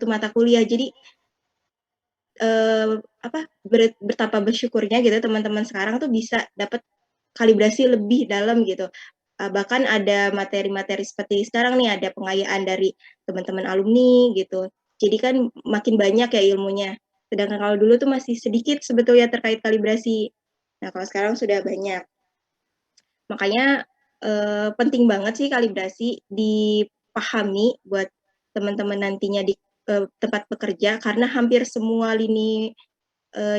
mata kuliah. Jadi betapa bersyukurnya gitu teman-teman sekarang tuh bisa dapat kalibrasi lebih dalam gitu. Bahkan ada materi-materi seperti sekarang nih, ada pengayaan dari teman-teman alumni gitu. Jadi kan makin banyak ya ilmunya. Sedangkan kalau dulu tuh masih sedikit sebetulnya terkait kalibrasi. Nah, kalau sekarang sudah banyak. Makanya penting banget sih kalibrasi dipahami buat teman-teman nantinya di tempat bekerja, karena hampir semua lini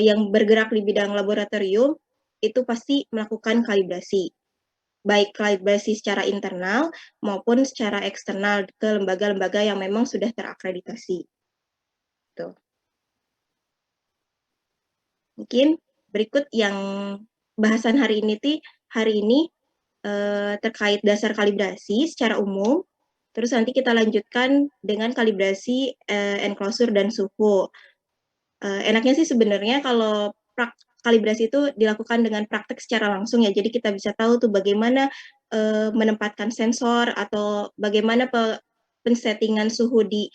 yang bergerak di bidang laboratorium itu pasti melakukan kalibrasi, baik kalibrasi secara internal maupun secara eksternal ke lembaga-lembaga yang memang sudah terakreditasi. Tuh. Mungkin berikut yang bahasan hari ini terkait dasar kalibrasi secara umum. Terus nanti kita lanjutkan dengan kalibrasi enclosure dan suhu. Enaknya sih sebenarnya kalau kalibrasi itu dilakukan dengan praktek secara langsung ya. Jadi kita bisa tahu tuh bagaimana menempatkan sensor atau bagaimana pensettingan suhu di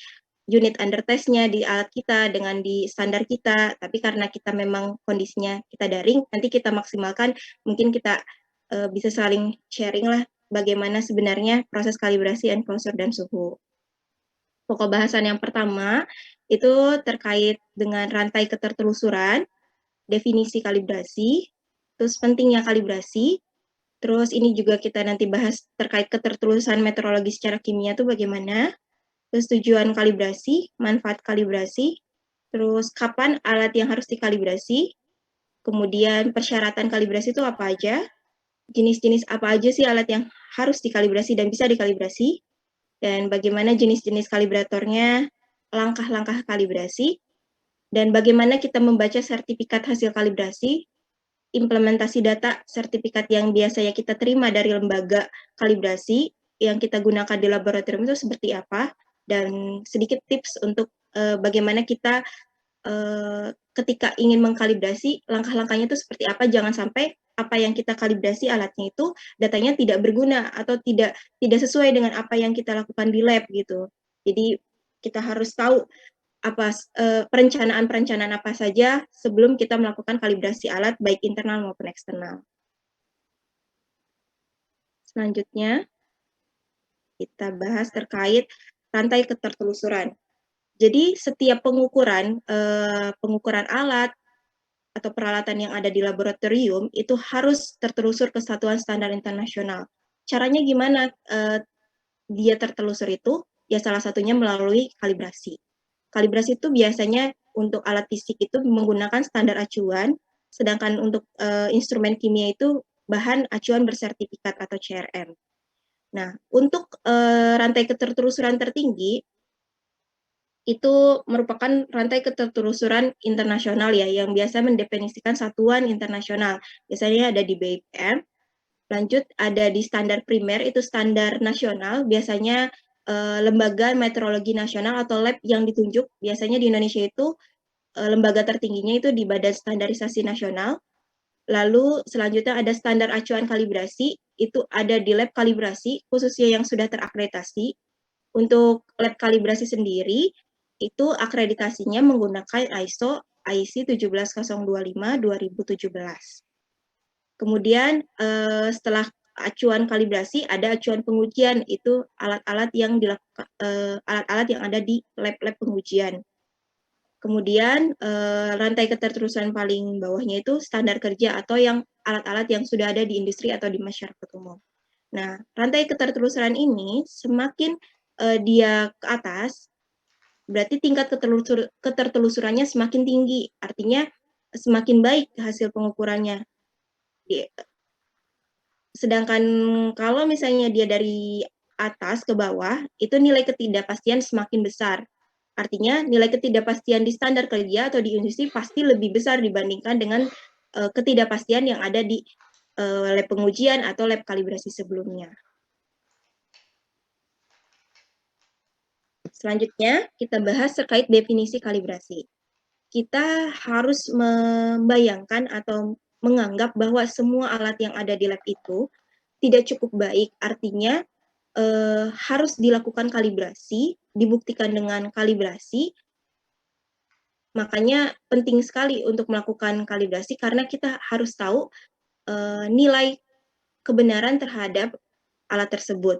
unit under test-nya di alat kita dengan di standar kita. Tapi karena kita memang kondisinya kita daring, nanti kita maksimalkan, mungkin kita bisa saling sharing lah bagaimana sebenarnya proses kalibrasi enclosure dan suhu. Pokok bahasan yang pertama itu terkait dengan rantai ketertelusuran, definisi kalibrasi, terus pentingnya kalibrasi, terus ini juga kita nanti bahas terkait ketertelusuran meteorologi secara kimia itu bagaimana, terus tujuan kalibrasi, manfaat kalibrasi, terus kapan alat yang harus dikalibrasi, kemudian persyaratan kalibrasi itu apa aja, jenis-jenis apa aja sih alat yang harus dikalibrasi dan bisa dikalibrasi, dan bagaimana jenis-jenis kalibratornya, langkah-langkah kalibrasi, dan bagaimana kita membaca sertifikat hasil kalibrasi, implementasi data sertifikat yang biasanya kita terima dari lembaga kalibrasi yang kita gunakan di laboratorium itu seperti apa, dan sedikit tips untuk bagaimana kita ketika ingin mengkalibrasi, langkah-langkahnya itu seperti apa, jangan sampai apa yang kita kalibrasi alatnya itu datanya tidak berguna atau tidak sesuai dengan apa yang kita lakukan di lab gitu. Jadi kita harus tahu apa perencanaan-perencanaan apa saja sebelum kita melakukan kalibrasi alat baik internal maupun eksternal. Selanjutnya kita bahas terkait rantai ketertelusuran. Jadi setiap pengukuran alat atau peralatan yang ada di laboratorium itu harus tertelusur ke satuan standar internasional. Caranya gimana dia tertelusur itu? Ya salah satunya melalui kalibrasi. Kalibrasi itu biasanya untuk alat fisik itu menggunakan standar acuan, sedangkan untuk instrumen kimia itu bahan acuan bersertifikat atau CRM. Nah, untuk rantai ketertelusuran tertinggi itu merupakan rantai ketertelusuran internasional ya, yang biasa mendefinisikan satuan internasional. Biasanya ada di BIPM, lanjut ada di standar primer, itu standar nasional, biasanya lembaga meteorologi nasional atau lab yang ditunjuk, biasanya di Indonesia itu lembaga tertingginya itu di Badan Standarisasi Nasional. Lalu selanjutnya ada standar acuan kalibrasi, itu ada di lab kalibrasi, khususnya yang sudah terakreditasi. Untuk lab kalibrasi sendiri, itu akreditasinya menggunakan ISO IC 17025-2017. Kemudian setelah acuan kalibrasi ada acuan pengujian, itu alat-alat yang dilakukan alat-alat yang ada di lab-lab pengujian. Kemudian rantai ketertelusuran paling bawahnya itu standar kerja atau yang alat-alat yang sudah ada di industri atau di masyarakat umum. Nah, rantai ketertelusuran ini semakin dia ke atas, berarti tingkat ketertelusurannya semakin tinggi, artinya semakin baik hasil pengukurannya. Sedangkan kalau misalnya dia dari atas ke bawah, itu nilai ketidakpastian semakin besar. Artinya nilai ketidakpastian di standar kerja atau di industri pasti lebih besar dibandingkan dengan ketidakpastian yang ada di lab pengujian atau lab kalibrasi sebelumnya. Selanjutnya, kita bahas terkait definisi kalibrasi. Kita harus membayangkan atau menganggap bahwa semua alat yang ada di lab itu tidak cukup baik. Artinya, harus dilakukan kalibrasi, dibuktikan dengan kalibrasi. Makanya penting sekali untuk melakukan kalibrasi karena kita harus tahu nilai kebenaran terhadap alat tersebut.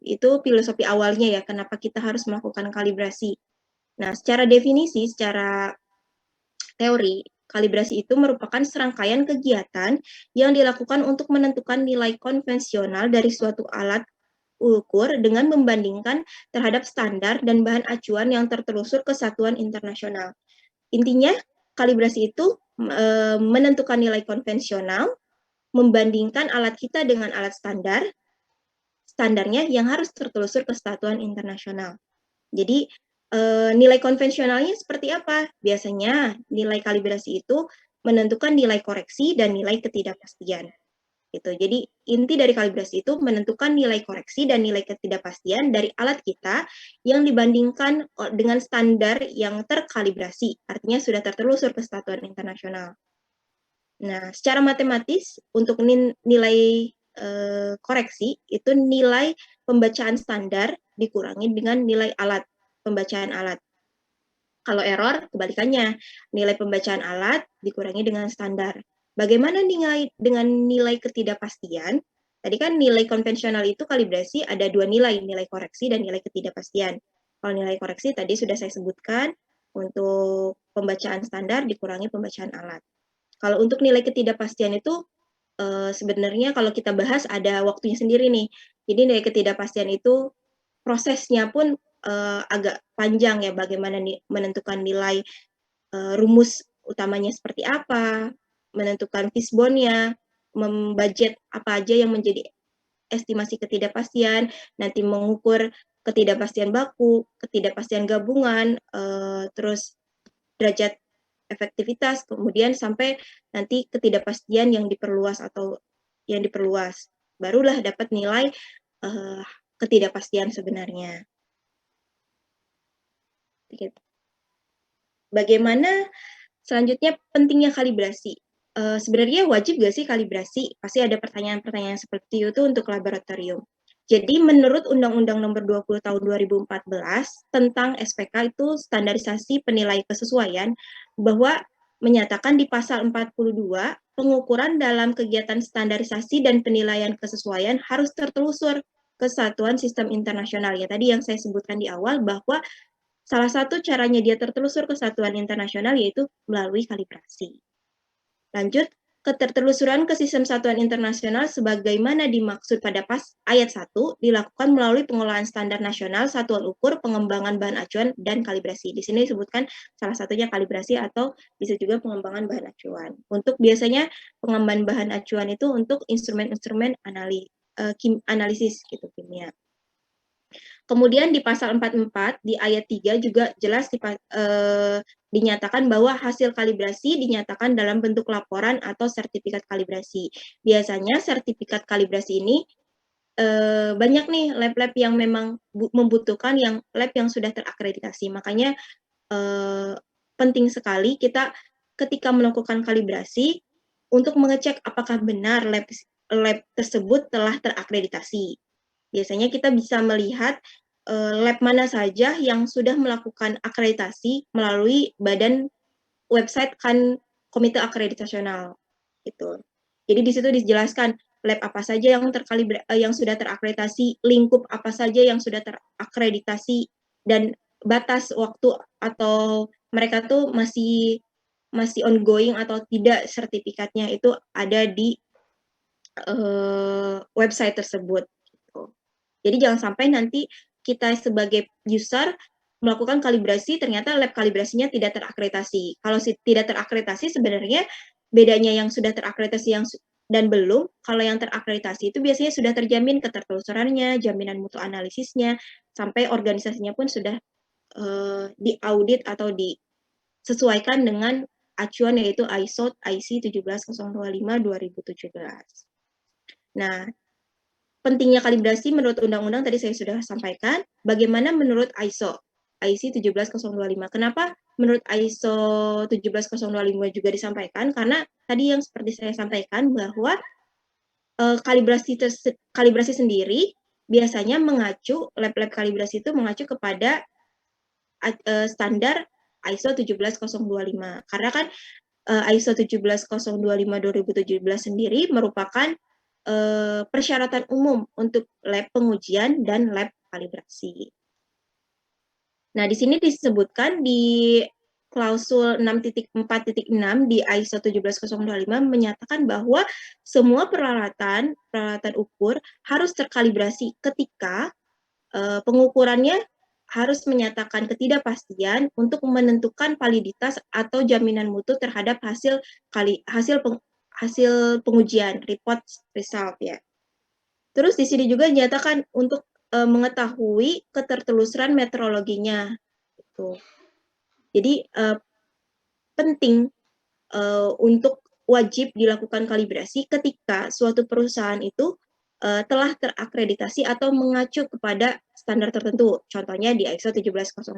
Itu filosofi awalnya ya, kenapa kita harus melakukan kalibrasi. Nah, secara definisi, secara teori, kalibrasi itu merupakan serangkaian kegiatan yang dilakukan untuk menentukan nilai konvensional dari suatu alat ukur dengan membandingkan terhadap standar dan bahan acuan yang tertelusur ke satuan internasional. Intinya, kalibrasi itu menentukan nilai konvensional, membandingkan alat kita dengan alat standarnya yang harus tertelusur ke satuan internasional. Jadi, nilai konvensionalnya seperti apa? Biasanya nilai kalibrasi itu menentukan nilai koreksi dan nilai ketidakpastian. Gitu. Jadi inti dari kalibrasi itu menentukan nilai koreksi dan nilai ketidakpastian dari alat kita yang dibandingkan dengan standar yang terkalibrasi, artinya sudah tertelusur ke satuan internasional. Nah, secara matematis untuk nilai koreksi itu nilai pembacaan standar dikurangi dengan nilai pembacaan alat. Kalau error, kebalikannya, nilai pembacaan alat dikurangi dengan standar. Bagaimana dengan nilai ketidakpastian? Tadi kan nilai konvensional itu kalibrasi ada dua nilai koreksi dan nilai ketidakpastian. Kalau nilai koreksi tadi sudah saya sebutkan, untuk pembacaan standar dikurangi pembacaan alat. Kalau untuk nilai ketidakpastian itu sebenarnya kalau kita bahas ada waktunya sendiri nih. Jadi nilai ketidakpastian itu prosesnya pun agak panjang ya, bagaimana menentukan nilai rumus utamanya seperti apa, menentukan fishbone-nya, membudget apa aja yang menjadi estimasi ketidakpastian, nanti mengukur ketidakpastian baku, ketidakpastian gabungan, terus derajat efektivitas, kemudian sampai nanti ketidakpastian yang diperluas barulah dapat nilai ketidakpastian sebenarnya. Bagaimana selanjutnya pentingnya kalibrasi? Sebenarnya wajib nggak sih kalibrasi? Pasti ada pertanyaan-pertanyaan seperti itu untuk laboratorium. Jadi menurut Undang-Undang Nomor 20 Tahun 2014 tentang SPK itu standarisasi penilai kesesuaian, bahwa menyatakan di pasal 42 pengukuran dalam kegiatan standarisasi dan penilaian kesesuaian harus tertelusur ke satuan sistem internasional. Ya tadi yang saya sebutkan di awal bahwa salah satu caranya dia tertelusur ke satuan internasional yaitu melalui kalibrasi. Lanjut, ketertelusuran ke sistem satuan internasional sebagaimana dimaksud pada ayat 1 dilakukan melalui pengolahan standar nasional, satuan ukur, pengembangan bahan acuan, dan kalibrasi. Di sini disebutkan salah satunya kalibrasi atau bisa juga pengembangan bahan acuan. Untuk biasanya pengembangan bahan acuan itu untuk instrumen-instrumen analisis gitu, kimia. Kemudian di pasal 44 di ayat 3 juga jelas dinyatakan bahwa hasil kalibrasi dinyatakan dalam bentuk laporan atau sertifikat kalibrasi. Biasanya sertifikat kalibrasi ini banyak nih lab-lab yang memang membutuhkan lab yang sudah terakreditasi. Makanya penting sekali kita ketika melakukan kalibrasi untuk mengecek apakah benar lab tersebut telah terakreditasi. Biasanya kita bisa melihat lab mana saja yang sudah melakukan akreditasi melalui badan website Komite Akreditasional gitu. Jadi di situ dijelaskan lab apa saja yang sudah terakreditasi, lingkup apa saja yang sudah terakreditasi, dan batas waktu atau mereka tuh masih ongoing atau tidak sertifikatnya itu ada di website tersebut. Jadi jangan sampai nanti kita sebagai user melakukan kalibrasi, ternyata lab kalibrasinya tidak terakreditasi. Kalau tidak terakreditasi sebenarnya bedanya yang sudah terakreditasi dan belum, kalau yang terakreditasi itu biasanya sudah terjamin ketertelusurannya, jaminan mutu analisisnya, sampai organisasinya pun sudah diaudit atau disesuaikan dengan acuan yaitu ISO IC 17025/2017. Nah, pentingnya kalibrasi menurut undang-undang tadi saya sudah sampaikan. Bagaimana menurut ISO IC 17025? Kenapa menurut ISO 17025 juga disampaikan? Karena tadi yang seperti saya sampaikan bahwa kalibrasi sendiri biasanya lab-lab kalibrasi itu mengacu kepada standar ISO 17025. Karena kan ISO 17025 2017 sendiri merupakan persyaratan umum untuk lab pengujian dan lab kalibrasi. Nah, di sini disebutkan di klausul 6.4.6 di ISO 17025 menyatakan bahwa semua peralatan ukur harus terkalibrasi ketika pengukurannya harus menyatakan ketidakpastian untuk menentukan validitas atau jaminan mutu terhadap hasil pengujian report result ya. Terus di sini juga dinyatakan untuk mengetahui ketertelusuran metrologinya. Gitu. Jadi penting untuk wajib dilakukan kalibrasi ketika suatu perusahaan itu telah terakreditasi atau mengacu kepada standar tertentu. Contohnya di ISO 17025.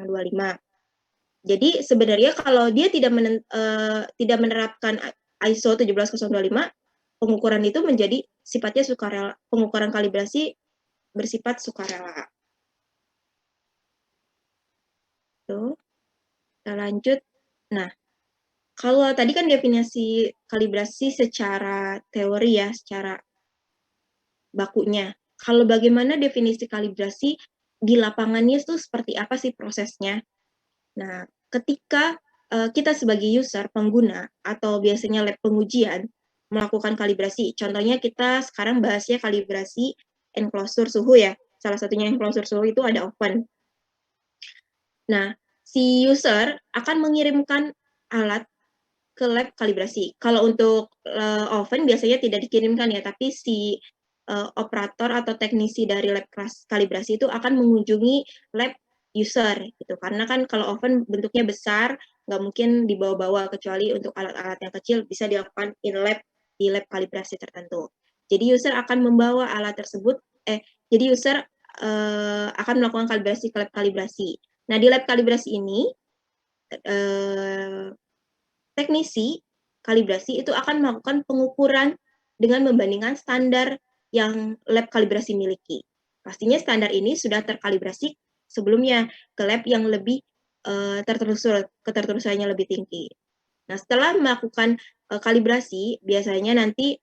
Jadi sebenarnya kalau dia tidak menerapkan ISO 17025, pengukuran itu menjadi sifatnya sukarela. Pengukuran kalibrasi bersifat sukarela. Tuh. Kita lanjut. Nah, kalau tadi kan definisi kalibrasi secara teori ya, secara bakunya. Kalau bagaimana definisi kalibrasi di lapangannya itu seperti apa sih prosesnya? Nah, ketika kita sebagai user, pengguna, atau biasanya lab pengujian melakukan kalibrasi, contohnya kita sekarang bahasnya kalibrasi enclosure suhu ya. Salah satunya enclosure suhu itu ada oven. Nah, si user akan mengirimkan alat ke lab kalibrasi. Kalau untuk oven biasanya tidak dikirimkan ya, tapi si operator atau teknisi dari lab kalibrasi itu akan mengunjungi lab user gitu. Karena kan kalau oven bentuknya besar, nggak mungkin dibawa-bawa, kecuali untuk alat-alat yang kecil bisa dilakukan di lab kalibrasi tertentu. Jadi user akan membawa alat tersebut, jadi user akan melakukan kalibrasi ke lab kalibrasi. Nah, di lab kalibrasi ini teknisi kalibrasi itu akan melakukan pengukuran dengan membandingkan standar yang lab kalibrasi miliki. Pastinya standar ini sudah terkalibrasi sebelumnya ke lab yang lebih ketertelusurannya lebih tinggi. Nah, setelah melakukan kalibrasi, biasanya nanti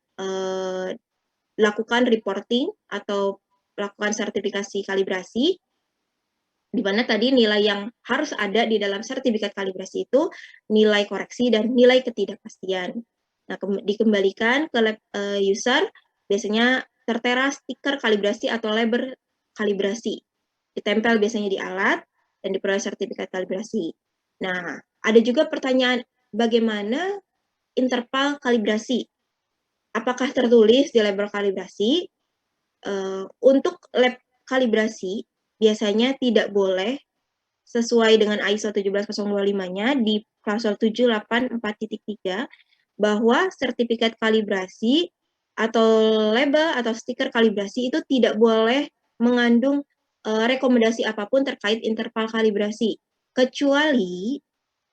lakukan reporting atau lakukan sertifikasi kalibrasi, di mana tadi nilai yang harus ada di dalam sertifikat kalibrasi itu nilai koreksi dan nilai ketidakpastian. Nah, dikembalikan ke lab user, biasanya tertera stiker kalibrasi atau label kalibrasi. Ditempel biasanya di alat dan diperoleh sertifikat kalibrasi. Nah, ada juga pertanyaan bagaimana interval kalibrasi? Apakah tertulis di label kalibrasi? Untuk lab kalibrasi, biasanya tidak boleh sesuai dengan ISO 17025-nya di klausul 784.3 bahwa sertifikat kalibrasi atau label atau stiker kalibrasi itu tidak boleh mengandung rekomendasi apapun terkait interval kalibrasi, kecuali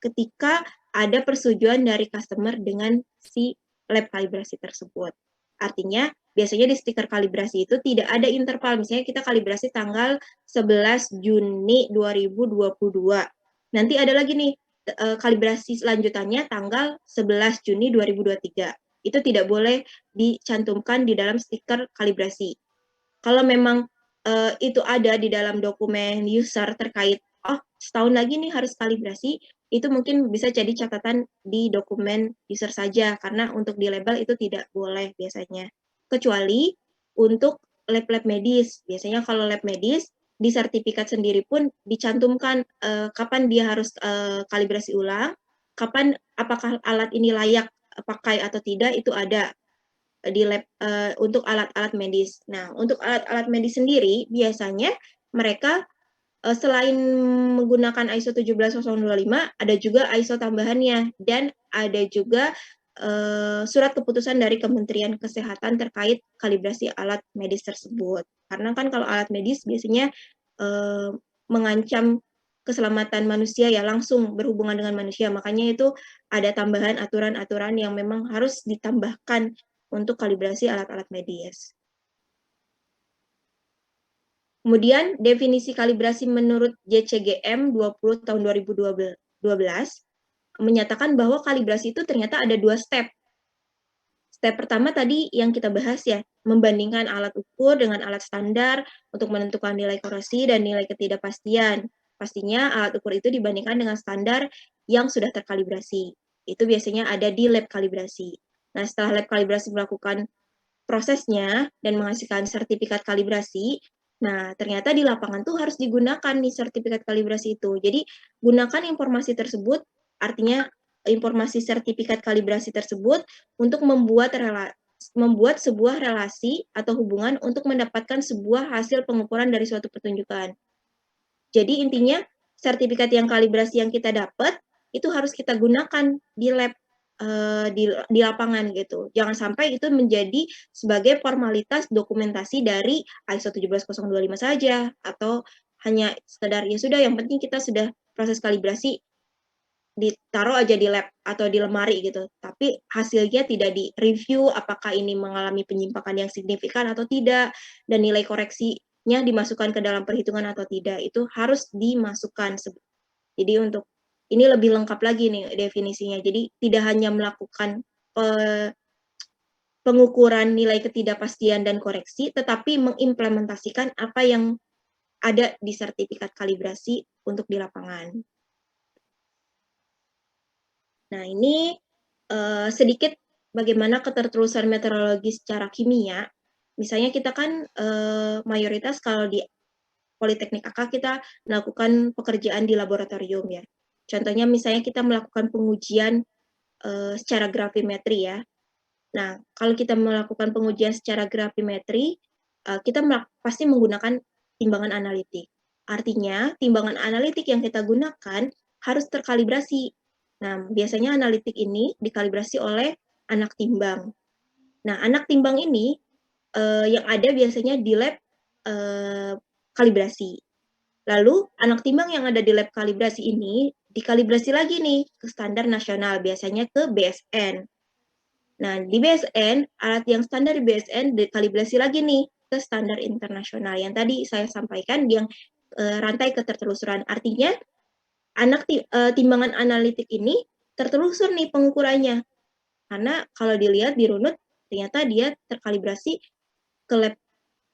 ketika ada persetujuan dari customer dengan si lab kalibrasi tersebut. Artinya, biasanya di stiker kalibrasi itu tidak ada interval. Misalnya kita kalibrasi tanggal 11 Juni 2022. Nanti ada lagi nih kalibrasi selanjutannya tanggal 11 Juni 2023. Itu tidak boleh dicantumkan di dalam stiker kalibrasi. Kalau memang itu ada di dalam dokumen user terkait, oh setahun lagi nih harus kalibrasi, itu mungkin bisa jadi catatan di dokumen user saja, karena untuk di label itu tidak boleh biasanya. Kecuali untuk lab-lab medis. Biasanya kalau lab medis, di sertifikat sendiri pun dicantumkan kapan dia harus kalibrasi ulang, kapan apakah alat ini layak pakai atau tidak, itu ada di lab untuk alat-alat medis. Nah, untuk alat-alat medis sendiri, biasanya mereka selain menggunakan ISO 17025, ada juga ISO tambahannya, dan ada juga surat keputusan dari Kementerian Kesehatan terkait kalibrasi alat medis tersebut. Karena kan kalau alat medis biasanya mengancam keselamatan manusia ya, langsung berhubungan dengan manusia. Makanya itu ada tambahan aturan-aturan yang memang harus ditambahkan untuk kalibrasi alat-alat medis. Kemudian definisi kalibrasi menurut JCGM 20 tahun 2012 menyatakan bahwa kalibrasi itu ternyata ada 2 step. Step pertama tadi yang kita bahas ya, membandingkan alat ukur dengan alat standar untuk menentukan nilai korelasi dan nilai ketidakpastian. Pastinya alat ukur itu dibandingkan dengan standar yang sudah terkalibrasi. Itu biasanya ada di lab kalibrasi. Nah, setelah lab kalibrasi melakukan prosesnya dan menghasilkan sertifikat kalibrasi, nah ternyata di lapangan tuh harus digunakan nih sertifikat kalibrasi itu. Jadi gunakan informasi tersebut, artinya informasi sertifikat kalibrasi tersebut untuk membuat sebuah relasi atau hubungan untuk mendapatkan sebuah hasil pengukuran dari suatu pertunjukan. Jadi intinya sertifikat yang kalibrasi yang kita dapat itu harus kita gunakan di lab di lapangan gitu. Jangan sampai itu menjadi sebagai formalitas dokumentasi dari ISO 17025 saja atau hanya sekedar ya sudah yang penting kita sudah proses kalibrasi ditaruh aja di lab atau di lemari gitu. Tapi hasilnya tidak di-review apakah ini mengalami penyimpangan yang signifikan atau tidak dan nilai koreksinya dimasukkan ke dalam perhitungan atau tidak. Itu harus dimasukkan. Jadi untuk ini lebih lengkap lagi nih definisinya. Jadi tidak hanya melakukan pengukuran nilai ketidakpastian dan koreksi, tetapi mengimplementasikan apa yang ada di sertifikat kalibrasi untuk di lapangan. Nah, ini sedikit bagaimana ketertelusuran meteorologi secara kimia. Misalnya kita kan mayoritas kalau di Politeknik AK kita melakukan pekerjaan di laboratorium ya. Contohnya misalnya kita melakukan pengujian secara gravimetri ya. Nah, kalau kita melakukan pengujian secara gravimetri, kita pasti menggunakan timbangan analitik. Artinya, timbangan analitik yang kita gunakan harus terkalibrasi. Nah, biasanya analitik ini dikalibrasi oleh anak timbang. Nah, anak timbang ini yang ada biasanya di lab kalibrasi. Lalu, anak timbang yang ada di lab kalibrasi ini dikalibrasi lagi nih ke standar nasional, biasanya ke BSN. Nah, di BSN, alat yang standar di BSN dikalibrasi lagi nih ke standar internasional yang tadi saya sampaikan yang rantai ketertelusuran. Artinya, timbangan analitik ini tertelusur nih pengukurannya. Karena kalau dilihat di runut, ternyata dia terkalibrasi ke lab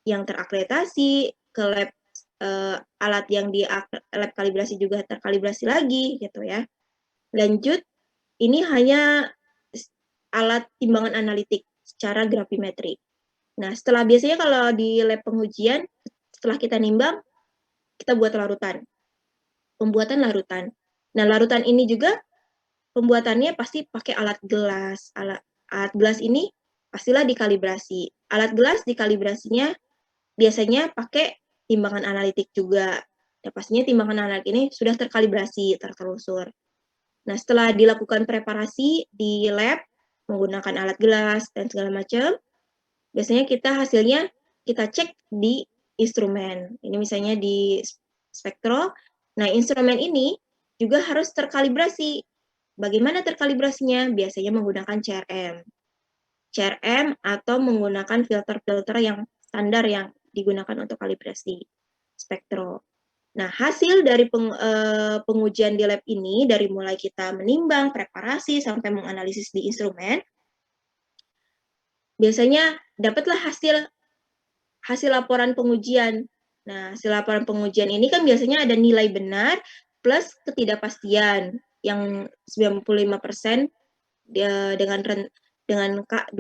yang terakreditasi, ke lab alat yang di lab kalibrasi juga terkalibrasi lagi gitu ya. Lanjut, ini hanya alat timbangan analitik secara gravimetri. Nah, setelah biasanya kalau di lab pengujian, setelah kita nimbang, kita buat larutan. Pembuatan larutan. Nah, larutan ini juga pembuatannya pasti pakai alat gelas. Alat gelas ini pastilah dikalibrasi. Alat gelas dikalibrasinya biasanya pakai timbangan analitik juga. Ya, pastinya timbangan analitik ini sudah terkalibrasi, tertelusur. Nah, setelah dilakukan preparasi di lab, menggunakan alat gelas, dan segala macam, biasanya hasilnya kita cek di instrumen. Ini misalnya di spektro. Nah, instrumen ini juga harus terkalibrasi. Bagaimana terkalibrasinya? Biasanya menggunakan CRM. CRM atau menggunakan filter-filter yang standar yang digunakan untuk kalibrasi spektro. Nah, hasil dari pengujian di lab ini, dari mulai kita menimbang, preparasi, sampai menganalisis di instrumen, biasanya dapatlah hasil laporan pengujian. Nah, hasil laporan pengujian ini kan biasanya ada nilai benar plus ketidakpastian yang 95% dengan K2,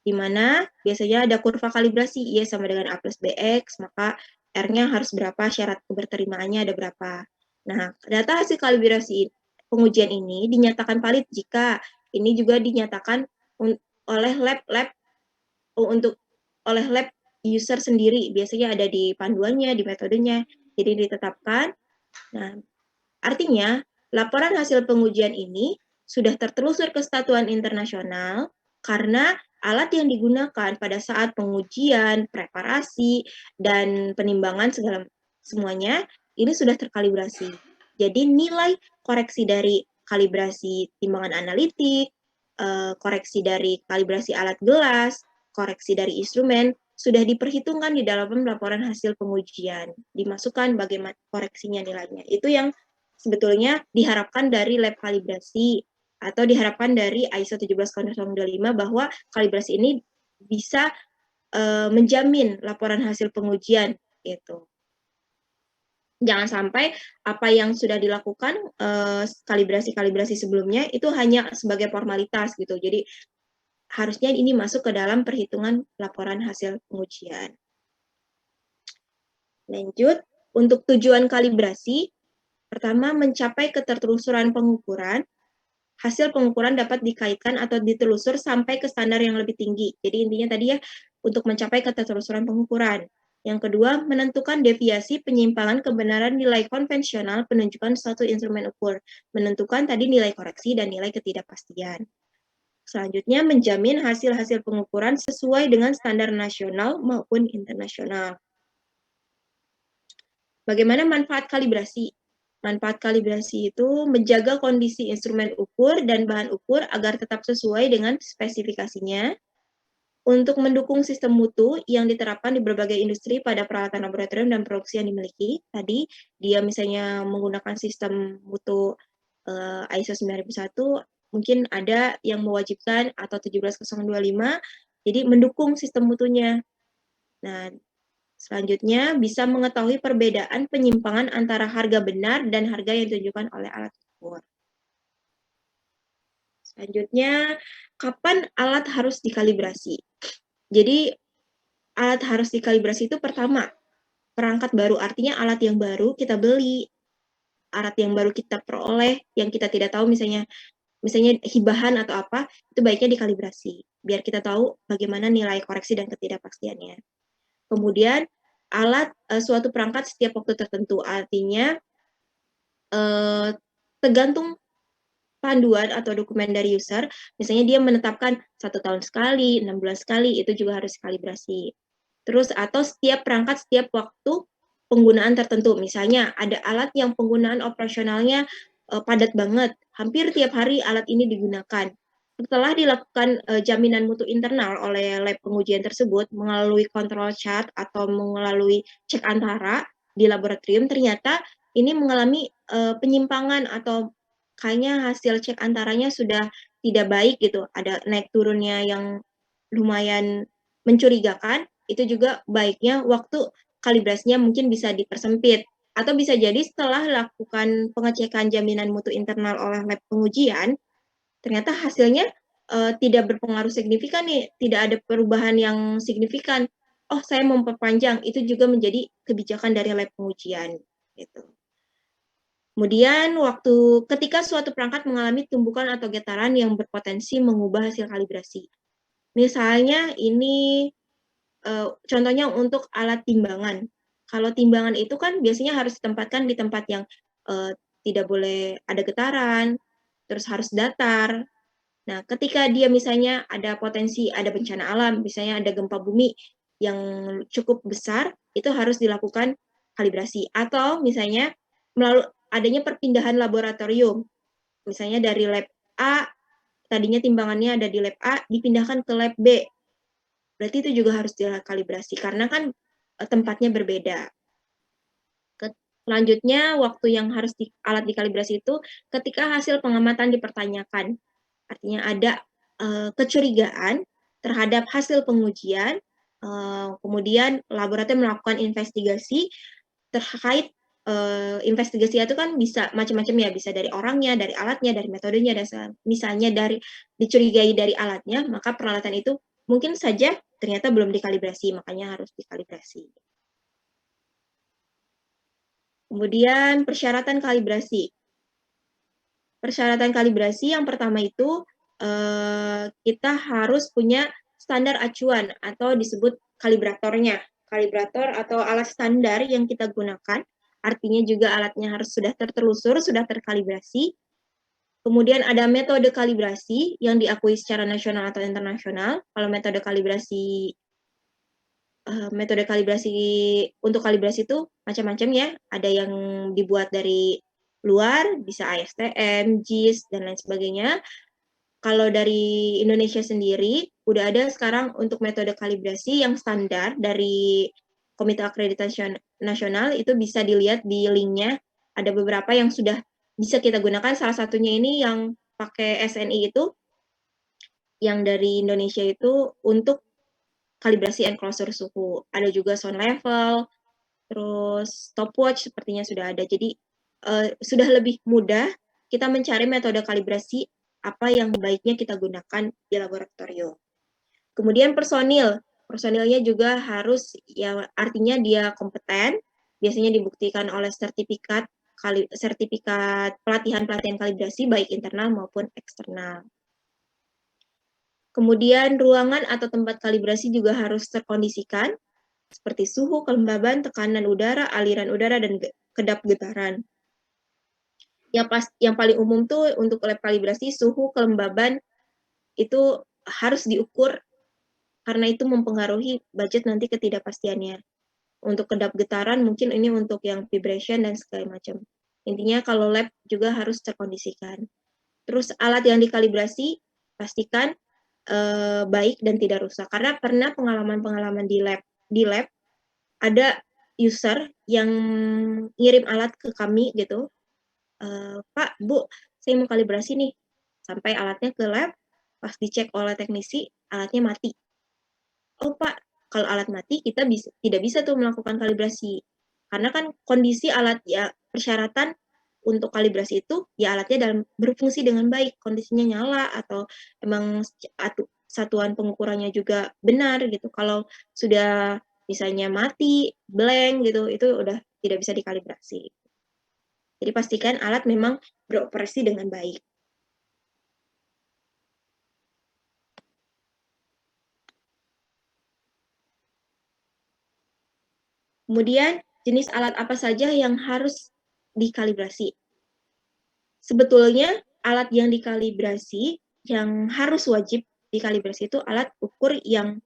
di mana biasanya ada kurva kalibrasi, Y sama dengan A plus BX, maka R-nya harus berapa, syarat keberterimaannya ada berapa. Nah, data hasil kalibrasi pengujian ini dinyatakan valid jika ini juga dinyatakan oleh lab user sendiri. Biasanya ada di panduannya, di metodenya, jadi ditetapkan. Nah, artinya laporan hasil pengujian ini sudah tertelusur ke satuan internasional karena alat yang digunakan pada saat pengujian, preparasi, dan penimbangan semuanya ini sudah terkalibrasi. Jadi nilai koreksi dari kalibrasi timbangan analitik, koreksi dari kalibrasi alat gelas, koreksi dari instrumen, sudah diperhitungkan di dalam laporan hasil pengujian, dimasukkan bagaimana koreksinya nilainya. Itu yang sebetulnya diharapkan dari lab kalibrasi atau diharapkan dari ISO 17025 bahwa kalibrasi ini bisa menjamin laporan hasil pengujian gitu. Jangan sampai apa yang sudah dilakukan kalibrasi-kalibrasi sebelumnya itu hanya sebagai formalitas gitu. Jadi harusnya ini masuk ke dalam perhitungan laporan hasil pengujian. Lanjut, untuk tujuan kalibrasi, pertama mencapai ketertelusuran pengukuran. Hasil pengukuran dapat dikaitkan atau ditelusur sampai ke standar yang lebih tinggi. Jadi intinya tadi ya, untuk mencapai ketertelusuran pengukuran. Yang kedua, menentukan deviasi penyimpangan kebenaran nilai konvensional penunjukan suatu instrumen ukur. Menentukan tadi nilai koreksi dan nilai ketidakpastian. Selanjutnya, menjamin hasil-hasil pengukuran sesuai dengan standar nasional maupun internasional. Bagaimana manfaat kalibrasi? Manfaat kalibrasi itu menjaga kondisi instrumen ukur dan bahan ukur agar tetap sesuai dengan spesifikasinya, untuk mendukung sistem mutu yang diterapkan di berbagai industri pada peralatan laboratorium dan produksi yang dimiliki. Tadi dia misalnya menggunakan sistem mutu ISO 9001, mungkin ada yang mewajibkan atau 17025, jadi mendukung sistem mutunya. Nah, selanjutnya bisa mengetahui perbedaan penyimpangan antara harga benar dan harga yang ditunjukkan oleh alat ukur. Selanjutnya, kapan alat harus dikalibrasi? Jadi, alat harus dikalibrasi itu pertama, perangkat baru, artinya alat yang baru kita beli, alat yang baru kita peroleh, yang kita tidak tahu misalnya hibahan atau apa, itu baiknya dikalibrasi, biar kita tahu bagaimana nilai koreksi dan ketidakpastiannya. Kemudian, suatu perangkat setiap waktu tertentu, artinya tergantung panduan atau dokumen dari user, misalnya dia menetapkan 1 tahun sekali, 6 bulan sekali, itu juga harus kalibrasi. Terus atau setiap perangkat setiap waktu penggunaan tertentu, misalnya ada alat yang penggunaan operasionalnya padat banget, hampir tiap hari alat ini digunakan. Setelah dilakukan jaminan mutu internal oleh lab pengujian tersebut melalui kontrol chart atau melalui cek antara di laboratorium, ternyata ini mengalami penyimpangan atau kayaknya hasil cek antaranya sudah tidak baik gitu, ada naik turunnya yang lumayan mencurigakan, itu juga baiknya waktu kalibrasinya mungkin bisa dipersempit. Atau bisa jadi setelah lakukan pengecekan jaminan mutu internal oleh lab pengujian, ternyata hasilnya tidak berpengaruh signifikan nih, tidak ada perubahan yang signifikan. Oh, saya memperpanjang, itu juga menjadi kebijakan dari lab pengujian gitu. Kemudian ketika suatu perangkat mengalami tumbukan atau getaran yang berpotensi mengubah hasil kalibrasi. Misalnya ini contohnya untuk alat timbangan. Kalau timbangan itu kan biasanya harus ditempatkan di tempat yang tidak boleh ada getaran, terus harus datar. Nah, ketika dia misalnya ada potensi ada bencana alam, misalnya ada gempa bumi yang cukup besar, itu harus dilakukan kalibrasi. Atau misalnya melalui adanya perpindahan laboratorium, misalnya dari lab A, tadinya timbangannya ada di lab A, dipindahkan ke lab B. Berarti itu juga harus dikalibrasi, karena kan tempatnya berbeda. Selanjutnya, waktu yang harus alat dikalibrasi itu ketika hasil pengamatan dipertanyakan. Artinya ada kecurigaan terhadap hasil pengujian, kemudian laboratorium melakukan investigasi terkait investigasi itu kan bisa macam-macam ya, bisa dari orangnya, dari alatnya, dari metodenya, dan misalnya dicurigai dari alatnya, maka peralatan itu mungkin saja ternyata belum dikalibrasi, makanya harus dikalibrasi. Kemudian persyaratan kalibrasi. Persyaratan kalibrasi yang pertama itu kita harus punya standar acuan atau disebut kalibratornya. Kalibrator atau alat standar yang kita gunakan, artinya juga alatnya harus sudah tertelusur, sudah terkalibrasi. Kemudian ada metode kalibrasi yang diakui secara nasional atau internasional. Kalau metode kalibrasi untuk kalibrasi itu macam-macam ya. Ada yang dibuat dari luar, bisa ASTM, JIS, dan lain sebagainya. Kalau dari Indonesia sendiri, udah ada sekarang untuk metode kalibrasi yang standar dari Komite Akreditasi Nasional, itu bisa dilihat di linknya. Ada beberapa yang sudah bisa kita gunakan, salah satunya ini yang pakai SNI itu, yang dari Indonesia itu untuk kalibrasi enclosure suhu. Ada juga sound level, terus stopwatch sepertinya sudah ada. Jadi sudah lebih mudah kita mencari metode kalibrasi apa yang baiknya kita gunakan di laboratorium. Kemudian personilnya juga harus, ya artinya dia kompeten, biasanya dibuktikan oleh sertifikat pelatihan kalibrasi baik internal maupun eksternal. Kemudian ruangan atau tempat kalibrasi juga harus terkondisikan, seperti suhu, kelembaban, tekanan udara, aliran udara, dan kedap getaran. Yang paling umum tuh untuk lab kalibrasi, suhu, kelembaban itu harus diukur karena itu mempengaruhi budget nanti ketidakpastiannya. Untuk kedap getaran mungkin ini untuk yang vibration dan segala macam. Intinya kalau lab juga harus terkondisikan. Terus alat yang dikalibrasi pastikan baik dan tidak rusak. Karena pernah pengalaman di lab ada user yang ngirim alat ke kami gitu, Pak, Bu, saya mau kalibrasi nih. Sampai alatnya ke lab, pas dicek oleh teknisi, alatnya mati. Oh Pak, kalau alat mati kita tidak bisa tuh melakukan kalibrasi. Karena kan kondisi alat, ya persyaratan untuk kalibrasi itu ya alatnya berfungsi dengan baik, kondisinya nyala atau emang satuan pengukurannya juga benar gitu. Kalau sudah misalnya mati, blank gitu, itu udah tidak bisa dikalibrasi. Jadi pastikan alat memang beroperasi dengan baik. Kemudian, jenis alat apa saja yang harus dikalibrasi? Sebetulnya, alat yang dikalibrasi, yang harus wajib dikalibrasi itu alat ukur yang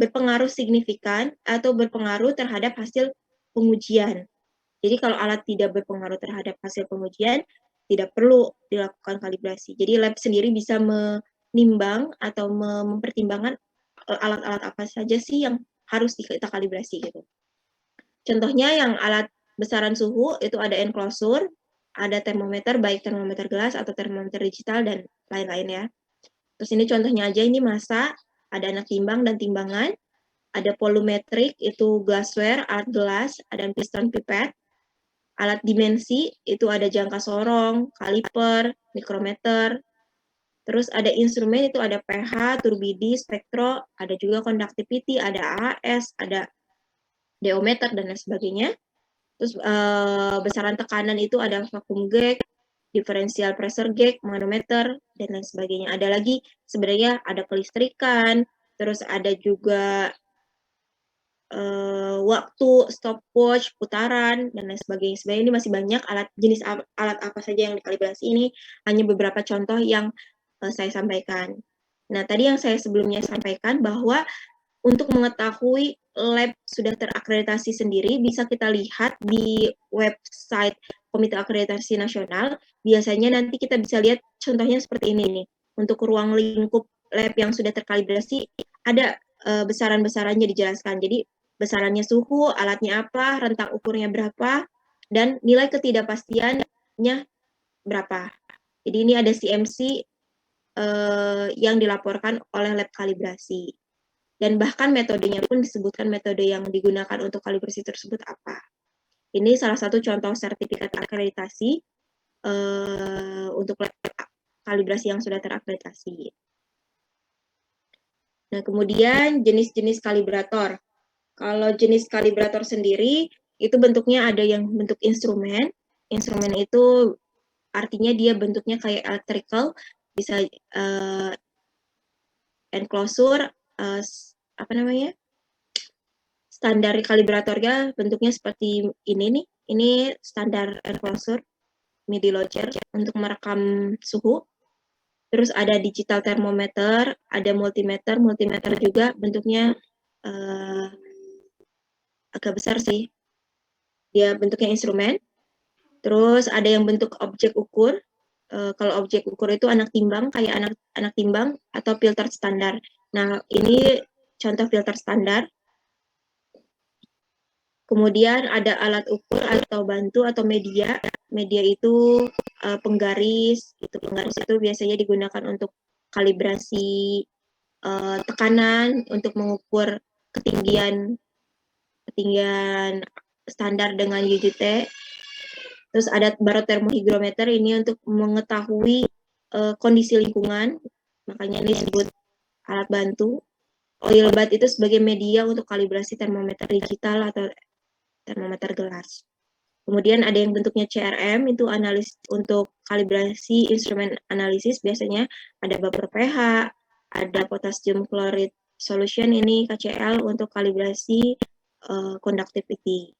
berpengaruh signifikan atau berpengaruh terhadap hasil pengujian. Jadi kalau alat tidak berpengaruh terhadap hasil pengujian, tidak perlu dilakukan kalibrasi. Jadi lab sendiri bisa menimbang atau mempertimbangkan alat-alat apa saja sih yang harus kita kalibrasi gitu. Contohnya yang alat besaran suhu itu ada enclosure, ada termometer, baik termometer gelas atau termometer digital dan lain-lain ya. Terus ini contohnya aja, ini massa, ada anak timbang dan timbangan, ada volumetric itu glassware, alat gelas, ada piston pipet, alat dimensi itu ada jangka sorong, kaliper, mikrometer, terus ada instrumen itu ada pH, turbidi, spektro, ada juga conductivity, ada AHS, ada diometer dan lain sebagainya. Terus besaran tekanan itu ada vacuum gauge, differential pressure gauge, manometer, dan lain sebagainya. Ada lagi sebenarnya ada kelistrikan, terus ada juga waktu, stopwatch, putaran, dan lain sebagainya. Sebenarnya ini masih banyak jenis alat apa saja yang dikalibrasi, ini hanya beberapa contoh yang saya sampaikan. Nah, tadi yang saya sebelumnya sampaikan bahwa untuk mengetahui lab sudah terakreditasi sendiri, bisa kita lihat di website Komite Akreditasi Nasional. Biasanya nanti kita bisa lihat contohnya seperti ini nih. Untuk ruang lingkup lab yang sudah terkalibrasi, ada besaran-besarannya dijelaskan. Jadi besarannya suhu, alatnya apa, rentang ukurnya berapa, dan nilai ketidakpastiannya berapa. Jadi ini ada CMC yang dilaporkan oleh lab kalibrasi. Dan bahkan metodenya pun disebutkan metode yang digunakan untuk kalibrasi tersebut apa. Ini salah satu contoh sertifikat akreditasi untuk kalibrasi yang sudah terakreditasi. Nah, kemudian jenis-jenis kalibrator. Kalau jenis kalibrator sendiri, itu bentuknya ada yang bentuk instrumen. Instrumen itu artinya dia bentuknya kayak electrical, bisa enclosure, apa namanya, standar kalibratornya bentuknya seperti ini nih. Ini standar enclosure midi loader untuk merekam suhu. Terus ada digital thermometer, ada multimeter. Multimeter juga bentuknya agak besar sih. Dia bentuknya instrumen. Terus ada yang bentuk objek ukur. kalau objek ukur itu anak timbang, kayak anak timbang atau filter standar. Nah, ini contoh filter standar. Kemudian ada alat ukur atau bantu atau media. Media itu penggaris. Penggaris itu biasanya digunakan untuk kalibrasi tekanan, untuk mengukur ketinggian standar dengan UJT. Terus ada barotermohygrometer, ini untuk mengetahui kondisi lingkungan, makanya ini disebut alat bantu. Oil bath itu sebagai media untuk kalibrasi termometer digital atau termometer gelas. Kemudian ada yang bentuknya CRM, itu analis untuk kalibrasi instrumen analisis, biasanya ada baper pH, ada potassium chloride solution, ini KCl untuk kalibrasi conductivity.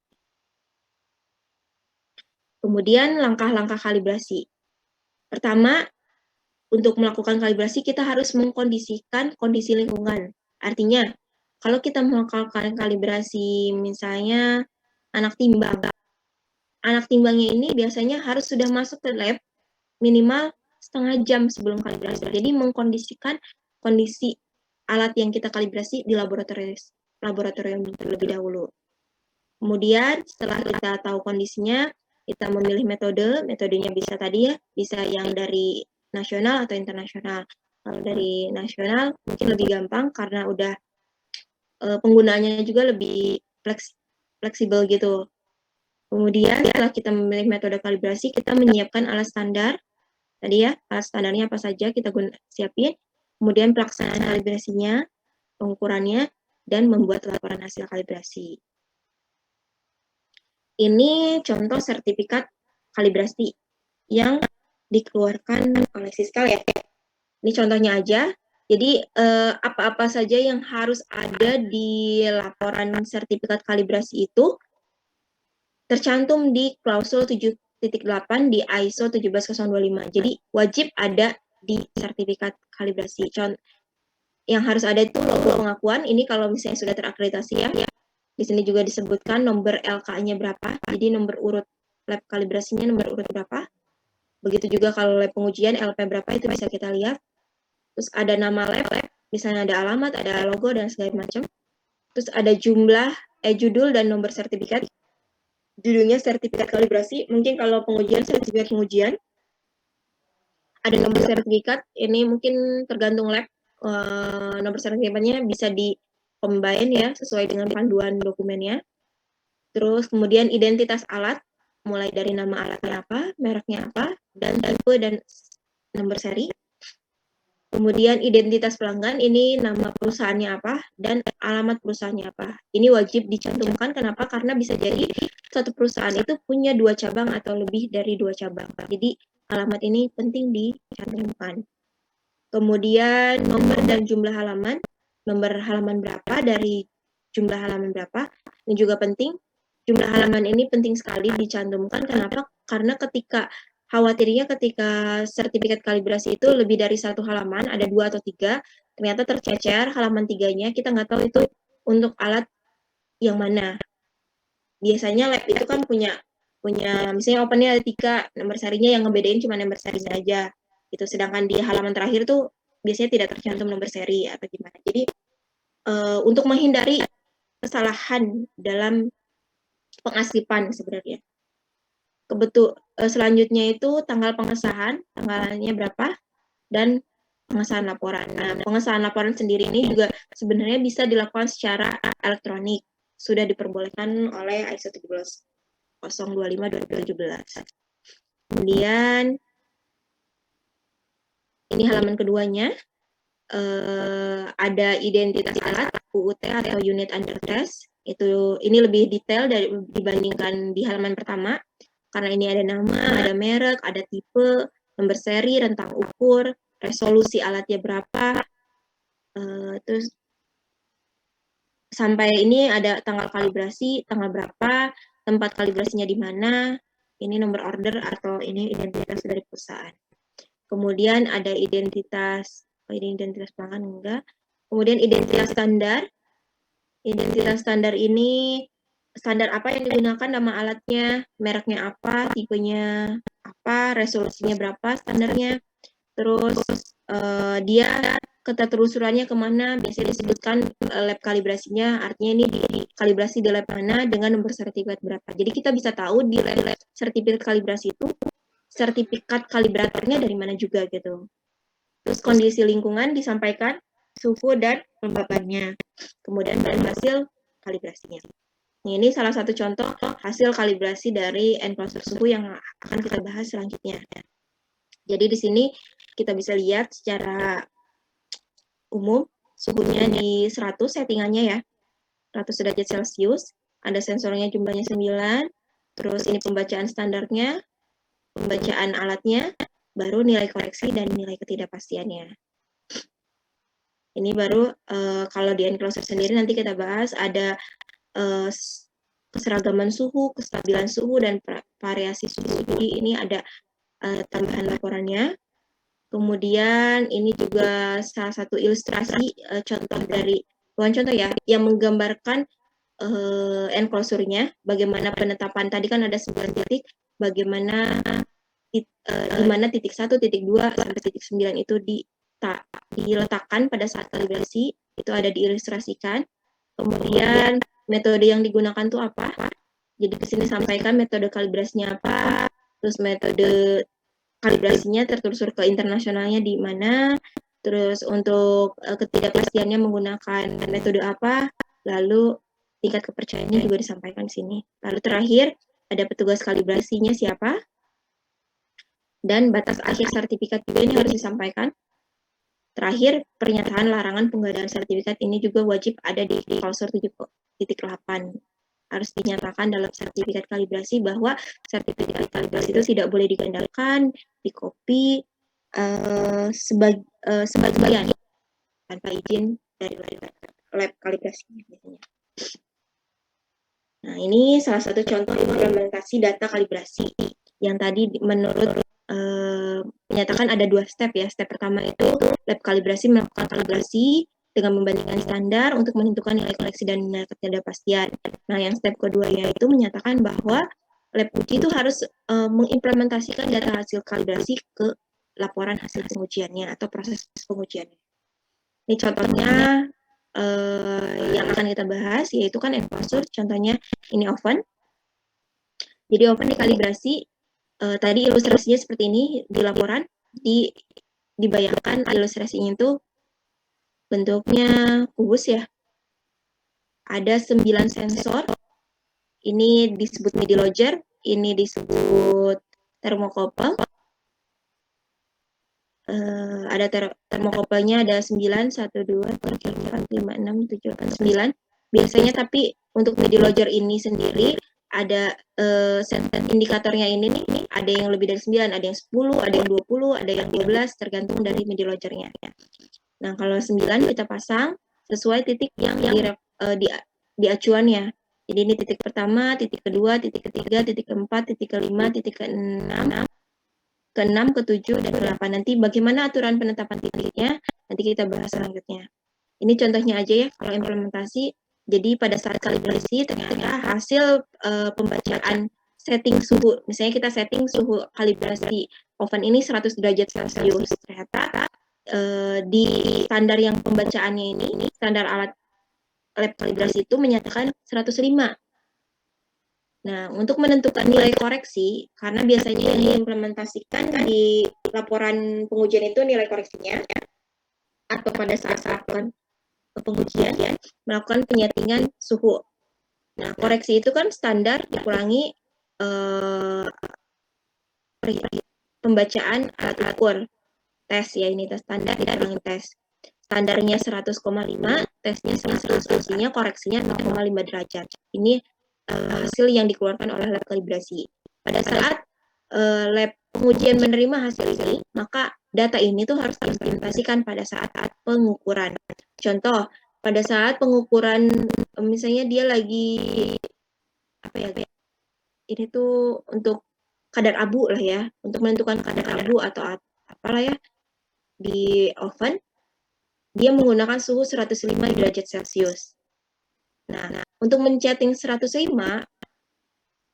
Kemudian langkah-langkah kalibrasi. Pertama, untuk melakukan kalibrasi kita harus mengkondisikan kondisi lingkungan. Artinya, kalau kita melakukan kalibrasi misalnya anak timbangnya ini biasanya harus sudah masuk ke lab minimal setengah jam sebelum kalibrasi. Jadi mengkondisikan kondisi alat yang kita kalibrasi di laboratorium terlebih dahulu. Kemudian setelah kita tahu kondisinya, kita memilih metodenya bisa tadi ya, bisa yang dari nasional atau internasional. Kalau dari nasional mungkin lebih gampang karena udah penggunaannya juga lebih fleksibel gitu. Kemudian setelah kita memilih metode kalibrasi, kita menyiapkan alat standar. Tadi ya, alat standarnya apa saja kita siapin. Kemudian pelaksanaan kalibrasinya, pengukurannya, dan membuat laporan hasil kalibrasi. Ini contoh sertifikat kalibrasi yang dikeluarkan oleh Siskal ya. Ini contohnya aja. Jadi apa-apa saja yang harus ada di laporan sertifikat kalibrasi itu tercantum di klausul 7.8 di ISO 17025. Jadi wajib ada di sertifikat kalibrasi. Yang harus ada itu logo pengakuan. Ini kalau misalnya sudah terakreditasi ya. Di sini juga disebutkan nomor LK-nya berapa. Jadi nomor urut lab kalibrasinya nomor urut berapa. Begitu juga kalau lab pengujian LP berapa itu bisa kita lihat. Terus ada nama lab, misalnya ada alamat, ada logo dan segala macam. Terus ada judul dan nomor sertifikat. Judulnya sertifikat kalibrasi. Mungkin kalau pengujian sertifikat pengujian. Ada nomor sertifikat. Ini mungkin tergantung lab. Nomor sertifikatnya bisa di combine ya sesuai dengan panduan dokumennya. Terus kemudian identitas alat, mulai dari nama alatnya apa, mereknya apa, dan tipe dan nomor seri. Kemudian identitas pelanggan, ini nama perusahaannya apa, dan alamat perusahaannya apa. Ini wajib dicantumkan, kenapa? Karena bisa jadi satu perusahaan itu punya 2 cabang atau lebih dari 2 cabang. Jadi alamat ini penting dicantumkan. Kemudian nomor dan jumlah halaman, nomor halaman berapa dari jumlah halaman berapa, ini juga penting. Jumlah halaman ini penting sekali dicantumkan, kenapa? Karena khawatirnya ketika sertifikat kalibrasi itu lebih dari 1 halaman, ada 2 atau 3, ternyata tercecer halaman 3-nya, kita nggak tahu itu untuk alat yang mana. Biasanya lab itu kan punya misalnya opennya ada 3, nomor serinya yang ngebedain cuma nomor serinya aja. Itu sedangkan di halaman terakhir tuh biasanya tidak tercantum nomor seri atau gimana. Jadi untuk menghindari kesalahan dalam pengarsipaan sebenarnya. Selanjutnya itu tanggal pengesahan, tanggalnya berapa, dan pengesahan laporan. Nah, pengesahan laporan sendiri ini juga sebenarnya bisa dilakukan secara elektronik. Sudah diperbolehkan oleh ISO 17025/2017. Kemudian ini halaman keduanya. Ada identitas alat, UUT atau unit under test. Ini lebih detail dibandingkan di halaman pertama. Karena ini ada nama, ada merek, ada tipe, nomor seri, rentang ukur, resolusi alatnya berapa, terus sampai ini ada tanggal kalibrasi, tanggal berapa, tempat kalibrasinya di mana, ini nomor order atau ini identitas dari perusahaan. Kemudian ada identitas pelanggan enggak. Kemudian identitas standar. Identitas standar ini standar apa yang digunakan, nama alatnya, mereknya apa, tipenya apa, resolusinya berapa standarnya, terus dia ketertelusurannya kemana, biasanya disebutkan lab kalibrasinya, artinya ini kalibrasi di lab mana dengan nomor sertifikat berapa. Jadi kita bisa tahu di lab sertifikat kalibrasi itu sertifikat kalibratornya dari mana juga gitu. Terus kondisi lingkungan disampaikan, suhu dan kelembabannya, kemudian hasil kalibrasinya. Ini salah satu contoh hasil kalibrasi dari enclosure suhu yang akan kita bahas selanjutnya. Jadi di sini kita bisa lihat secara umum suhunya di 100 settingannya ya, 100 derajat Celcius, ada sensornya jumlahnya 9, terus ini pembacaan standarnya, pembacaan alatnya, baru nilai koreksi dan nilai ketidakpastiannya. Ini baru kalau di enclosure sendiri nanti kita bahas ada keseragaman suhu, kestabilan suhu, dan variasi suhu. Jadi ini ada tambahan laporannya. Kemudian ini juga salah satu ilustrasi contoh dari, bukan contoh ya, yang menggambarkan enclosure-nya, bagaimana penetapan, tadi kan ada 9 titik, bagaimana di mana titik 1, titik 2, sampai titik 9 itu diletakkan pada saat kalibrasi, itu ada diilustrasikan. Kemudian metode yang digunakan tuh apa? Jadi di sini sampaikan metode kalibrasinya apa, terus metode kalibrasinya tertelusur ke internasionalnya di mana, terus untuk ketidakpastiannya menggunakan metode apa, lalu tingkat kepercayaannya juga disampaikan di sini. Lalu terakhir ada petugas kalibrasinya siapa, dan batas akhir sertifikat juga ini harus disampaikan. Terakhir, pernyataan larangan penggandaan sertifikat ini juga wajib ada di klausur 7.8. Harus dinyatakan dalam sertifikat kalibrasi bahwa sertifikat kalibrasi itu tidak boleh digandakan, dikopi, sebagian tanpa izin dari lab kalibrasi biasanya. Nah, ini salah satu contoh implementasi data kalibrasi yang tadi menurut menyatakan ada 2 step ya. Step pertama itu lab kalibrasi melakukan kalibrasi dengan membandingkan standar untuk menentukan nilai koreksi dan nilai ketidakpastian. Nah, yang step kedua yaitu menyatakan bahwa lab uji itu harus mengimplementasikan data hasil kalibrasi ke laporan hasil pengujiannya atau proses pengujiannya. Ini contohnya yang akan kita bahas, yaitu kan enclosure, contohnya ini oven. Jadi oven dikalibrasi, tadi ilustrasinya seperti ini di laporan, dibayangkan ilustrasinya itu bentuknya kubus ya. Ada 9 sensor, ini disebut midi lodger, ini disebut thermocouple. Ada termocouple-nya ada 9, 1, 2, 3, 4, 5, 6, 7, 8, 9. Biasanya tapi untuk midi lodger ini sendiri ada indikatornya ini nih, ada yang lebih dari 9, ada yang 10, ada yang 20, ada yang 12, tergantung dari midi lodgernya. Nah, kalau 9 kita pasang sesuai titik yang di acuannya. Jadi ini titik pertama, titik kedua, titik ketiga, titik keempat, titik kelima, titik keenam, ke-6, ke-7, dan ke-8. Nanti bagaimana aturan penetapan titiknya, nanti kita bahas selanjutnya. Ini contohnya aja ya, kalau implementasi. Jadi pada saat kalibrasi, ternyata hasil pembacaan setting suhu, misalnya kita setting suhu kalibrasi oven ini 100 derajat Celcius, ternyata di standar yang pembacaannya ini, standar alat lab kalibrasi itu menyatakan 105. Nah, untuk menentukan nilai koreksi, karena biasanya yang diimplementasikan di laporan pengujian itu nilai koreksinya, atau pada saat pengujian, melakukan penyetingan suhu. Nah, koreksi itu kan standar dikurangi pembacaan alat ukur. Tes ya, ini tes standar dikurangi tes. Standarnya 100,5, tesnya 100, hasilnya koreksinya 0,5 derajat. Ini hasil yang dikeluarkan oleh lab kalibrasi. Pada saat lab pengujian menerima hasil ini, maka data ini tuh harus diimplementasikan pada saat pengukuran. Contoh, pada saat pengukuran, misalnya dia lagi ini tuh untuk kadar abu lah ya, untuk menentukan kadar abu atau apalah ya di oven, dia menggunakan suhu 105 derajat Celcius. Nah, Untuk men-chatting 105,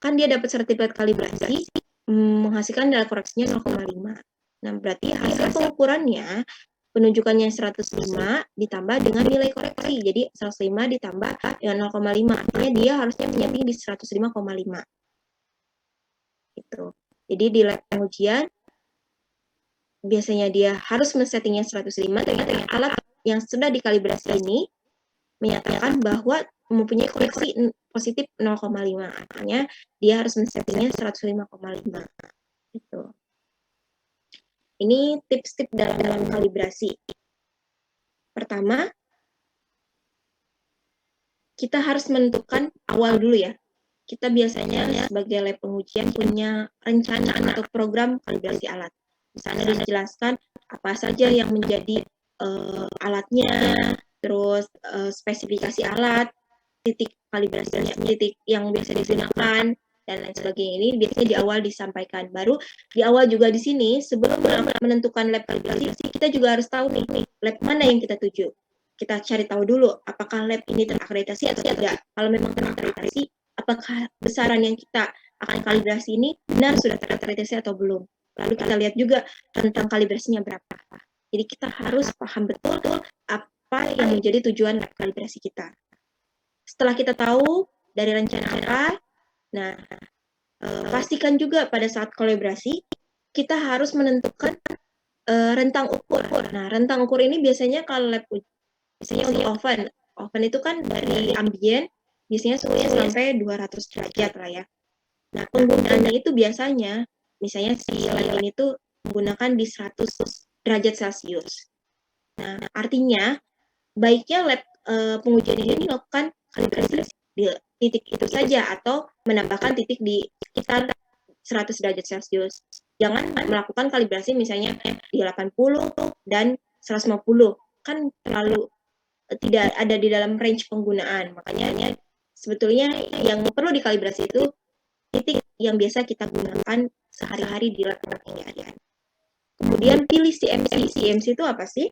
kan dia dapat sertifikat kalibrasi, menghasilkan nilai koreksinya 0,5. Nah, berarti hasil pengukurannya, penunjukannya 105 ditambah dengan nilai koreksi. Jadi 105 ditambah dengan 0,5. Artinya dia harusnya menyamping di 105,5. Gitu. Jadi di lab pengujian biasanya dia harus men-settingnya 105, ternyata alat yang sudah dikalibrasi ini menyatakan bahwa mempunyai koreksi positif 0,5. Artinya dia harus men-settingnya 105,5. Gitu. Ini tips-tips dalam kalibrasi. Pertama, kita harus menentukan awal dulu ya. Kita biasanya sebagai lab pengujian punya rencana atau program kalibrasi alat. Di sana dijelaskan apa saja yang menjadi alatnya, terus spesifikasi alat, titik kalibrasinya, titik yang biasa digunakan, dan lain sebagainya. Ini biasanya di awal disampaikan. Baru di awal juga di sini, sebelum menentukan lab kalibrasi, kita juga harus tahu nih, lab mana yang kita tuju. Kita cari tahu dulu, apakah lab ini terakreditasi atau tidak. Kalau memang terakreditasi, apakah besaran yang kita akan kalibrasi ini benar sudah terakreditasi atau belum. Lalu kita lihat juga tentang kalibrasinya berapa. Jadi kita harus paham betul apa yang menjadi tujuan lab kalibrasi kita. Setelah kita tahu dari rencana apa, nah pastikan juga pada saat kalibrasi kita harus menentukan rentang ukur. Nah, rentang ukur ini biasanya kalau lab biasanya untuk oven itu kan dari ambien biasanya suhunya sampai 200 derajat lah ya. Nah, penggunaannya itu biasanya misalnya si lab ini tuh menggunakan di 100 derajat Celcius. Nah, artinya baiknya lab pengujian ini melakukan kalibrasi di titik itu saja atau menambahkan titik di sekitar 100 derajat Celcius. Jangan melakukan kalibrasi misalnya di 80 dan 150. Kan terlalu tidak ada di dalam range penggunaan. Makanya sebetulnya yang perlu dikalibrasi itu titik yang biasa kita gunakan sehari-hari di lab pengujian. Kemudian pilih CMC. CMC itu apa sih?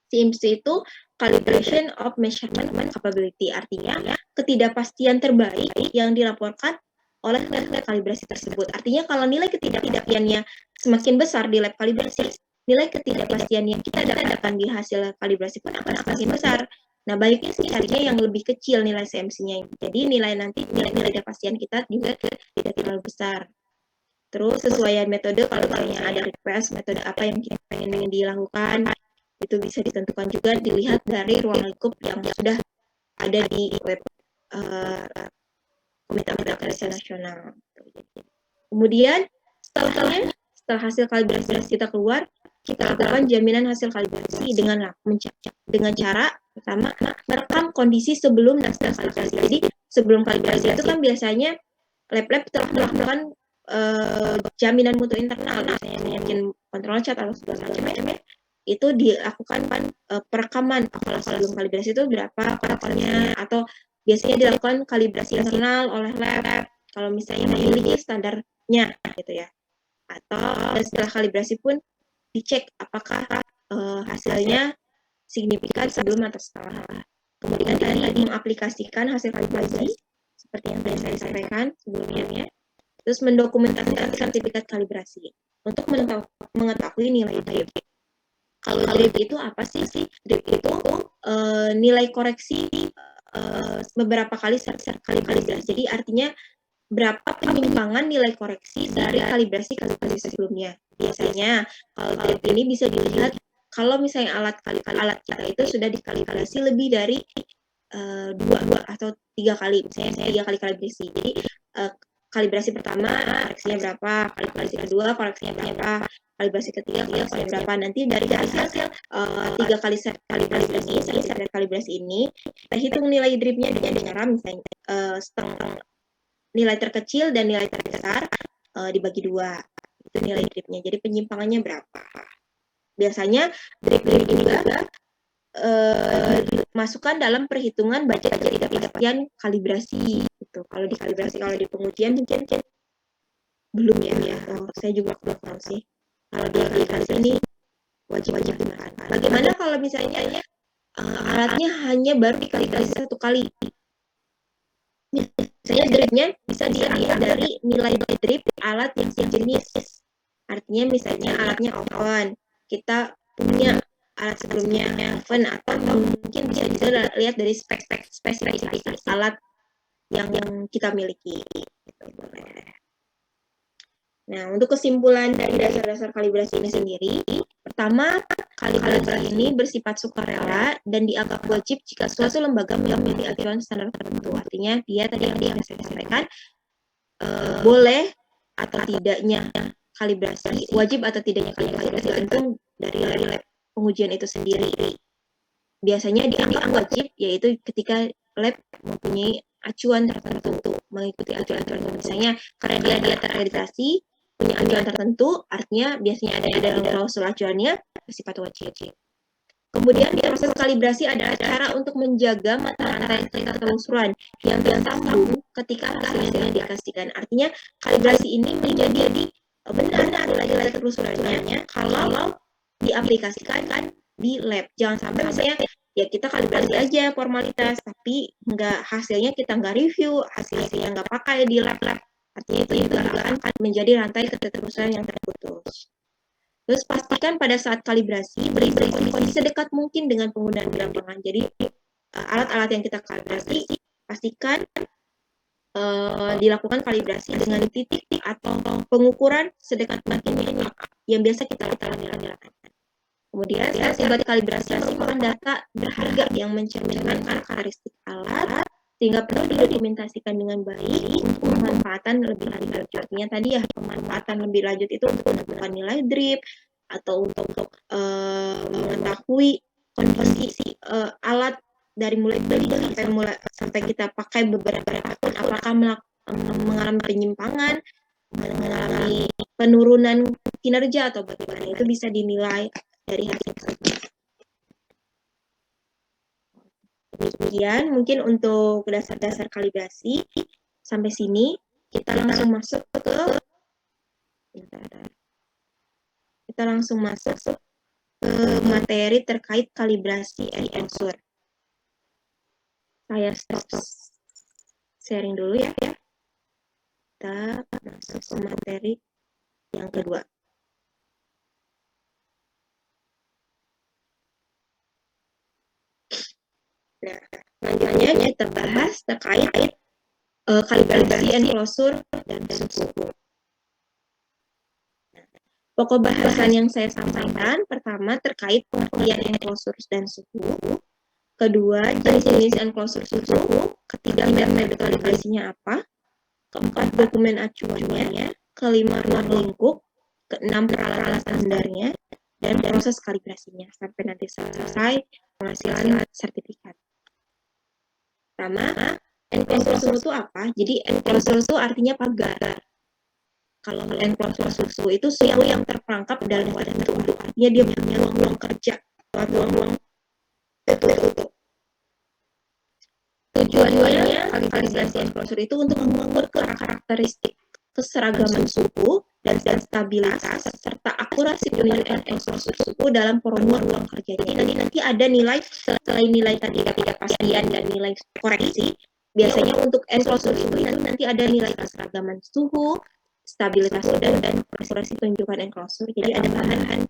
CMC itu Calibration of Measurement Capability. Artinya ketidakpastian terbaik yang dilaporkan oleh lab kalibrasi tersebut. Artinya kalau nilai ketidakpastiannya semakin besar di lab kalibrasi, nilai ketidakpastian yang kita dapatkan di hasil kalibrasi pun akan semakin besar. Nah, baiknya sih carinya yang lebih kecil nilai CMC-nya. Jadi nilai ketidakpastian kita juga tidak terlalu besar. Terus sesuaian metode, kalau misalnya ada request metode apa yang kita ingin dilakukan, itu bisa ditentukan juga dilihat dari ruang lingkup yang sudah ada di web Komite Akreditasi Nasional. Kemudian setelah hasil kalibrasi kita keluar, kita lakukan jaminan hasil kalibrasi dengan cara pertama merekam kondisi sebelum dan setelah kalibrasi. Jadi sebelum kalibrasi itu kan biasanya lab-lab telah melakukan jaminan mutu internal, misalnya mungkin kontrol cat atau segala macamnya, itu dilakukan perekaman kalau sebelum kalibrasi itu berapa koreksinya, atau biasanya dilakukan kalibrasi internal oleh lab kalau misalnya memiliki standarnya gitu ya, atau setelah kalibrasi pun dicek apakah hasilnya signifikan sebelum atau setelah. Kemudian tadi mengaplikasikan hasil kalibrasi seperti yang tadi saya sampaikan sebelumnya, terus mendokumentasikan sertifikat kalibrasi untuk mengetahui nilai drip. Kalau drip itu apa sih? Drip itu nilai koreksi beberapa kali kalibrasi. Jadi artinya berapa penyimpangan nilai koreksi dari kalibrasi sebelumnya. Biasanya kalau drip ini bisa dilihat kalau misalnya alat kita itu sudah dikalibrasi lebih dari 2 atau 3 kali, misalnya 3 kali kalibrasi. Jadi kalibrasi pertama koreksinya berapa, kalibrasi kedua koreksinya berapa, kalibrasi ketiga koreksinya berapa. Nanti dari hasil 3 kali kalibrasi ini kita hitung nilai dripnya dengan cara misalnya setengah nilai terkecil dan nilai terbesar dibagi 2, itu nilai dripnya. Jadi penyimpangannya berapa. Biasanya drip ini juga dimasukkan dalam perhitungan budget ketidakpastian kalibrasi gitu. Kalau di kalibrasi, kalau di pengujian mungkin belum ya. Saya juga kurang tahu sih. Kalau di kalibrasi ini wajib gunakan. Bagaimana kalau misalnya alatnya hanya baru dikalibrasi 1 kali? Misalnya dripnya bisa dilihat dari nilai drip alat yang sejenis. Artinya misalnya alatnya oven, kita punya alat sebelumnya oven, atau mungkin bisa juga lihat dari spesifikasi alat yang kita miliki. Nah, untuk kesimpulan dari dasar-dasar kalibrasi ini sendiri, pertama, kalibrasi ini bersifat sukarela dan dianggap wajib jika suatu lembaga memiliki acuan standar tertentu. Artinya, dia tadi yang saya sampaikan, boleh atau tidaknya kalibrasi, wajib atau tidaknya kalibrasi tergantung dari lab pengujian itu sendiri. Biasanya dianggap wajib, yaitu ketika lab mempunyai acuan tertentu, mengikuti acuan-acuan misalnya karena dia terakreditasi, punya acuan tertentu, artinya biasanya ada dalam klausul acuannya bersifat wajib. Kemudian proses kalibrasi adalah cara untuk menjaga mata rantai ketelusuran yang tersambung ketika hasilnya diaplikasikan. Artinya kalibrasi ini menjadi benar nilai ketelusurannya kalau diaplikasikan di lab. Jangan sampai misalnya ya kita kalibrasi aja formalitas, tapi hasilnya kita nggak review, hasilnya nggak pakai di lab. Artinya itu juga akan menjadi rantai ketelusuran yang terputus. Terus pastikan pada saat kalibrasi beri kondisi sedekat mungkin dengan penggunaan di lapangan. Jadi alat-alat yang kita kalibrasi pastikan dilakukan kalibrasi dengan titik atau pengukuran sedekat mungkin yang biasa kita lakukan di lapangan. Kemudian stasiun kalibrasi merupakan data berharga yang mencerminkan karakteristik alat sehingga perlu didokumentasikan dengan baik untuk pemanfaatan lebih lanjut. Artinya tadi ya, pemanfaatan lebih lanjut itu untuk menentukan nilai drip atau untuk mengetahui kondisi alat dari mulai beli sampai kita pakai beberapa tahun, apakah mengalami penyimpangan, mengalami penurunan kinerja atau bagaimana, itu bisa dinilai dari hasil tersebut. Demikian mungkin untuk dasar-dasar kalibrasi. Sampai sini kita langsung masuk ke materi terkait kalibrasi enclosure. Saya stop sharing dulu ya. Kita masuk ke materi yang kedua. Nah, selanjutnya kita bahas terkait kalibrasi enclosure dan suhu. Pokok bahasan yang saya sampaikan, pertama terkait pengertian enclosure dan suhu, kedua jenis-jenis enclosure suhu, ketiga metode kalibrasinya apa, keempat dokumen acuannya, kelima ruang lingkup, keenam peralatan standarnya, dan proses kalibrasinya sampai nanti selesai penghasilan sertifikat. Pertama, enclosure suhu itu apa? Jadi enclosure itu artinya pagar. Kalau enclosure suhu itu suhu yang terperangkap dalam wadah tertutup. Artinya dia punya ruang-ruang kerja, ruang-ruang tertutup. Tujuannya kalibrasi enclosure itu untuk mengukur karakteristik keseragaman suhu dan stabilitas serta akurasi penilaian enclosure suhu dalam ruang kerja. Jadi nanti ada nilai selain nilai tadi ketidakpastian dan nilai koreksi. Biasanya untuk enclosure suhu nanti ada nilai keseragaman suhu, stabilitas dan akurasi penunjukan enclosure. Jadi ada bahan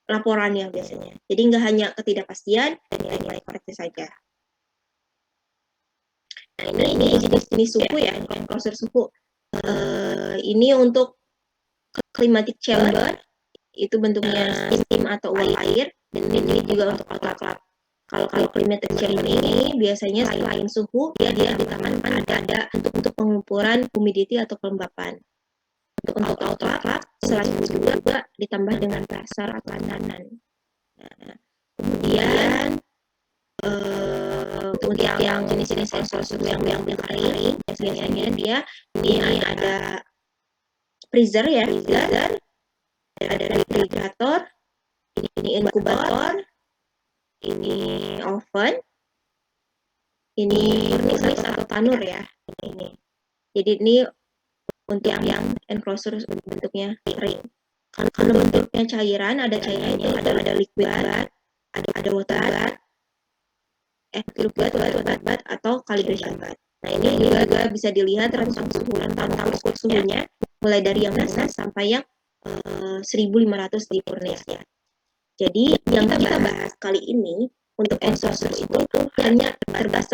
laporannya biasanya. Jadi nggak hanya ketidakpastian dan nilai koreksi saja. Nah, ini jenis suhu ya, enclosure suhu. Ini untuk climatic chamber, itu bentuknya steam atau uap air, dan ini juga untuk outlet. Kalau climatic chamber ini biasanya selain suhu, dia ditambahkan ada untuk pengukuran humidity atau kelembapan. Untuk outlet, selain itu juga ditambah dengan pressure atau tekanan. Nah, kemudian untuk yang jenis-jenis enclosure yang kering, biasanya dia ini ada freezer ya, ada refrigerator, ini inkubator, ini oven, ini furnace atau tanur ya, ini. Jadi ini untuk yang enclosure bentuknya kering. Kalau bentuknya cairan, ada cairannya, ada liquid, ada water, bat atau calibration bat. Nah, ini juga bisa dilihat rentang suhunya mulai dari yang minus sampai yang 1500 di furnace. Jadi yang kita bahas kali ini untuk enclosure itu hanya terbatas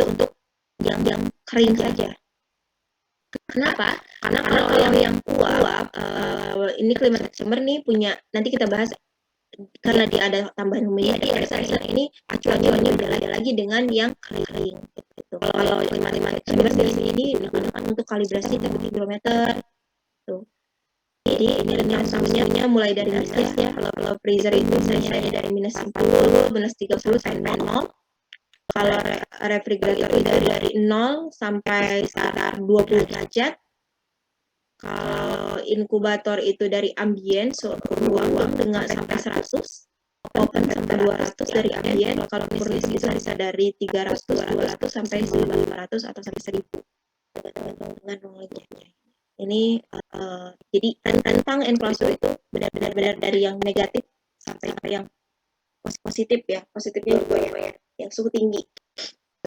untuk yang kering saja. Kenapa? Karena kalau yang uap, ini climate chamber nih punya, nanti kita bahas karena dia ada tambahan humidity ini acuannya beda lagi dengan yang kering gitu. Kalau climate chamber di sini digunakan untuk kalibrasi temperature hidrometer tuh. Jadi ini rentang mulai dari minus ya. Kalau freezer itu misalnya dari minus 40, minus 30 sampai 0. Kalau refrigerator itu dari 0 sampai sekitar 20 derajat. Kalau inkubator itu dari ambient, ruang dengan sampai 100, open sampai 200 dari ambient. Kalau furnace itu bisa dari 300 sampai 1500 atau sampai 1000. Dengan ruang ini jadi rentang enclosure itu benar-benar dari yang negatif sampai yang positif ya. Positifnya juga yang suhu tinggi.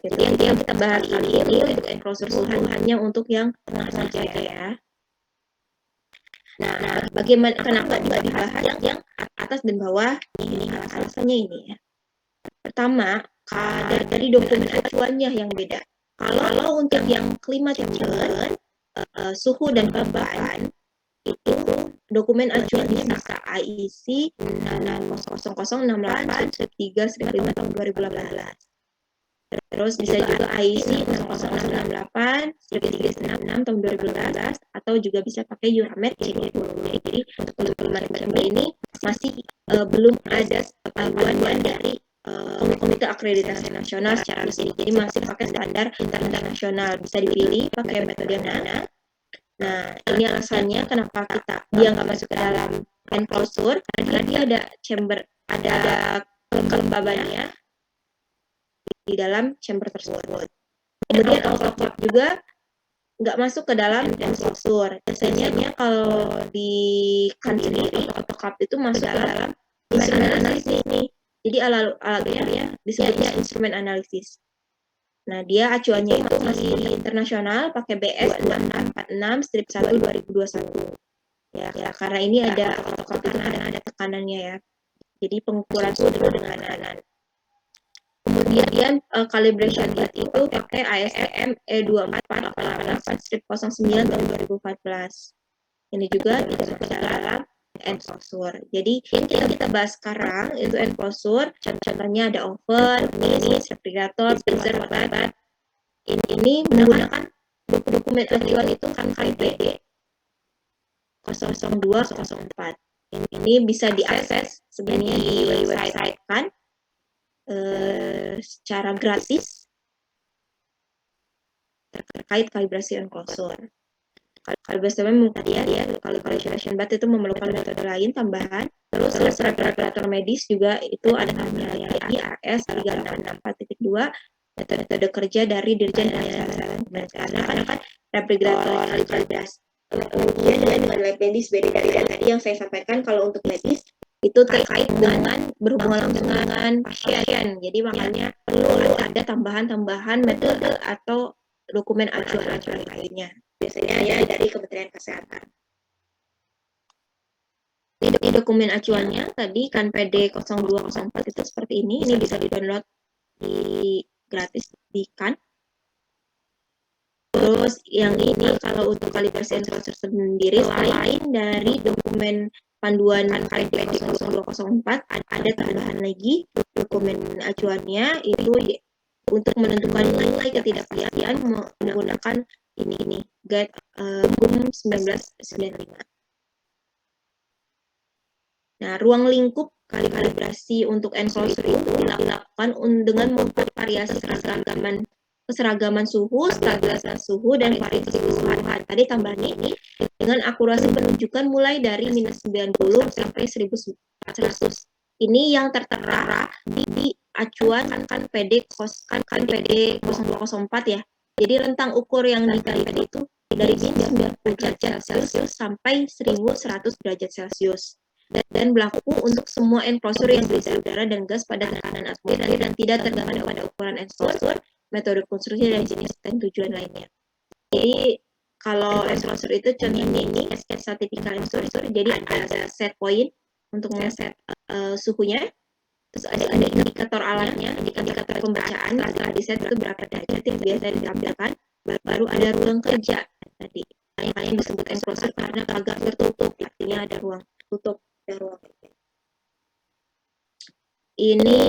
Gitu. Yang kita bahas kali ini untuk enclosure suhu hanya untuk yang tengah saja ya. Nah, bagaimana kenapa tidak dibahas yang atas dan bawah? Ini alasannya ini ya. Pertama, dari dokumen acuannya yang beda. Kalau untuk yang climate chamber, suhu dan beban itu dokumen acuannya bisa IEC 0068-3/5 tahun 2018. Terus bisa juga IEC 0068-366 tahun 2012 atau juga bisa pakai Euramet C20. Jadi untuk climate chamber ini masih belum ada panduan dari Komite Akreditasi Nasional secara resmi. Jadi masih pakai standar internasional. Bisa dipilih pakai metode mana. Nah, ini alasannya kenapa dia nggak masuk ke dalam enclosure, karena dia ada chamber, ada kelembabannya di dalam chamber tersebut. Kemudian autoclave juga nggak masuk ke dalam enclosure. Biasanya kalau di country autoclave itu masuk ke dalam instrumen analisis nih. Jadi alatnya disebutnya instrumen analisis. Nah, dia acuannya itu masih internasional pakai BS 2646-1 2021. Ya, karena ini ada autoclave itu ada tekanannya ya. Jadi pengukuran suhu dengan tekanan. Kemudian calibration bat itu pakai ASTM E24488-09 tahun 2014. Ini juga masuk ke dalam enclosure. Jadi yang kita bahas sekarang itu enclosure, contohnya ada oven, furnace, refrigerator, freezer, water. Ini menggunakan dokumen acuan itu kan KPD 00204. Ini bisa diakses sebenarnya di website kan secara gratis terkait kalibrasi enclosure. Kalibrasi calibration bat itu memerlukan metode lain tambahan. Terus refrigerator medis juga itu ada namanya IRS 3664.2 metode kerja dari Dirjen karena kan refrigerator kalibrasi dengan lab medis beda dari tadi yang saya sampaikan. Kalau untuk medis itu terkait dengan berhubungan langsung dengan pasien. Jadi makanya perlu ada tambahan metode atau dokumen acuan lainnya. Biasanya ya dari Kementerian Kesehatan. Ini dokumen acuannya tadi kan PD 0204 itu seperti ini. Ini bisa di-download gratis di kan. Terus yang ini kalau untuk kalibrasi enclosure sendiri selain dari dokumen panduan PD 0204 ada tambahan lagi dokumen acuannya itu untuk menentukan nilai ketidakpastian menggunakan ini guide GUM 1995. Nah, ruang lingkup kalibrasi untuk enclosure itu dilakukan dengan mengukur variasi keseragaman suhu, stabilitas suhu, dan variasi kesuhuan. Tadi tambahan ini dengan akurasi penunjukan mulai dari minus 90 sampai 1400. Ini yang tertera di acuan kan PD 0204 ya. Jadi rentang ukur yang dikalibrasi itu dari minus 90 derajat Celcius sampai 1100 derajat Celcius. dan berlaku untuk semua enclosure yang berisi udara dan gas pada tekanan atmosfer dan tidak tergantung pada ukuran enclosure, metode konstruksi dan jenis dan tujuan lainnya. Jadi kalau enclosure itu contohnya ini sketsa tipikal enclosure, jadi ada set point untuk ngeset suhunya, terus ada indikator alatnya, indikator pembacaan setelah di set itu berapa derajat yang biasa ditampilkan, baru ada ruang kerja tadi yang disebut enclosure karena agak tertutup, artinya ada ruang tutup, ada ruang kerja. Ini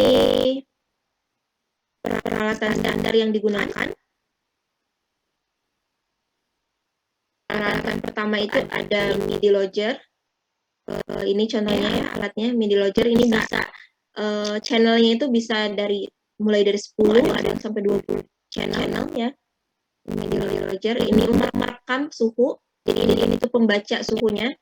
peralatan standar yang digunakan. Peralatan pertama itu ada MIDI logger. Ini contohnya ya alatnya MIDI logger. Ini bisa channelnya itu bisa mulai dari 10 ada sampai 20 channel ya. MIDI logger ini untuk merekam suhu. Jadi ini tuh pembaca suhunya.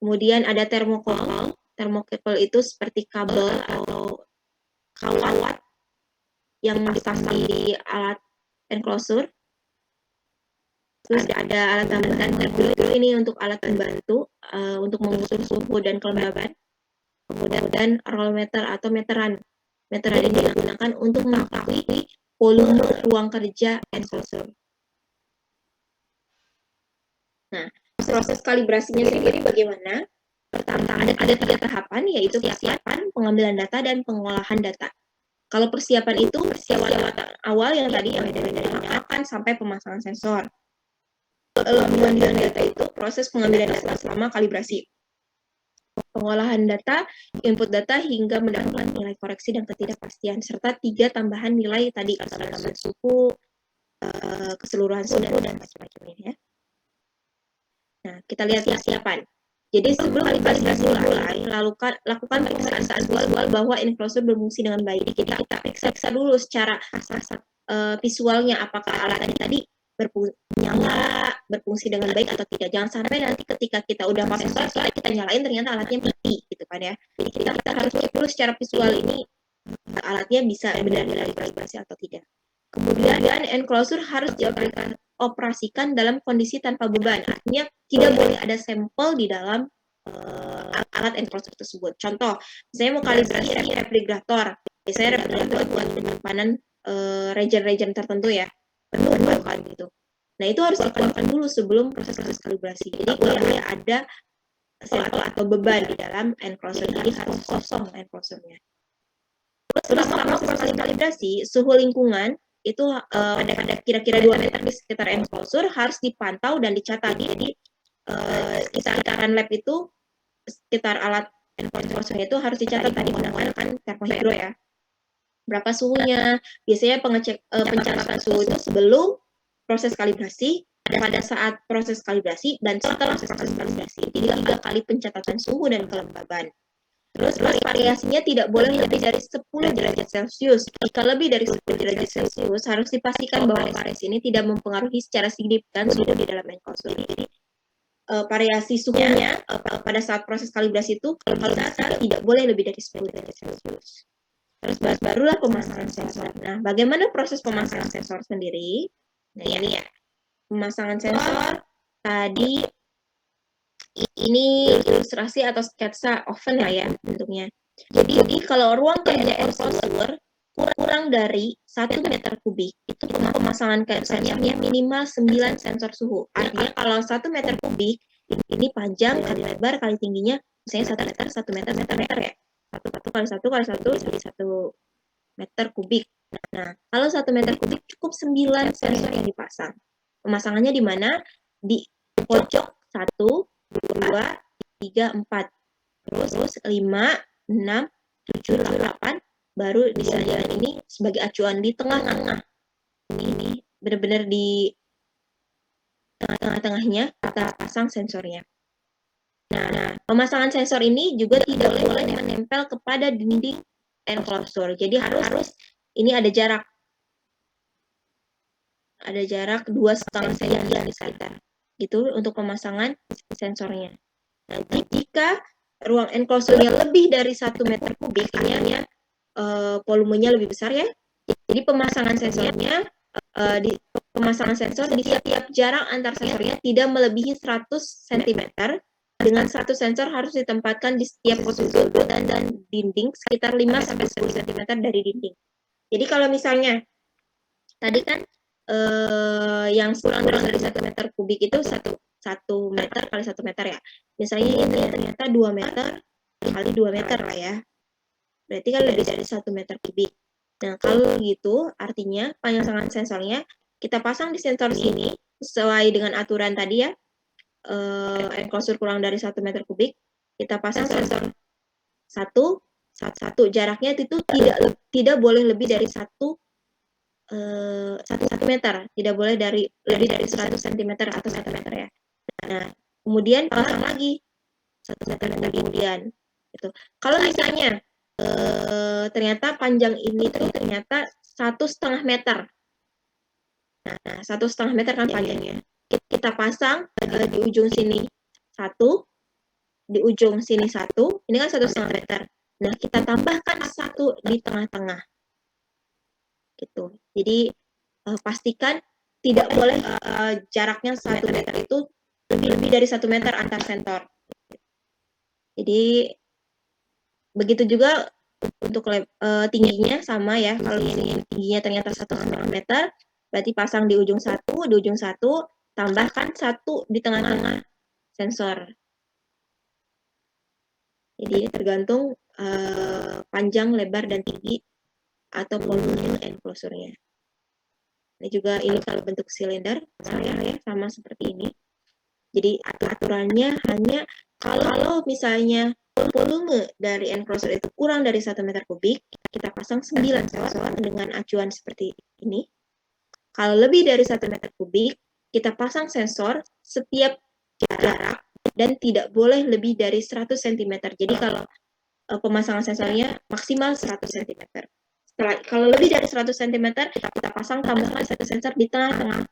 Kemudian ada thermocouple. Thermocouple itu seperti kabel atau kawat yang dipasang di alat enclosure. Terus ada alat tambahan dulu ini untuk alat pembantu untuk mengukur suhu dan kelembaban. Kemudian rolmeter atau meteran. Meteran ini digunakan untuk mengetahui volume ruang kerja enclosure. Nah, proses kalibrasinya sendiri bagaimana? Pertama ada 3 tahapan, yaitu persiapan, pengambilan data, dan pengolahan data. Kalau persiapan itu persiapan awal yang tadi yang dari pengamatan sampai pemasangan sensor. Pengambilan data itu proses pengambilan data selama kalibrasi. Pengolahan data, input data hingga mendapatkan nilai koreksi dan ketidakpastian, serta 3 tambahan nilai tadi, tambahan suhu, keseluruhan suhu, dan macam-macam ini ya. Nah, kita lihat persiapan. Jadi sebelum kalibrasi mulai, lakukan pemeriksaan visual bahwa enclosure berfungsi dengan baik. Jadi kita periksa dulu secara visualnya apakah alat tadi nyala, berfungsi dengan baik atau tidak. Jangan sampai nanti ketika kita udah pasang sensor, kita nyalain ternyata alatnya mati gitu kan ya. Jadi kita harus cek dulu secara visual ini alatnya bisa benar-benar dikalibrasi atau tidak. Kemudian enclosure harus dioperasikan dalam kondisi tanpa beban. Artinya tidak boleh ada sampel di dalam alat enclosure tersebut. Contoh, saya mau kalibrasi refrigerator. Biasanya refrigerator buat penyimpanan regen-regen tertentu ya. Penuh kan gitu. Nah, itu harus dikeluarkan dulu sebelum proses kalibrasi. Jadi boleh ada sampel atau beban di dalam enclosure. Jadi harus kosong enclosure-nya. Terus selama proses kalibrasi, suhu lingkungan itu ada kira-kira 2 meter di sekitar enclosure harus dipantau dan dicatat. Jadi sekitaran lab itu, sekitar alat enclosure itu harus dicatat tadi menggunakan termohidro ya. Berapa suhunya? Biasanya pencatatan suhu itu sebelum proses kalibrasi, pada saat proses kalibrasi, dan setelah proses kalibrasi. Jadi 3 kali pencatatan suhu dan kelembaban. Terus variasinya tidak boleh lebih dari 10 derajat Celcius. Jika lebih dari 10 derajat Celcius, harus dipastikan bahwa variasi ini tidak mempengaruhi secara signifikan suhu di dalam enclosure. Jadi variasi suhunya pada saat proses kalibrasi itu kalau bisa tidak boleh lebih dari 10 derajat Celcius. Terus barulah pemasangan sensor. Nah, bagaimana proses pemasangan sensor sendiri? Nah, ini ya. Pemasangan sensor tadi ini ilustrasi atau sketsa oven ya bentuknya. Jadi kalau ruang kerja enclosure kurang dari 1 meter kubik, itu pemasangan sensornya minimal 9 sensor suhu. Artinya kalau 1 meter kubik, ini panjang kali lebar kali tingginya, misalnya 1 meter ya. 1 kali 1 kali 1 jadi 1 meter kubik. Nah, kalau 1 meter kubik cukup 9 sensor yang dipasang. Pemasangannya di mana? Di pojok 1, 2, 3, 4. Terus 5, 6, 7, 8. Baru di jalan ini sebagai acuan di tengah-tengah. Ini benar-benar di tengah-tengahnya kita pasang sensornya. Nah, pemasangan sensor ini juga tidak boleh menempel kepada dinding enclosure. Jadi harus ini ada jarak 2,5 cm di sekitar. Gitu untuk pemasangan sensornya. Nah, jika ruang enclosure-nya lebih dari 1 meter kubik, ini volumenya lebih besar ya. Jadi pemasangan sensornya di pemasangan sensor di setiap jarak antar sensornya tidak melebihi 100 cm, dengan satu sensor harus ditempatkan di setiap posisi sudut dan dinding sekitar 5-10 cm dari dinding. Jadi kalau misalnya tadi kan yang kurang dari 1 meter kubik itu 1 meter kali 1 meter ya. Misalnya ini ternyata 2 meter kali 2 meter lah ya. Berarti kan lebih dari 1 meter kubik. Nah, kalau gitu artinya pemasangan sensornya kita pasang di sensor sini sesuai dengan aturan tadi ya. Enclosure kurang dari 1 meter kubik, kita pasang sensor satu jaraknya itu tidak boleh lebih dari 1 meter, tidak boleh lebih dari 100 cm atau 1 meter ya. Nah, kemudian pasang lagi 1 meter kemudian. Gitu. Kalau misalnya ternyata panjang ini tuh ternyata 1,5 meter. Nah, 1,5 meter kan panjangnya. Kita pasang di ujung sini 1, di ujung sini 1, ini kan 1,5 meter. Nah, kita tambahkan 1 di tengah-tengah. Gitu. Jadi pastikan tidak boleh jaraknya 1 meter itu lebih dari 1 meter antar sensor. Jadi begitu juga untuk tingginya sama ya. Kalau ini tingginya ternyata 1,5 meter, berarti pasang di ujung 1, tambahkan 1 di tengah-tengah sensor. Jadi tergantung panjang, lebar, dan tinggi atau volume enclosure-nya. Ini juga ini kalau bentuk silinder sama seperti ini. Jadi aturannya hanya kalau misalnya volume dari enclosure itu kurang dari 1 meter kubik, kita pasang 9 sensor dengan acuan seperti ini. Kalau lebih dari 1 meter kubik, kita pasang sensor setiap jarak dan tidak boleh lebih dari 100 cm. Jadi kalau pemasangan sensornya maksimal 100 cm. Kalau lebih dari 100 cm, kita pasang tambahan 1 sensor di tengah-tengah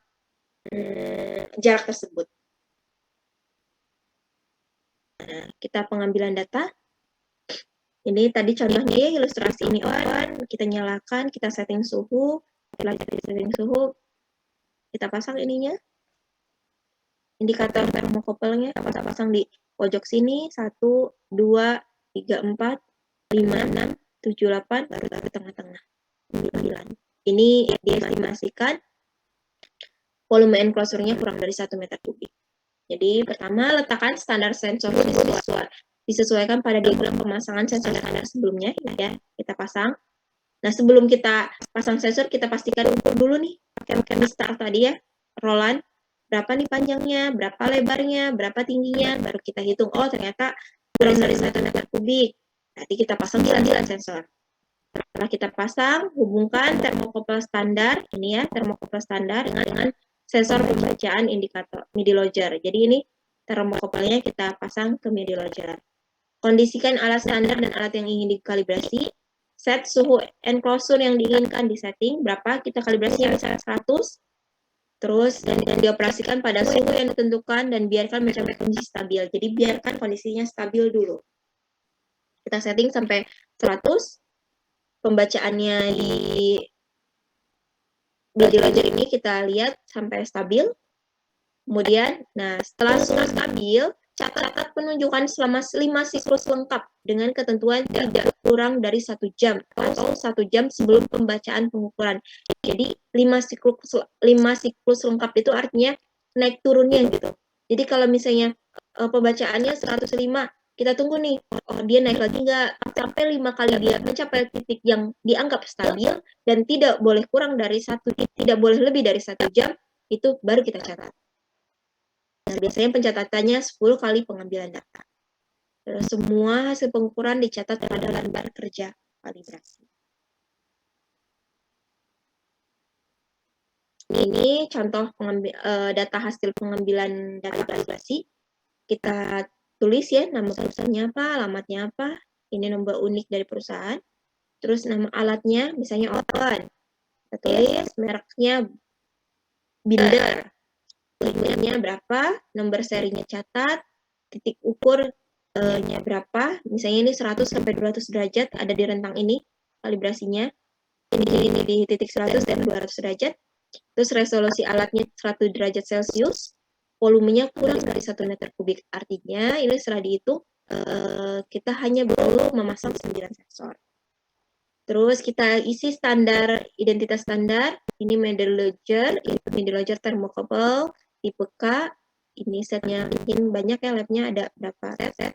jarak tersebut. Nah, kita pengambilan data. Ini tadi contohnya ilustrasi ini on, kita nyalakan, kita setting suhu, setelah setting suhu, kita pasang ininya. Indikator termokouple-nya kita pasang di pojok sini, 1, 2, 3, 4, 5, 6, 7, 8, baru taruh tengah-tengah. 9. Ini diestimasikan volume enclosure-nya kurang dari 1 meter kubik. Jadi pertama letakkan standar sensor disesuaikan pada diagram pemasangan sensor standar sebelumnya ya, kita pasang. Nah, sebelum kita pasang sensor kita pastikan ukur dulu nih pakai start tadi ya, Roland berapa nih panjangnya, berapa lebarnya, berapa tingginya, baru kita hitung oh ternyata kurang dari 1 meter kubik. Berarti kita pasang 9 sensor. Setelah kita pasang, hubungkan termokouple standar ini ya, termokouple standar dengan sensor pembacaan indikator MIDI logger. Jadi ini termokouple-nya kita pasang ke MIDI logger. Kondisikan alat standar dan alat yang ingin dikalibrasi. Set suhu enclosure yang diinginkan di setting berapa, kita kalibrasinya misalnya 100. Terus dan dioperasikan pada suhu yang ditentukan dan biarkan mencapai kondisi stabil. Jadi biarkan kondisinya stabil dulu. Kita setting sampai 100. Pembacaannya di MIDI logger ini kita lihat sampai stabil. Kemudian, nah setelah stabil, catat penunjukan selama 5 siklus lengkap dengan ketentuan tidak kurang dari 1 jam atau 1 jam sebelum pembacaan pengukuran. Jadi 5 siklus lengkap itu artinya naik turunnya gitu. Jadi kalau misalnya pembacaannya 105, kita tunggu nih, oh dia naik lagi nggak, sampai 5 kali dia mencapai titik yang dianggap stabil dan tidak boleh kurang dari tidak boleh lebih dari 1 jam, itu baru kita catat. Nah, biasanya pencatatannya 10 kali pengambilan data. Terus semua hasil pengukuran dicatat pada lembar kerja kalibrasi. Ini contoh data hasil pengambilan data kalibrasi. Kita tulis ya, nama perusahaannya apa, alamatnya apa, ini nomor unik dari perusahaan, terus nama alatnya, misalnya oven, kita tulis mereknya Binder, nya berapa, nomor serinya catat, titik ukurnya berapa, misalnya ini 100 sampai 200 derajat, ada di rentang ini kalibrasinya, ini di titik 100 dan 200 derajat, Terus resolusi alatnya 100 derajat Celcius, volumenya kurang dari 1 meter kubik. Artinya ini setelah dihitung, kita hanya perlu memasang 9 sensor. Terus kita isi standar, identitas standar, ini Mendelauger thermocouple, tipe K, ini setnya mungkin banyak ya, labnya ada berapa set,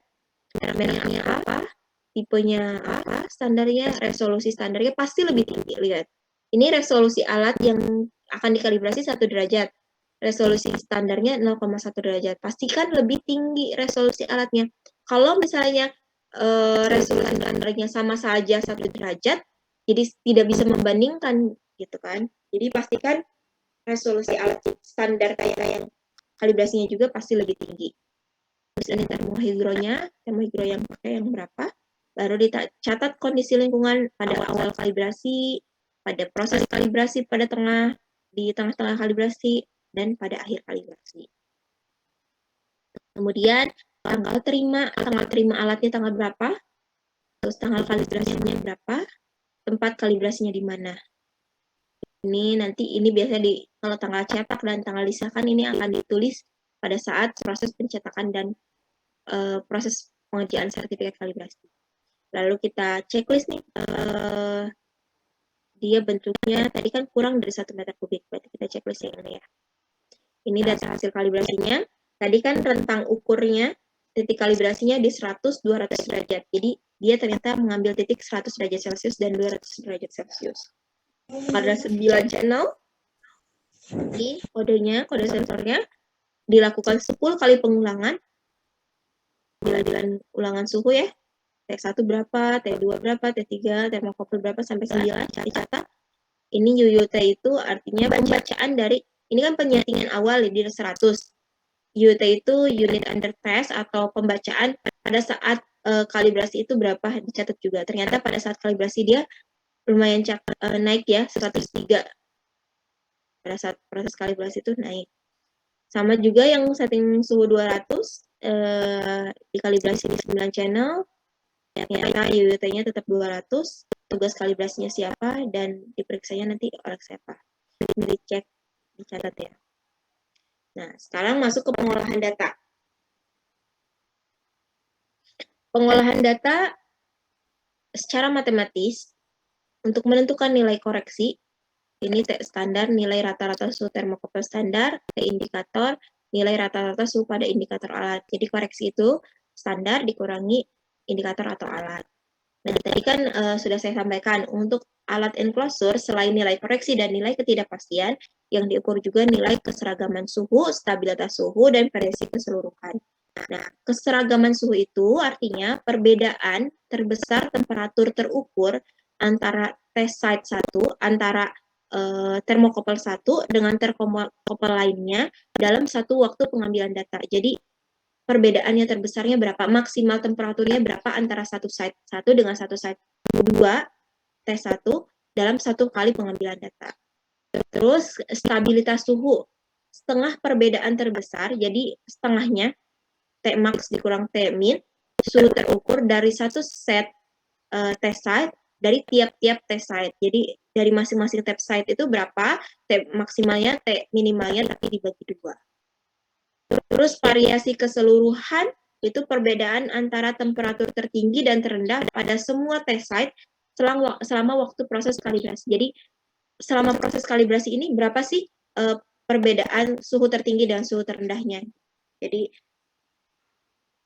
merahnya apa, tipenya apa, standarnya, resolusi standarnya pasti lebih tinggi, lihat. Ini resolusi alat yang akan dikalibrasi 1 derajat, resolusi standarnya 0,1 derajat, pastikan lebih tinggi resolusi alatnya. Kalau misalnya resolusi standarnya sama saja 1 derajat, jadi tidak bisa membandingkan gitu kan. Jadi pastikan resolusi alat standar kayak yang kalibrasinya juga pasti lebih tinggi. Terus ini termohidro yang pakai yang berapa, baru dicatat kondisi lingkungan pada awal kalibrasi, pada proses kalibrasi pada di tengah-tengah kalibrasi, dan pada akhir kalibrasi. Kemudian tanggal terima alatnya tanggal berapa, terus tanggal kalibrasinya berapa, tempat kalibrasinya di mana. Ini biasanya kalau tanggal cetak dan tanggal disahkan ini akan ditulis pada saat proses pencetakan dan proses pengerjaan sertifikat kalibrasi. Lalu kita checklist nih, dia bentuknya tadi kan kurang dari 1 meter kubik, berarti kita checklist yang ini ya. Ini data hasil kalibrasinya. Tadi kan rentang ukurnya, titik kalibrasinya di 100-200 derajat. Jadi dia ternyata mengambil titik 100 derajat Celcius dan 200 derajat Celcius. Pada 9 channel, di kode sensornya dilakukan 10 kali pengulangan, ulangan suhu ya, T1 berapa, T2 berapa, T3, termokouple berapa, sampai 9, dicatat. Ini UUT itu artinya pembacaan dari, ini kan penyatingan awal di 100. UUT itu unit under test atau pembacaan pada saat kalibrasi itu berapa dicatat juga. Ternyata pada saat kalibrasi dia lumayan naik ya, 103. Pada saat proses kalibrasi itu naik. Sama juga yang setting suhu 200, dikalibrasi di 9 channel, ternyata UUT-nya tetap 200, tugas kalibrasinya siapa, dan diperiksanya nanti oleh siapa. Ini dicek, dicatat ya. Nah, sekarang masuk ke pengolahan data. Pengolahan data secara matematis untuk menentukan nilai koreksi, ini T standar, nilai rata-rata suhu termokouple standar, T indikator, nilai rata-rata suhu pada indikator alat. Jadi koreksi itu standar dikurangi indikator atau alat. Nah, tadi kan sudah saya sampaikan, untuk alat enclosure selain nilai koreksi dan nilai ketidakpastian, yang diukur juga nilai keseragaman suhu, stabilitas suhu, dan variasi keseluruhan. Nah, keseragaman suhu itu artinya perbedaan terbesar temperatur terukur antara test site 1, antara termokouple 1 dengan termokouple lainnya dalam satu waktu pengambilan data. Jadi perbedaannya terbesarnya berapa, maksimal temperaturnya berapa antara satu site 1 dengan satu site 2 tes 1 dalam satu kali pengambilan data. Terus stabilitas suhu, setengah perbedaan terbesar, jadi setengahnya T max dikurang T min, suhu terukur dari satu set test site dari tiap-tiap test site. Jadi dari masing-masing test site itu berapa T maksimalnya, T minimalnya, tapi dibagi 2. Terus variasi keseluruhan itu perbedaan antara temperatur tertinggi dan terendah pada semua test site selama waktu proses kalibrasi. Jadi selama proses kalibrasi ini berapa sih perbedaan suhu tertinggi dan suhu terendahnya? Jadi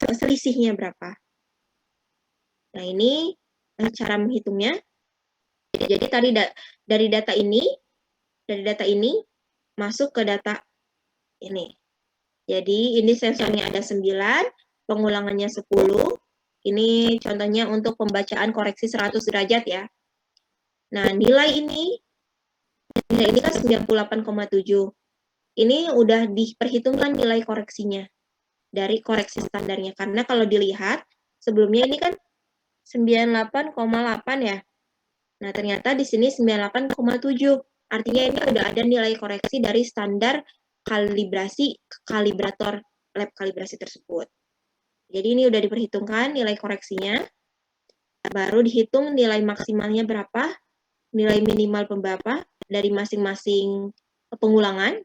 selisihnya berapa? Nah, ini cara menghitungnya. Jadi tadi dari data ini masuk ke data ini. Jadi ini sensornya ada 9, pengulangannya 10. Ini contohnya untuk pembacaan koreksi 100 derajat ya. Nah, nilai ini kan 98,7. Ini udah diperhitungkan nilai koreksinya dari koreksi standarnya. Karena kalau dilihat, sebelumnya ini kan 98,8 ya. Nah, ternyata di sini 98,7. Artinya ini udah ada nilai koreksi dari standar kalibrasi kalibrator lab kalibrasi tersebut. Jadi ini udah diperhitungkan nilai koreksinya. Baru dihitung nilai maksimalnya berapa, nilai minimal berapa dari masing-masing pengulangan,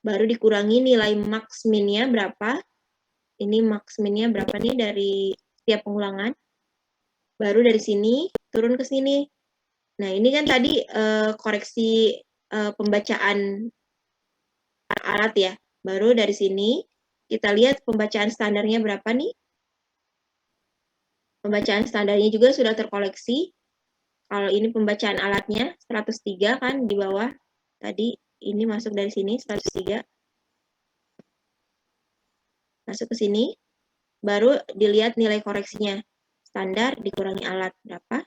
baru dikurangi nilai max minnya berapa. Ini max minnya berapa nih dari setiap pengulangan. Baru dari sini turun ke sini. Nah, ini kan tadi koreksi pembacaan alat ya. Baru dari sini kita lihat pembacaan standarnya berapa nih. Pembacaan standarnya juga sudah terkoleksi. Kalau ini pembacaan alatnya 103 kan di bawah. Tadi ini masuk dari sini 103. Masuk ke sini. Baru dilihat nilai koreksinya. Standar dikurangi alat berapa.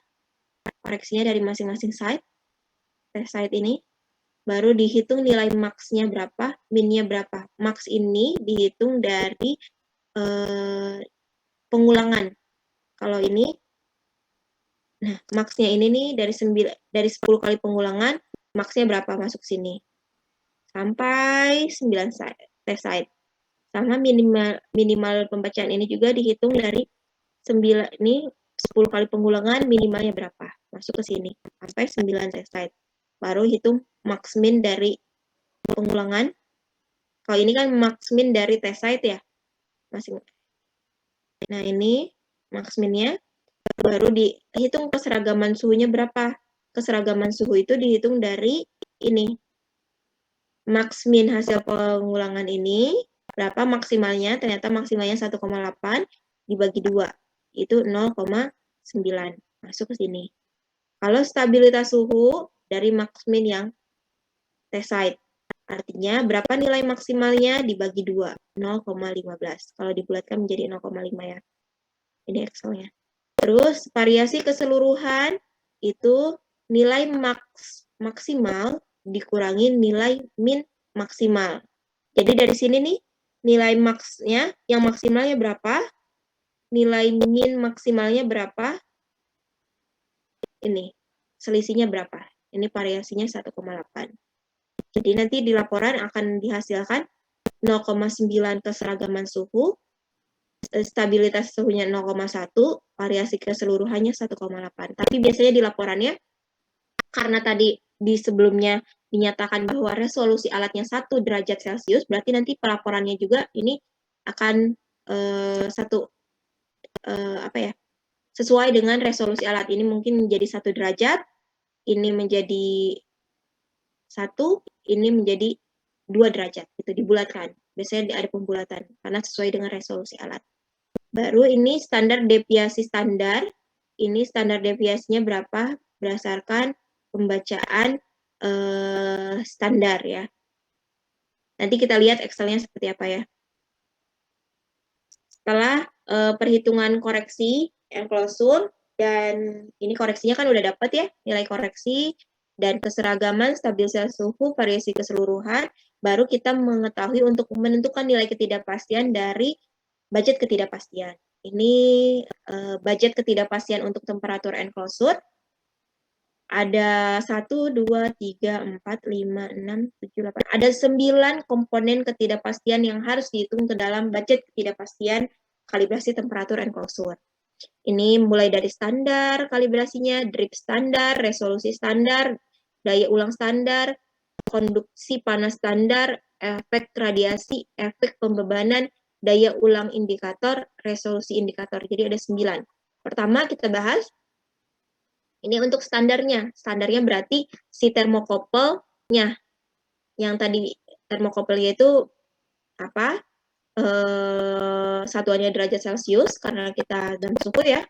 Koreksinya dari masing-masing site. Tes site ini. Baru dihitung nilai max-nya berapa, min-nya berapa. Max ini dihitung dari pengulangan. Kalau ini, nah max-nya ini nih dari 10 kali pengulangan, max-nya berapa masuk sini. Sampai 9 tes site. Sama minimal pembacaan ini juga dihitung dari 9 ini 10 kali pengulangan, minimalnya berapa. Masuk ke sini. Sampai 9 tes site. Baru hitung max min dari pengulangan. Kalau ini kan max min dari tes site ya. Nah, ini max minnya. Baru dihitung keseragaman suhunya berapa. Keseragaman suhu itu dihitung dari ini. Max min hasil pengulangan ini. Berapa maksimalnya? Ternyata maksimalnya 1,8 dibagi 2. Itu 0,9. Masuk ke sini. Kalau stabilitas suhu dari max min yang tes site. Artinya berapa nilai maksimalnya dibagi 2, 0,15. Kalau dibulatkan menjadi 0,5 ya. Ini Excel-nya. Terus variasi keseluruhan itu nilai maksimal dikurangi nilai min maksimal. Jadi dari sini nih nilai max-nya yang maksimalnya berapa? Nilai min maksimalnya berapa? Ini selisihnya berapa? Ini variasinya 1,8. Jadi nanti di laporan akan dihasilkan 0,9 keseragaman suhu, stabilitas suhunya 0,1, variasi keseluruhannya 1,8. Tapi biasanya di laporannya, karena tadi di sebelumnya dinyatakan bahwa resolusi alatnya 1 derajat Celcius, berarti nanti pelaporannya juga ini akan sesuai dengan resolusi alat. Ini mungkin menjadi 1 derajat, ini menjadi 1, ini menjadi 2 derajat. Itu dibulatkan. Biasanya ada pembulatan karena sesuai dengan resolusi alat. Baru ini standar deviasi standar. Ini standar deviasinya berapa berdasarkan pembacaan standar ya. Nanti kita lihat Excel-nya seperti apa ya. Setelah perhitungan koreksi enclosure, dan ini koreksinya kan udah dapat ya, nilai koreksi dan keseragaman, stabilitas suhu, variasi keseluruhan, baru kita mengetahui untuk menentukan nilai ketidakpastian dari budget ketidakpastian. Ini budget ketidakpastian untuk temperatur enclosure. Ada 1, 2, 3, 4, 5, 6, 7, 8. Ada 9 komponen ketidakpastian yang harus dihitung ke dalam budget ketidakpastian kalibrasi temperatur enclosure. Ini mulai dari standar kalibrasinya, drip standar, resolusi standar, daya ulang standar, konduksi panas standar, efek radiasi, efek pembebanan, daya ulang indikator, resolusi indikator. Jadi ada 9. Pertama kita bahas, ini untuk standarnya. Standarnya berarti si termokopelnya. Yang tadi termokopelnya itu apa? Satuannya derajat Celcius, karena kita dalam suhu ya.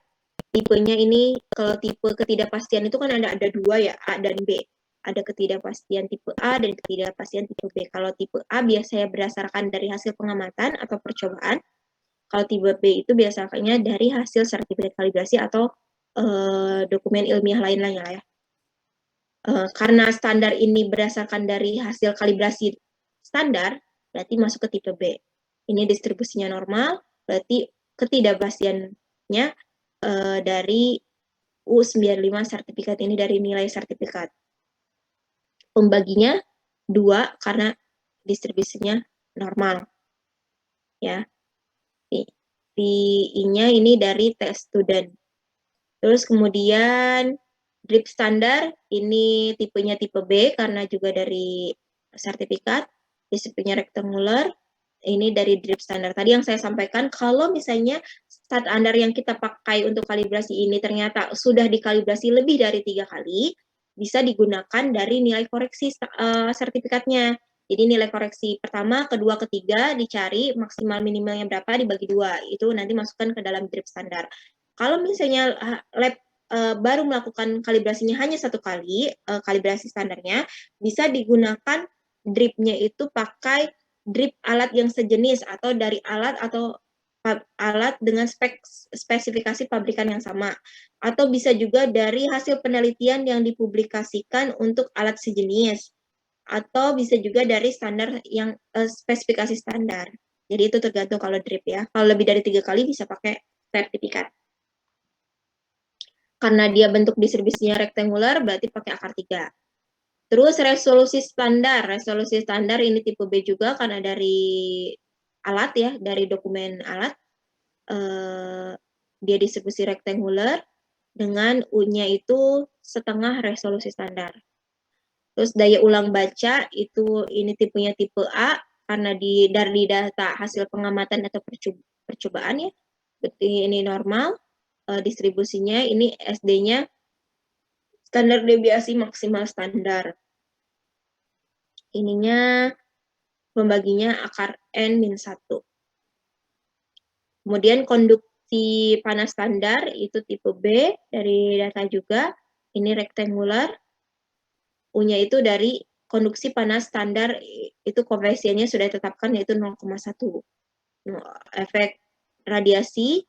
Tipenya ini, kalau tipe ketidakpastian itu kan ada 2 ya, A dan B. Ada ketidakpastian tipe A dan ketidakpastian tipe B. Kalau tipe A biasanya berdasarkan dari hasil pengamatan atau percobaan. Kalau tipe B itu biasanya dari hasil sertifikat kalibrasi atau dokumen ilmiah lain-lainnya ya. Karena standar ini berdasarkan dari hasil kalibrasi standar, berarti masuk ke tipe B. Ini distribusinya normal, berarti ketidakpastiannya dari U95 sertifikat ini dari nilai sertifikat. Pembaginya 2 karena distribusinya normal. Ya. I-nya ini dari test student. Terus kemudian drip standar, ini tipenya tipe B karena juga dari sertifikat, disiplinnya rektangular, ini dari drip standar. Tadi yang saya sampaikan, kalau misalnya standar yang kita pakai untuk kalibrasi ini ternyata sudah dikalibrasi lebih dari 3 kali, bisa digunakan dari nilai koreksi sertifikatnya. Jadi nilai koreksi pertama, kedua, ketiga dicari maksimal minimalnya berapa dibagi 2. Itu nanti masukkan ke dalam drip standar. Kalau misalnya lab baru melakukan kalibrasinya hanya 1 kali, kalibrasi standarnya, bisa digunakan dripnya itu pakai drip alat yang sejenis atau dari alat atau alat dengan spesifikasi pabrikan yang sama, atau bisa juga dari hasil penelitian yang dipublikasikan untuk alat sejenis, atau bisa juga dari standar yang spesifikasi standar. Jadi itu tergantung kalau drip ya. Kalau lebih dari 3 kali bisa pakai sertifikat. Karena dia bentuk distribusinya rektangular, berarti pakai akar 3. Terus resolusi standar ini tipe B juga karena dari alat ya, dari dokumen alat. Dia distribusi rektangular dengan U-nya itu setengah resolusi standar. Terus daya ulang baca itu ini tipenya tipe A karena dari data hasil pengamatan atau percobaan ya. Berarti ini normal. Distribusinya ini SD-nya standar deviasi maksimal standar. Ininya pembaginya akar N-1. Kemudian konduksi panas standar itu tipe B dari data juga. Ini rektangular. U-nya itu dari konduksi panas standar itu koefisiennya sudah ditetapkan yaitu 0,1. Efek radiasi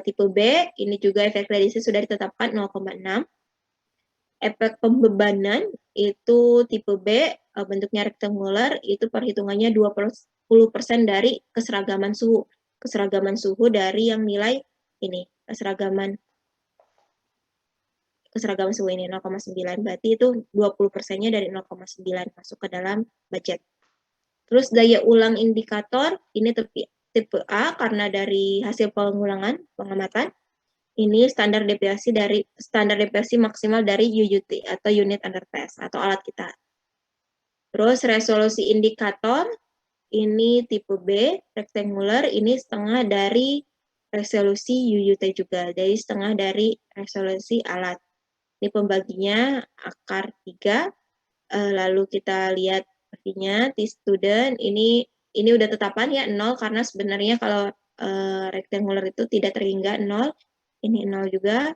tipe B ini juga efek radiasi sudah ditetapkan 0,6. Efek pembebanan itu tipe B bentuknya rektangular itu perhitungannya 20% dari keseragaman suhu. Keseragaman suhu dari yang nilai ini, keseragaman suhu ini 0,9, berarti itu 20%-nya dari 0,9 masuk ke dalam budget. Terus daya ulang indikator ini tipe A karena dari hasil pengamatan. Ini standar deviasi maksimal dari UUT atau unit under test atau alat kita. Terus resolusi indikator ini tipe B rektangular, ini setengah dari resolusi UUT juga, jadi setengah dari resolusi alat. Ini pembaginya akar 3. Lalu kita lihat V-nya T-student ini udah tetapan ya 0 karena sebenarnya kalau rektangular itu tidak terhingga 0. Ini 0 juga,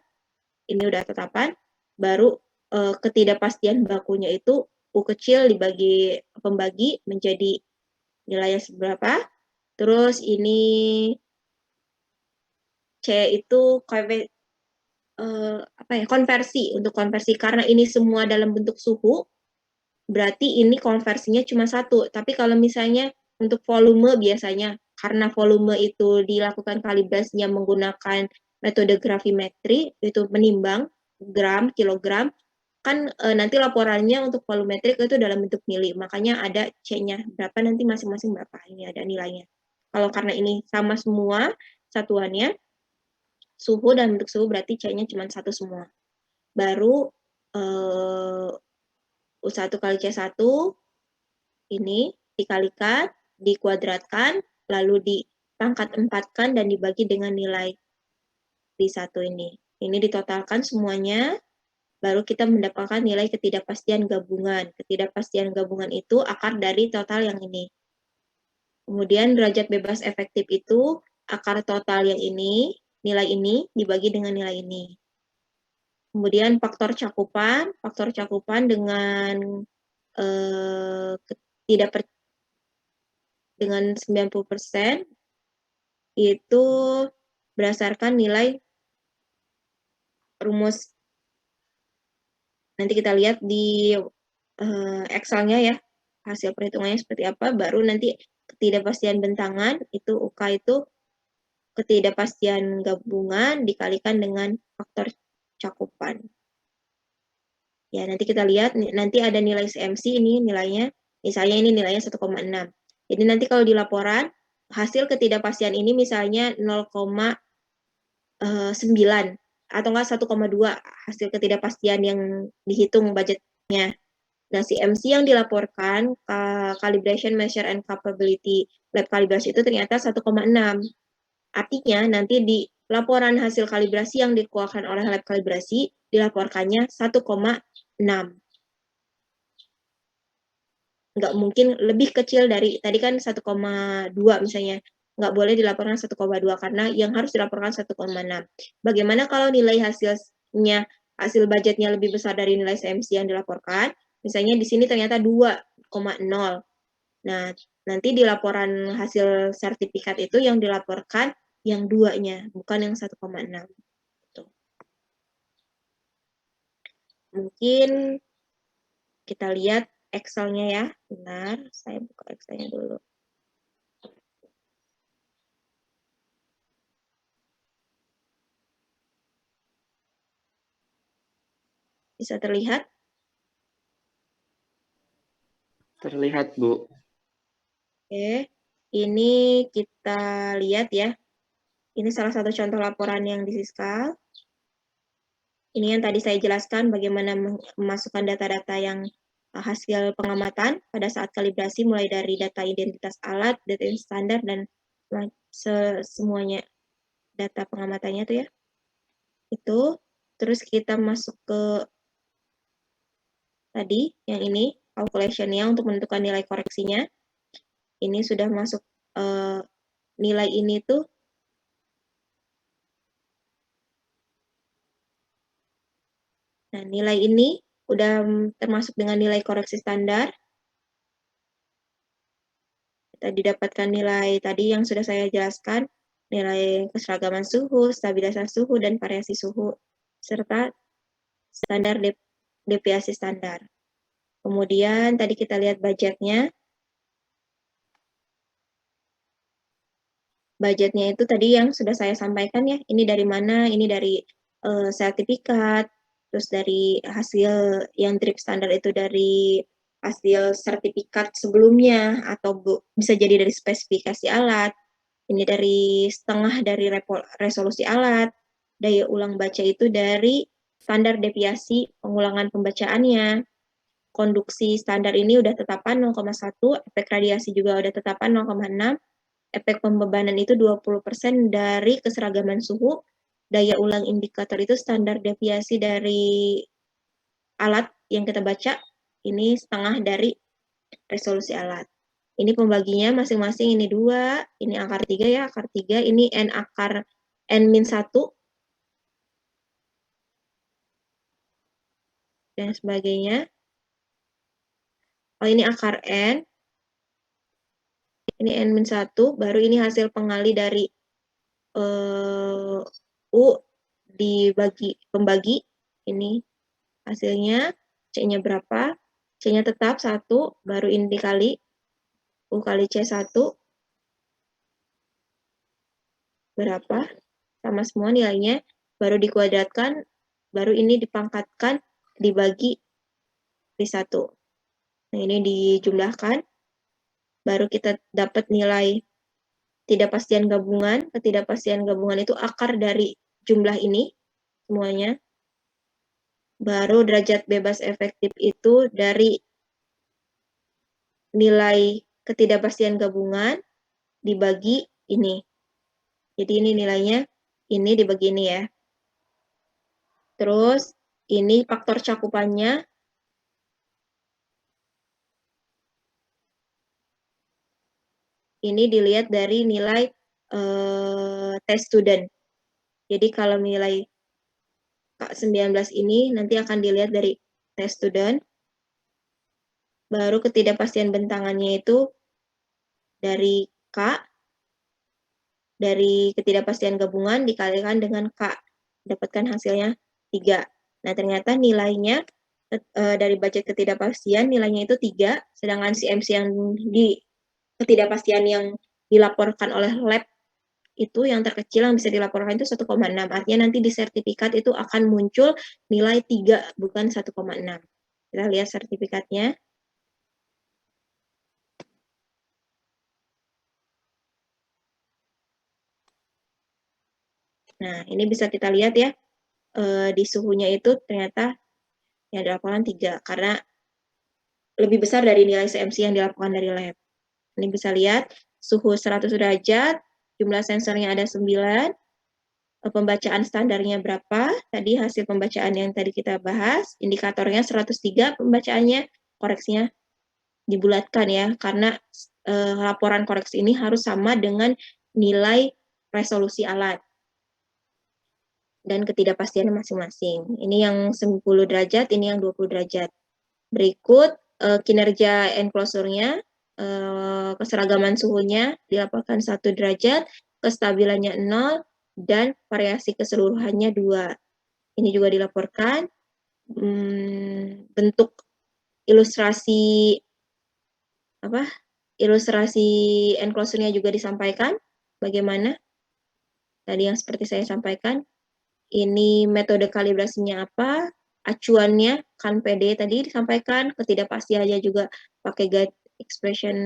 ini udah tetapan. Baru ketidakpastian bakunya itu U kecil dibagi pembagi menjadi nilainya seberapa. Terus ini C itu konversi, untuk konversi karena ini semua dalam bentuk suhu, berarti ini konversinya cuma 1. Tapi kalau misalnya untuk volume biasanya, karena volume itu dilakukan kalibrasinya menggunakan metode gravimetri, itu menimbang gram, kilogram, kan nanti laporannya untuk volumetrik itu dalam bentuk mili, makanya ada C-nya, berapa nanti masing-masing berapa, ini ada nilainya. Kalau karena ini sama semua satuannya, suhu dan bentuk suhu berarti C-nya cuma 1 semua. Baru U1 kali C1 ini dikalikan, dikuadratkan, lalu dipangkat 4-kan dan dibagi dengan nilai D1 ini. Ini ditotalkan semuanya, baru kita mendapatkan nilai ketidakpastian gabungan. Ketidakpastian gabungan itu akar dari total yang ini. Kemudian derajat bebas efektif itu akar total yang ini, nilai ini dibagi dengan nilai ini. Kemudian faktor cakupan dengan dengan 90% itu berdasarkan nilai rumus. Nanti kita lihat di Excel-nya ya, hasil perhitungannya seperti apa, baru nanti ketidakpastian bentangan, itu UK itu ketidakpastian gabungan dikalikan dengan faktor cakupan. Ya, nanti kita lihat, nanti ada nilai CMC ini nilainya, misalnya ini nilainya 1,6. Jadi nanti kalau di laporan, hasil ketidakpastian ini misalnya 0,9 atau enggak 1,2 hasil ketidakpastian yang dihitung budgetnya. Nah, CMC yang dilaporkan, Calibration Measure and Capability Lab kalibrasi itu ternyata 1,6. Artinya, nanti di laporan hasil kalibrasi yang dikeluarkan oleh lab kalibrasi, dilaporkannya 1,6. Nggak mungkin lebih kecil dari, tadi kan 1,2 misalnya. Nggak boleh dilaporkan 1,2 karena yang harus dilaporkan 1,6. Bagaimana kalau nilai hasil budgetnya lebih besar dari nilai CMC yang dilaporkan? Misalnya di sini ternyata 2,0. Nah, nanti di laporan hasil sertifikat itu yang dilaporkan yang 2-nya, bukan yang 1,6. Tuh. Mungkin kita lihat Excel-nya ya. Bentar, saya buka Excel-nya dulu. Bisa terlihat? Terlihat, Bu. Oke, ini kita lihat ya. Ini salah satu contoh laporan yang di Siskal. Ini yang tadi saya jelaskan bagaimana memasukkan data-data yang hasil pengamatan pada saat kalibrasi, mulai dari data identitas alat, data standar, dan semuanya data pengamatannya tuh ya. Itu, terus kita masuk ke tadi, yang ini, calculation-nya untuk menentukan nilai koreksinya. Ini sudah masuk nilai ini tuh nah, nilai ini udah termasuk dengan nilai koreksi standar. Kita didapatkan nilai tadi yang sudah saya jelaskan, nilai keseragaman suhu, stabilitas suhu, dan variasi suhu, serta standar deviasi standar. Kemudian tadi kita lihat budgetnya. Budgetnya itu tadi yang sudah saya sampaikan ya, ini dari mana, ini dari sertifikat, terus dari hasil yang drip standar itu dari hasil sertifikat sebelumnya, atau bisa jadi dari spesifikasi alat, ini dari setengah dari resolusi alat, daya ulang baca itu dari standar deviasi pengulangan pembacaannya, konduksi standar ini udah tetapan 0,1, efek radiasi juga udah tetapan 0,6, efek pembebanan itu 20% dari keseragaman suhu, daya ulang indikator itu standar deviasi dari alat yang kita baca, ini setengah dari resolusi alat. Ini pembaginya masing-masing, ini 2, ini akar 3 ya, akar 3, ini N akar N-1, dan sebagainya. Oh, ini akar N, ini N-1, baru ini hasil pengali dari U dibagi pembagi, ini hasilnya, C-nya berapa, C-nya tetap 1, baru ini dikali, U kali C1, berapa, sama semua nilainya, baru dikuadratkan, baru ini dipangkatkan, dibagi P1. Nah, ini dijumlahkan, baru kita dapat nilai ketidakpastian gabungan itu akar dari jumlah ini, semuanya. Baru derajat bebas efektif itu dari nilai ketidakpastian gabungan dibagi ini. Jadi ini nilainya, ini dibagi ini ya. Terus ini faktor cakupannya. Ini dilihat dari nilai test student. Jadi kalau nilai K19 ini nanti akan dilihat dari test student. Baru ketidakpastian bentangannya itu dari K, dari ketidakpastian gabungan dikalikan dengan K. Dapatkan hasilnya 3. Nah, ternyata nilainya dari budget ketidakpastian nilainya itu 3, sedangkan CMC yang di ketidakpastian yang dilaporkan oleh lab itu yang terkecil yang bisa dilaporkan itu 1,6. Artinya nanti di sertifikat itu akan muncul nilai 3, bukan 1,6. Kita lihat sertifikatnya. Nah, ini bisa kita lihat ya, di suhunya itu ternyata yang dilaporkan 3, karena lebih besar dari nilai CMC yang dilakukan dari lab. Ini bisa lihat suhu 100 derajat, jumlah sensornya ada 9, pembacaan standarnya berapa, tadi hasil pembacaan yang tadi kita bahas, indikatornya 103 pembacaannya, koreksinya dibulatkan ya, karena laporan koreksi ini harus sama dengan nilai resolusi alat dan ketidakpastiannya masing-masing. Ini yang 10 derajat, ini yang 20 derajat. Berikut kinerja enclosure-nya, keseragaman suhunya dilaporkan 1 derajat, kestabilannya 0, dan variasi keseluruhannya 2. Ini juga dilaporkan. Bentuk ilustrasi enclosure-nya juga disampaikan. Bagaimana? Tadi yang seperti saya sampaikan. Ini metode kalibrasinya apa? Acuannya kan PD tadi disampaikan, ketidakpastiannya juga pakai guide expression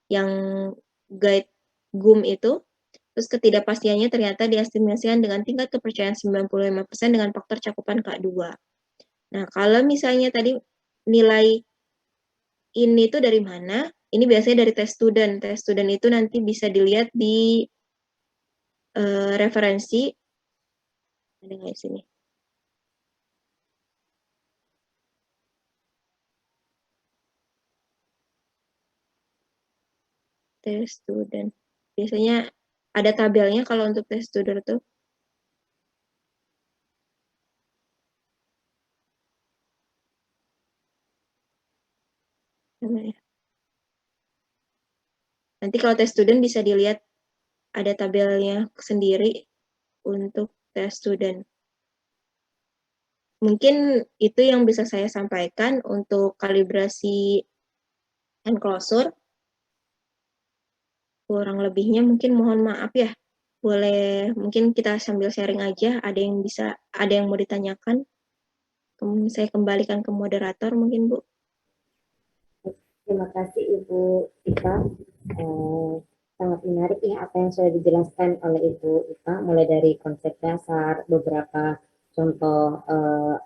yang guide GUM itu. Terus ketidakpastiannya ternyata diestimasikan dengan tingkat kepercayaan 95% dengan faktor cakupan K2. Nah, kalau misalnya tadi nilai ini tuh dari mana? Ini biasanya dari tes student. Tes student itu nanti bisa dilihat di referensi. Ada nggak di sini? Tes student. Biasanya ada tabelnya kalau untuk tes student tuh. Nanti kalau tes student bisa dilihat ada tabelnya sendiri untuk tes student. Mungkin itu yang bisa saya sampaikan untuk kalibrasi enclosure. Kurang lebihnya mungkin mohon maaf ya. Boleh mungkin kita sambil sharing aja, ada yang mau ditanyakan. Saya kembalikan ke moderator mungkin, Bu. Terima kasih Ibu Ika. Sangat menarik ya apa yang sudah dijelaskan oleh Ibu Ika, mulai dari konsep dasar, beberapa contoh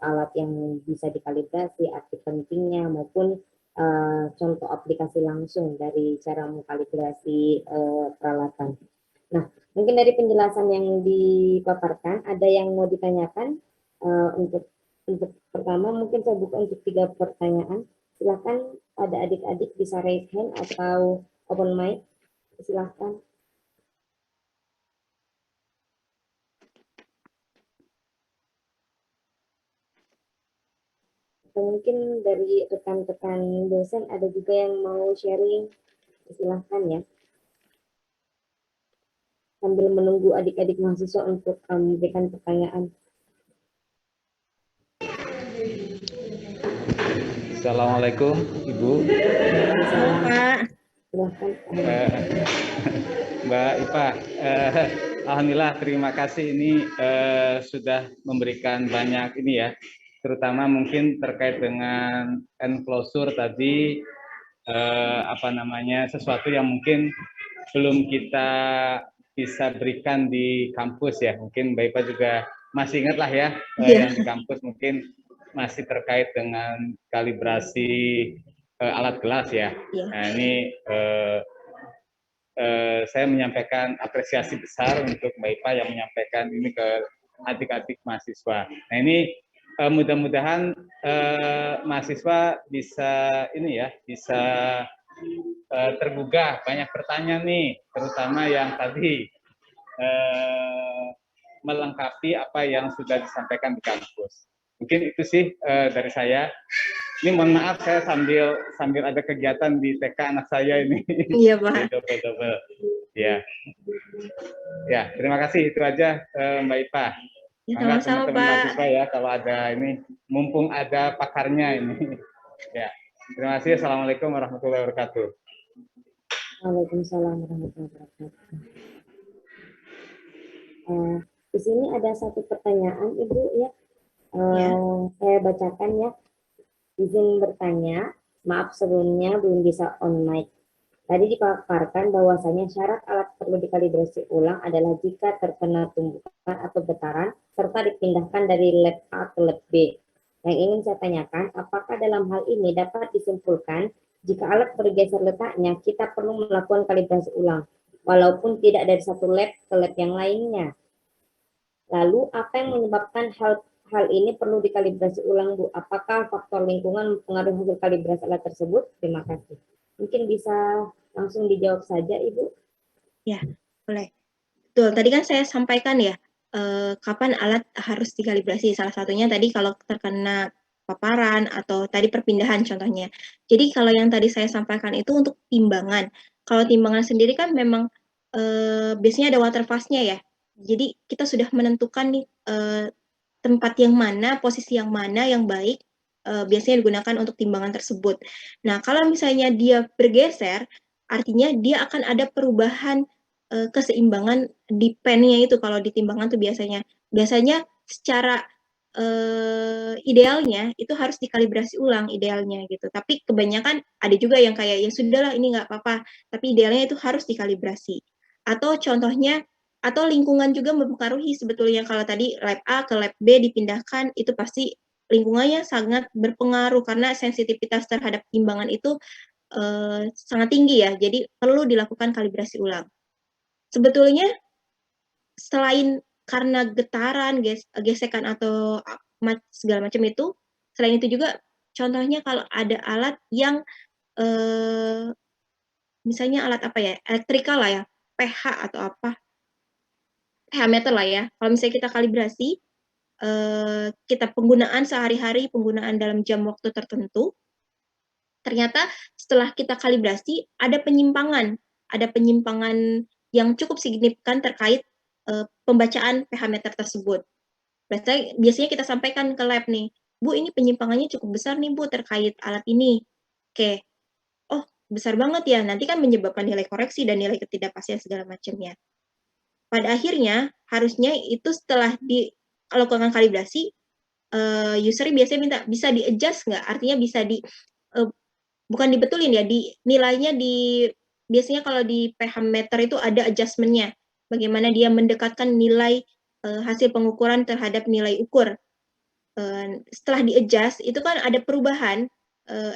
alat yang bisa dikalibrasi, arti pentingnya, maupun contoh aplikasi langsung dari cara mengkalibrasi peralatan. Nah, mungkin dari penjelasan yang dipaparkan, ada yang mau ditanyakan untuk pertama mungkin saya buka untuk 3 pertanyaan. Silakan ada adik-adik bisa raise hand atau open mic. Silakan. Atau mungkin dari rekan-rekan dosen ada juga yang mau sharing. Silakan ya. Sambil menunggu adik-adik mahasiswa untuk memberikan pertanyaan. Assalamualaikum Ibu. Halo Pak. Silakan. Mbak Ipa, alhamdulillah terima kasih ini sudah memberikan banyak ini ya, terutama mungkin terkait dengan enclosure tadi, sesuatu yang mungkin belum kita bisa berikan di kampus ya. Mungkin Mbak Ipa juga masih ingat lah ya, yang di kampus mungkin masih terkait dengan kalibrasi alat gelas ya. Nah ini saya menyampaikan apresiasi besar untuk Mbak Ipa yang menyampaikan ini ke adik-adik mahasiswa. Nah ini mudah-mudahan mahasiswa bisa ini ya, bisa tergugah banyak pertanyaan nih, terutama yang tadi melengkapi apa yang sudah disampaikan di kampus. Mungkin itu sih dari saya. Ini mohon maaf saya sambil ada kegiatan di TK anak saya ini. Iya Pak. Double. Ya. Ya, terima kasih itu aja Mbak Ipa. Ya, sama-sama teman-teman Pak. mahasiswa ya kalau ada ini, mumpung ada pakarnya ini. Ya. Terima kasih. Assalamualaikum warahmatullahi wabarakatuh. Waalaikumsalam warahmatullahi wabarakatuh. Di sini ada satu pertanyaan Ibu ya. Saya bacakan ya. Izin bertanya, maaf sebelumnya belum bisa on mic. Tadi dipaparkan bahwasanya syarat alat perlu dikalibrasi ulang adalah jika terkena tumbukan atau getaran serta dipindahkan dari lab A ke lab B. Yang ingin saya tanyakan, apakah dalam hal ini dapat disimpulkan jika alat bergeser letaknya, kita perlu melakukan kalibrasi ulang, walaupun tidak dari satu lab ke lab yang lainnya. Lalu, apa yang menyebabkan hal ini perlu dikalibrasi ulang, Bu? Apakah faktor lingkungan mempengaruhi hasil kalibrasi alat tersebut? Terima kasih. Mungkin bisa langsung dijawab saja, Ibu. Ya, boleh. Betul, tadi kan saya sampaikan ya, kapan alat harus dikalibrasi. Salah satunya tadi kalau terkena paparan atau tadi perpindahan contohnya. Jadi kalau yang tadi saya sampaikan itu untuk timbangan. Kalau timbangan sendiri kan memang biasanya ada water fast-nya ya. Jadi kita sudah menentukan nih tempat yang mana, posisi yang mana yang baik biasanya digunakan untuk timbangan tersebut. Nah, kalau misalnya dia bergeser, artinya dia akan ada perubahan keseimbangan di pen-nya itu kalau di timbangan tuh biasanya secara idealnya itu harus dikalibrasi ulang idealnya gitu. Tapi kebanyakan ada juga yang kayak ya sudahlah ini nggak apa-apa, tapi idealnya itu harus dikalibrasi. Atau contohnya atau lingkungan juga mempengaruhi sebetulnya kalau tadi lab A ke lab B dipindahkan itu pasti lingkungannya sangat berpengaruh karena sensitivitas terhadap timbangan itu sangat tinggi ya. Jadi perlu dilakukan kalibrasi ulang. Sebetulnya selain karena getaran, gesekan atau segala macam itu, selain itu juga contohnya kalau ada alat yang misalnya alat apa ya, elektrikal lah ya, pH atau apa, pH meter lah ya. Kalau misalnya kita kalibrasi, kita penggunaan sehari-hari, penggunaan dalam jam waktu tertentu, ternyata setelah kita kalibrasi ada penyimpangan yang cukup signifikan terkait pembacaan pH meter tersebut. Biasanya kita sampaikan ke lab nih, Bu ini penyimpangannya cukup besar nih Bu terkait alat ini. Oke, oh besar banget ya, nanti kan menyebabkan nilai koreksi dan nilai ketidakpastian segala macamnya. Pada akhirnya harusnya itu setelah dilakukan kalibrasi, user biasanya minta bisa di-adjust nggak? Artinya bisa bukan dibetulin ya, nilainya biasanya kalau di pH meter itu ada adjustment-nya. Bagaimana dia mendekatkan nilai hasil pengukuran terhadap nilai ukur. Setelah di-adjust, itu kan ada perubahan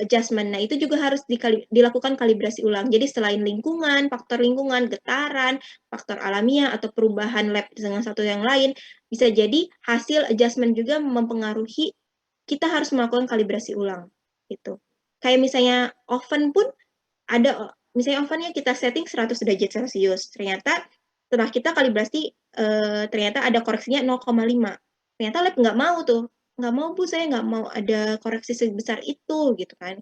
adjustment. Nah, itu juga harus dilakukan kalibrasi ulang. Jadi selain lingkungan, faktor lingkungan, getaran, faktor alamiah, atau perubahan lab dengan satu yang lain, bisa jadi hasil adjustment juga mempengaruhi kita harus melakukan kalibrasi ulang. Gitu. Kayak misalnya oven pun ada, misalnya ovennya kita setting 100 derajat Celcius, ternyata setelah kita kalibrasi ternyata ada koreksinya 0,5. Ternyata lab nggak mau tuh, nggak mau Bu, saya nggak mau ada koreksi sebesar itu gitu kan.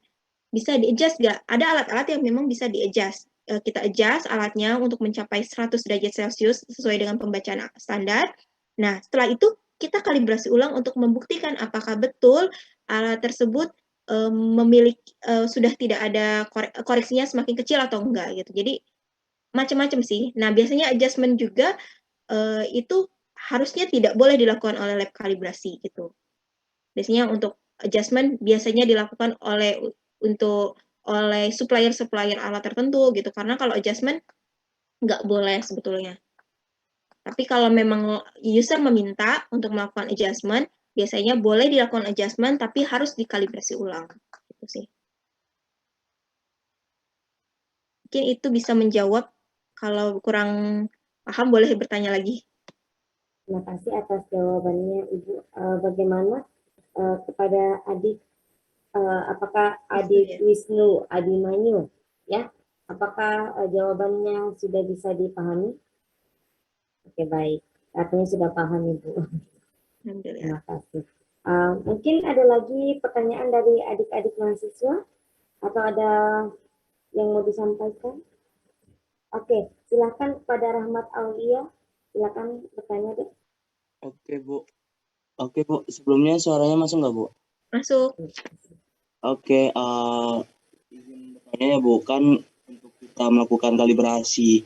Bisa di-adjust nggak? Ada alat-alat yang memang bisa di-adjust. Kita adjust alatnya untuk mencapai 100 derajat Celcius sesuai dengan pembacaan standar. Nah, setelah itu kita kalibrasi ulang untuk membuktikan apakah betul alat tersebut memiliki sudah tidak ada koreksinya semakin kecil atau enggak gitu. Jadi macam-macam sih. Nah, biasanya adjustment juga itu harusnya tidak boleh dilakukan oleh lab kalibrasi gitu. Biasanya untuk adjustment biasanya dilakukan oleh supplier-supplier alat tertentu gitu. Karena kalau adjustment nggak boleh sebetulnya. Tapi kalau memang user meminta untuk melakukan adjustment, biasanya boleh dilakukan adjustment, tapi harus dikalibrasi ulang. Gitu sih. Mungkin itu bisa menjawab. Kalau kurang paham, boleh bertanya lagi. Terima kasih atas jawabannya, Ibu. Bagaimana kepada adik, apakah adik Wisnu Adimanyu, ya? Apakah jawabannya sudah bisa dipahami? Oke, baik. Artinya sudah paham, Ibu. Terima kasih. Mungkin ada lagi pertanyaan dari adik-adik mahasiswa? Atau ada yang mau disampaikan? Oke, silakan kepada Rahmat Aulia. Silakan bertanya deh. Oke Bu. Sebelumnya suaranya masuk nggak Bu? Masuk. Oke, izin bertanya ya Bu, kan untuk kita melakukan kalibrasi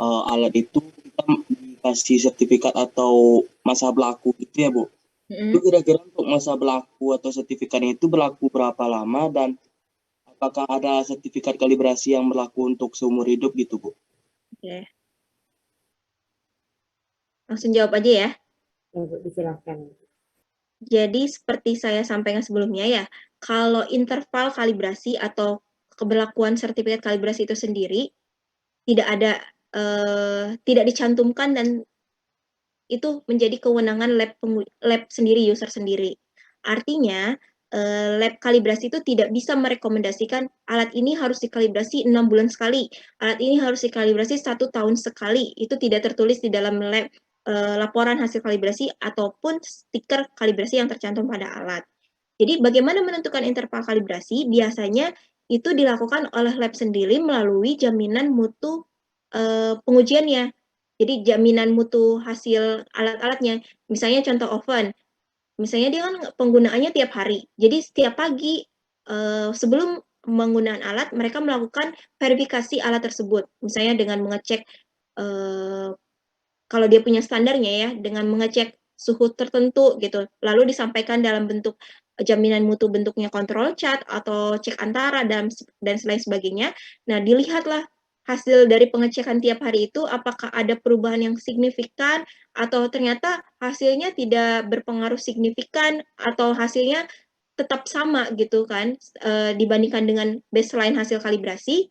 alat itu kita dikasih sertifikat atau masa berlaku gitu ya Bu? Itu kira-kira untuk masa berlaku atau sertifikat itu berlaku berapa lama dan apakah ada sertifikat kalibrasi yang berlaku untuk seumur hidup gitu Bu? Oke. Langsung jawab aja ya. Ya Bu, disilahkan. Jadi seperti saya sampaikan sebelumnya ya, kalau interval kalibrasi atau keberlakuan sertifikat kalibrasi itu sendiri tidak ada tidak dicantumkan dan itu menjadi kewenangan lab sendiri, user sendiri. Artinya, lab kalibrasi itu tidak bisa merekomendasikan alat ini harus dikalibrasi 6 bulan sekali, alat ini harus dikalibrasi 1 tahun sekali. Itu tidak tertulis di dalam lab laporan hasil kalibrasi ataupun stiker kalibrasi yang tercantum pada alat. Jadi bagaimana menentukan interval kalibrasi? Biasanya itu dilakukan oleh lab sendiri melalui jaminan mutu pengujiannya. Jadi jaminan mutu hasil alat-alatnya. Misalnya contoh oven, misalnya dia kan penggunaannya tiap hari. Jadi setiap pagi sebelum penggunaan alat, mereka melakukan verifikasi alat tersebut. Misalnya dengan mengecek kalau dia punya standarnya ya, dengan mengecek suhu tertentu gitu. Lalu disampaikan dalam bentuk jaminan mutu, bentuknya kontrol chart atau cek antara dan lain sebagainya. Nah, dilihatlah hasil dari pengecekan tiap hari itu apakah ada perubahan yang signifikan atau ternyata hasilnya tidak berpengaruh signifikan atau hasilnya tetap sama gitu kan dibandingkan dengan baseline hasil kalibrasi.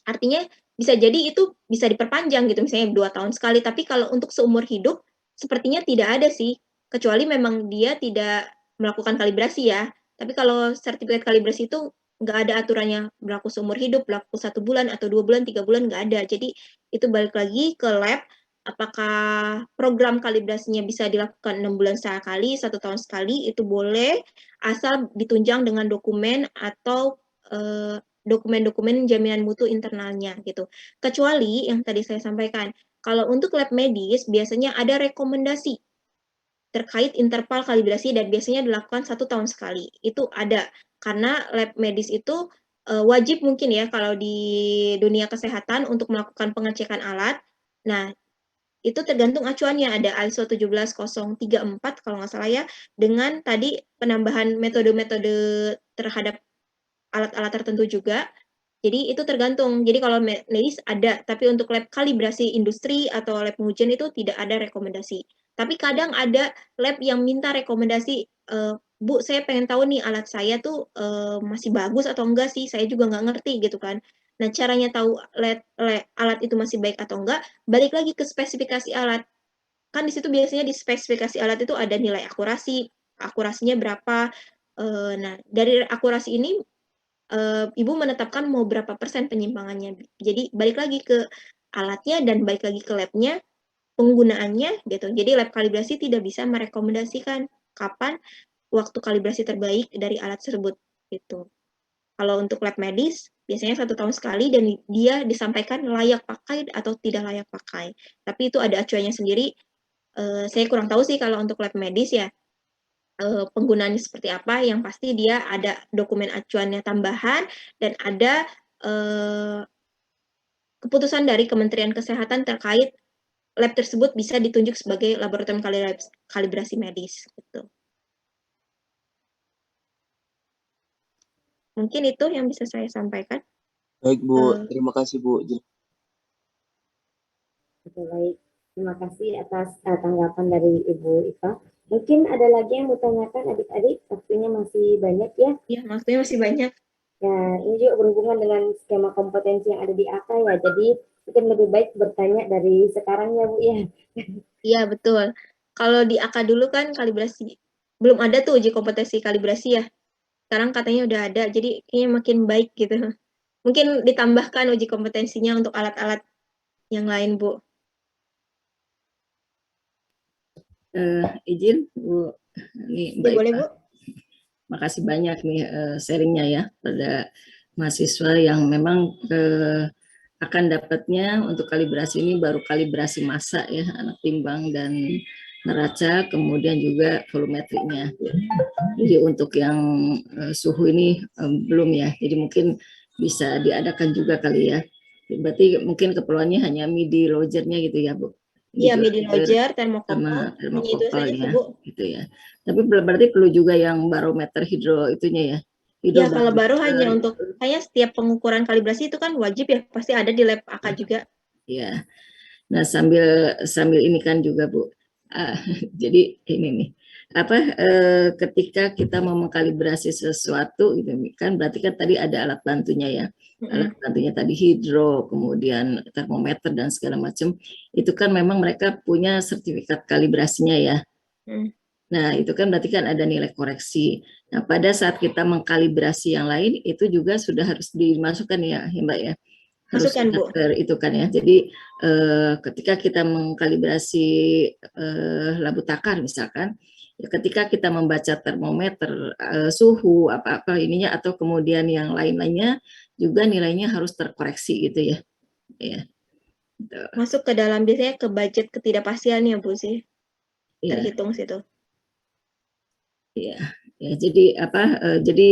Artinya bisa jadi itu bisa diperpanjang gitu, misalnya 2 tahun sekali, tapi kalau untuk seumur hidup sepertinya tidak ada sih, kecuali memang dia tidak melakukan kalibrasi ya. Tapi kalau sertifikat kalibrasi itu nggak ada aturannya berlaku seumur hidup, berlaku 1 bulan atau 2 bulan, 3 bulan, nggak ada. Jadi itu balik lagi ke lab, apakah program kalibrasinya bisa dilakukan 6 bulan sekali, 1 tahun sekali, itu boleh, asal ditunjang dengan dokumen atau dokumen-dokumen jaminan mutu internalnya gitu. Kecuali yang tadi saya sampaikan, kalau untuk lab medis biasanya ada rekomendasi terkait interval kalibrasi dan biasanya dilakukan 1 tahun sekali. Itu ada karena lab medis itu wajib mungkin ya kalau di dunia kesehatan untuk melakukan pengecekan alat. Nah, itu tergantung acuannya, ada ISO 17034 kalau nggak salah ya, dengan tadi penambahan metode-metode terhadap alat-alat tertentu juga. Jadi itu tergantung. Jadi kalau medis ada, tapi untuk lab kalibrasi industri atau lab pengujian itu tidak ada rekomendasi. Tapi kadang ada lab yang minta rekomendasi, Bu, saya pengen tahu nih alat saya tuh masih bagus atau enggak sih, saya juga nggak ngerti gitu kan. Nah, caranya tahu alat itu masih baik atau enggak, balik lagi ke spesifikasi alat. Kan di situ biasanya di spesifikasi alat itu ada nilai akurasi, akurasinya berapa. Nah, dari akurasi ini Ibu menetapkan mau berapa persen penyimpangannya. Jadi balik lagi ke alatnya dan balik lagi ke lab-nya, penggunaannya gitu. Jadi lab kalibrasi tidak bisa merekomendasikan kapan waktu kalibrasi terbaik dari alat tersebut gitu. Kalau untuk lab medis biasanya 1 tahun sekali dan dia disampaikan layak pakai atau tidak layak pakai. Tapi itu ada acuannya sendiri. Saya kurang tahu sih kalau untuk lab medis ya. Penggunaannya seperti apa, yang pasti dia ada dokumen acuannya tambahan dan ada keputusan dari Kementerian Kesehatan terkait lab tersebut bisa ditunjuk sebagai laboratorium kalibrasi medis gitu. Mungkin itu yang bisa saya sampaikan. Baik Bu, terima kasih Bu. Oke, baik. Terima kasih atas tanggapan dari Ibu Iva. Mungkin ada lagi yang mau tanyakan adik-adik, waktunya masih banyak ya. Iya, waktunya masih banyak. Ya, ini juga berhubungan dengan skema kompetensi yang ada di AK ya. Jadi mungkin lebih baik bertanya dari sekarang ya Bu ya. Iya, betul. Kalau di AK dulu kan kalibrasi, belum ada tuh uji kompetensi kalibrasi ya. Sekarang katanya udah ada, jadi kayaknya makin baik gitu. Mungkin ditambahkan uji kompetensinya untuk alat-alat yang lain, Bu. Izin Bu, ini Ya, boleh, Bu. makasih banyak nih sharingnya ya pada mahasiswa yang memang akan dapatnya untuk kalibrasi ini baru kalibrasi massa ya, anak timbang dan neraca, kemudian juga volumetrinya. Jadi untuk yang suhu ini belum ya, jadi mungkin bisa diadakan juga kali ya. Berarti mungkin keperluannya hanya MIDI logernya gitu ya Bu. Iya, MIDI loger, termokokal, sama termokokal ya, Bu. gitu ya. Tapi berarti perlu juga yang barometer hidro itunya ya. Ya, kalau baru hanya untuk kayak setiap pengukuran kalibrasi itu kan wajib ya, pasti ada di lab AK juga. Ya. Nah, sambil ini kan juga Bu. Jadi ini nih. ketika kita mau mengkalibrasi sesuatu gitu kan, berarti kan tadi ada alat bantunya ya. Alat bantunya tadi hidro, kemudian termometer dan segala macam. Itu kan memang mereka punya sertifikat kalibrasinya ya. Nah, itu kan berarti kan ada nilai koreksi. Nah, pada saat kita mengkalibrasi yang lain, itu juga sudah harus dimasukkan ya, Mbak ya. Harus Masukkan, Bu. itu kan ya. Jadi ketika kita mengkalibrasi labu takar misalkan, ya, ketika kita membaca termometer, suhu, apa-apa ininya, atau kemudian yang lain-lainnya, juga nilainya harus terkoreksi gitu ya. Ya. Gitu. Masuk ke dalam biasanya ke budget ketidakpastiannya, Bu sih. Ya. Terhitung situ. Ya, jadi jadi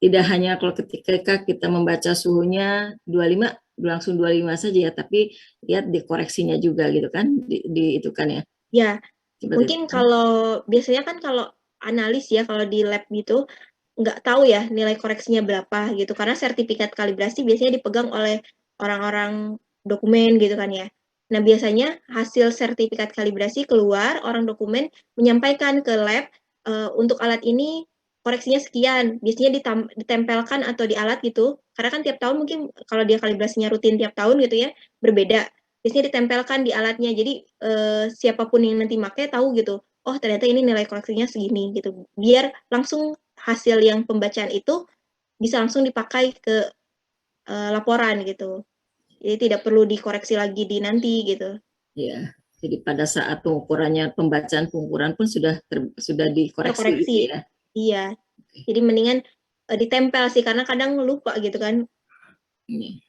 tidak hanya kalau ketika kita membaca suhunya 25 langsung 25 saja ya, tapi lihat dikoreksinya juga gitu kan, di itu kan ya. Ya, Seperti mungkin itu. kalau biasanya kan kalau analis ya, kalau di lab gitu nggak tahu ya nilai koreksinya berapa gitu, karena sertifikat kalibrasi biasanya dipegang oleh orang-orang dokumen gitu kan ya. Nah, biasanya hasil sertifikat kalibrasi keluar, orang dokumen menyampaikan ke lab, untuk alat ini koreksinya sekian, biasanya ditempelkan atau di alat gitu, karena kan tiap tahun mungkin kalau dia kalibrasinya rutin tiap tahun gitu ya, berbeda. Biasanya ditempelkan di alatnya, jadi siapapun yang nanti pakai tahu gitu, oh ternyata ini nilai koreksinya segini gitu, biar langsung hasil yang pembacaan itu bisa langsung dipakai ke laporan gitu. Jadi tidak perlu dikoreksi lagi di nanti gitu. Iya. Jadi pada saat pengukurannya, pembacaan pengukuran pun sudah dikoreksi Terkoreksi. gitu ya. Iya. Jadi mendingan ditempel sih, karena kadang lupa gitu kan.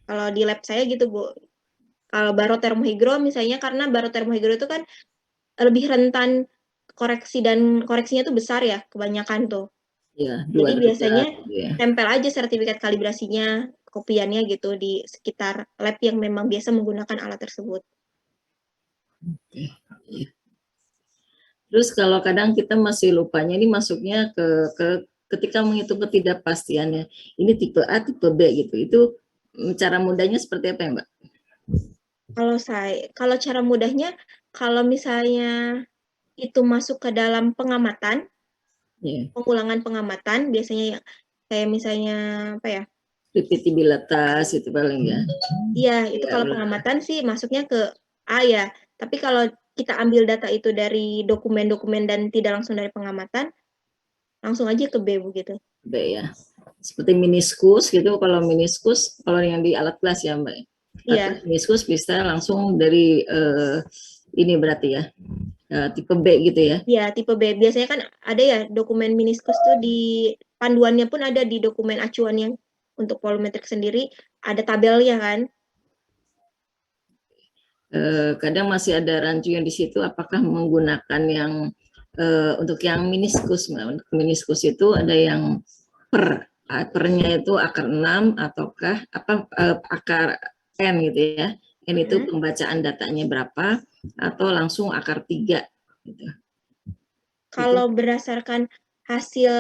Kalau di lab saya gitu, Bu. Kalau barotermohigro misalnya, karena barotermohigro itu kan lebih rentan koreksi dan koreksinya tuh besar ya, kebanyakan tuh. Ya, Jadi biasanya ya. tempel aja sertifikat kalibrasinya, kopiannya gitu di sekitar lab yang memang biasa menggunakan alat tersebut. Terus kalau kadang kita masih lupanya, ini masuknya ke ketika menghitung ketidakpastiannya, ini tipe A, tipe B gitu. Itu cara mudahnya seperti apa ya, Mbak? Kalau cara mudahnya, kalau misalnya itu masuk ke dalam pengamatan, pengulangan pengamatan, biasanya kayak misalnya apa ya? Repetibilitas itu paling ya. Iya, itu kalau pengamatan sih masuknya ke A ya. Tapi kalau kita ambil data itu dari dokumen-dokumen dan tidak langsung dari pengamatan, langsung aja ke B begitu. B ya. Seperti meniskus gitu, kalau meniskus, kalau yang di alat kelas ya Mbak. Iya. Meniskus bisa langsung dari ini berarti ya, tipe B gitu ya. Iya, tipe B. Biasanya kan ada ya dokumen meniskus tuh di panduannya pun ada di dokumen acuan yang untuk volumetrik sendiri, ada tabelnya kan. Kadang masih ada rancu yang di situ, apakah menggunakan yang untuk yang meniskus. Untuk meniskus itu ada yang pernya itu akar 6 ataukah akar N gitu ya. N itu pembacaan datanya berapa atau langsung akar 3 gitu. Kalau berdasarkan hasil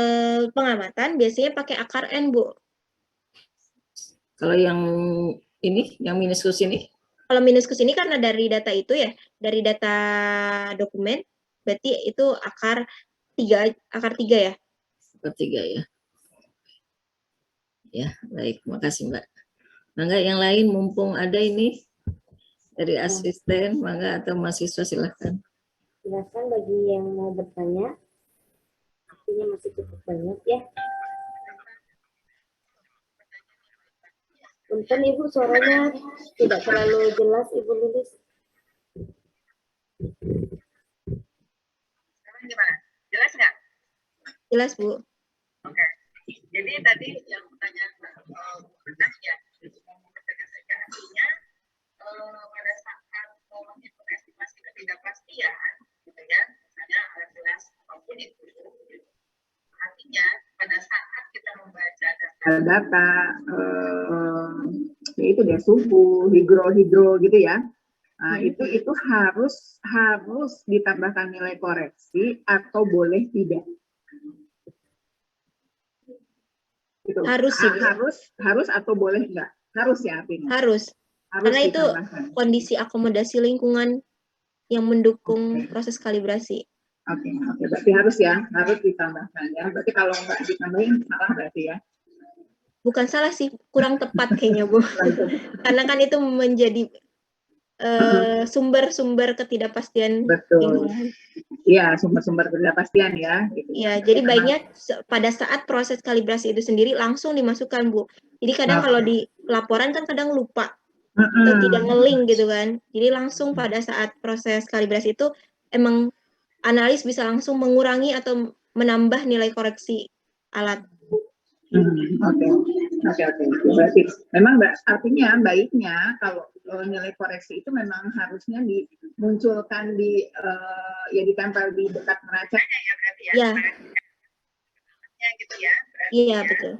pengamatan biasanya pakai akar N, Bu. Kalau yang ini, yang meniskus ini? Kalau meniskus ini karena dari data itu ya, dari data dokumen, berarti itu akar 3 ya? Akar 3 ya. Ya, baik. Makasih Mbak. Mangga yang lain mumpung ada ini dari asisten, mangga atau mahasiswa silahkan. Silakan bagi yang mau bertanya. Artinya masih cukup banyak ya. Punten Ibu, suaranya tidak terlalu jelas Ibu Lilis. Gimana? Jelas nggak? Jelas, Bu. Oke. Jadi tadi yang pertanyaan benar ya, artinya pada saat menghitung estimasi ketidakpastian, gitu ya, misalnya alat kelas apapun itu, artinya pada saat kita membaca data itu dia suhu, hidro gitu ya. Nah, itu harus ditambahkan nilai koreksi atau boleh tidak. Gitu. Harus atau boleh enggak? Harus ya artinya. Harus karena itu kondisi akomodasi lingkungan yang mendukung proses kalibrasi. Oke, berarti harus ditambahkan ya. Berarti kalau nggak ditambahin salah berarti ya. Bukan salah sih, kurang tepat kayaknya Bu. Karena kan itu menjadi sumber-sumber ketidakpastian Betul. lingkungan. Iya, sumber-sumber ketidakpastian ya. Gitu. Ya, jadi baiknya pada saat proses kalibrasi itu sendiri langsung dimasukkan Bu. Jadi kadang kalau di laporan kan kadang lupa atau tidak nge-link gitu kan. Jadi langsung pada saat proses kalibrasi itu emang analis bisa langsung mengurangi atau menambah nilai koreksi alat. Oke. Berarti memang artinya baiknya kalau nilai koreksi itu memang harusnya dimunculkan ditempel di dekat neraca. Ya berarti ya. Ya. Ya gitu ya. Iya betul.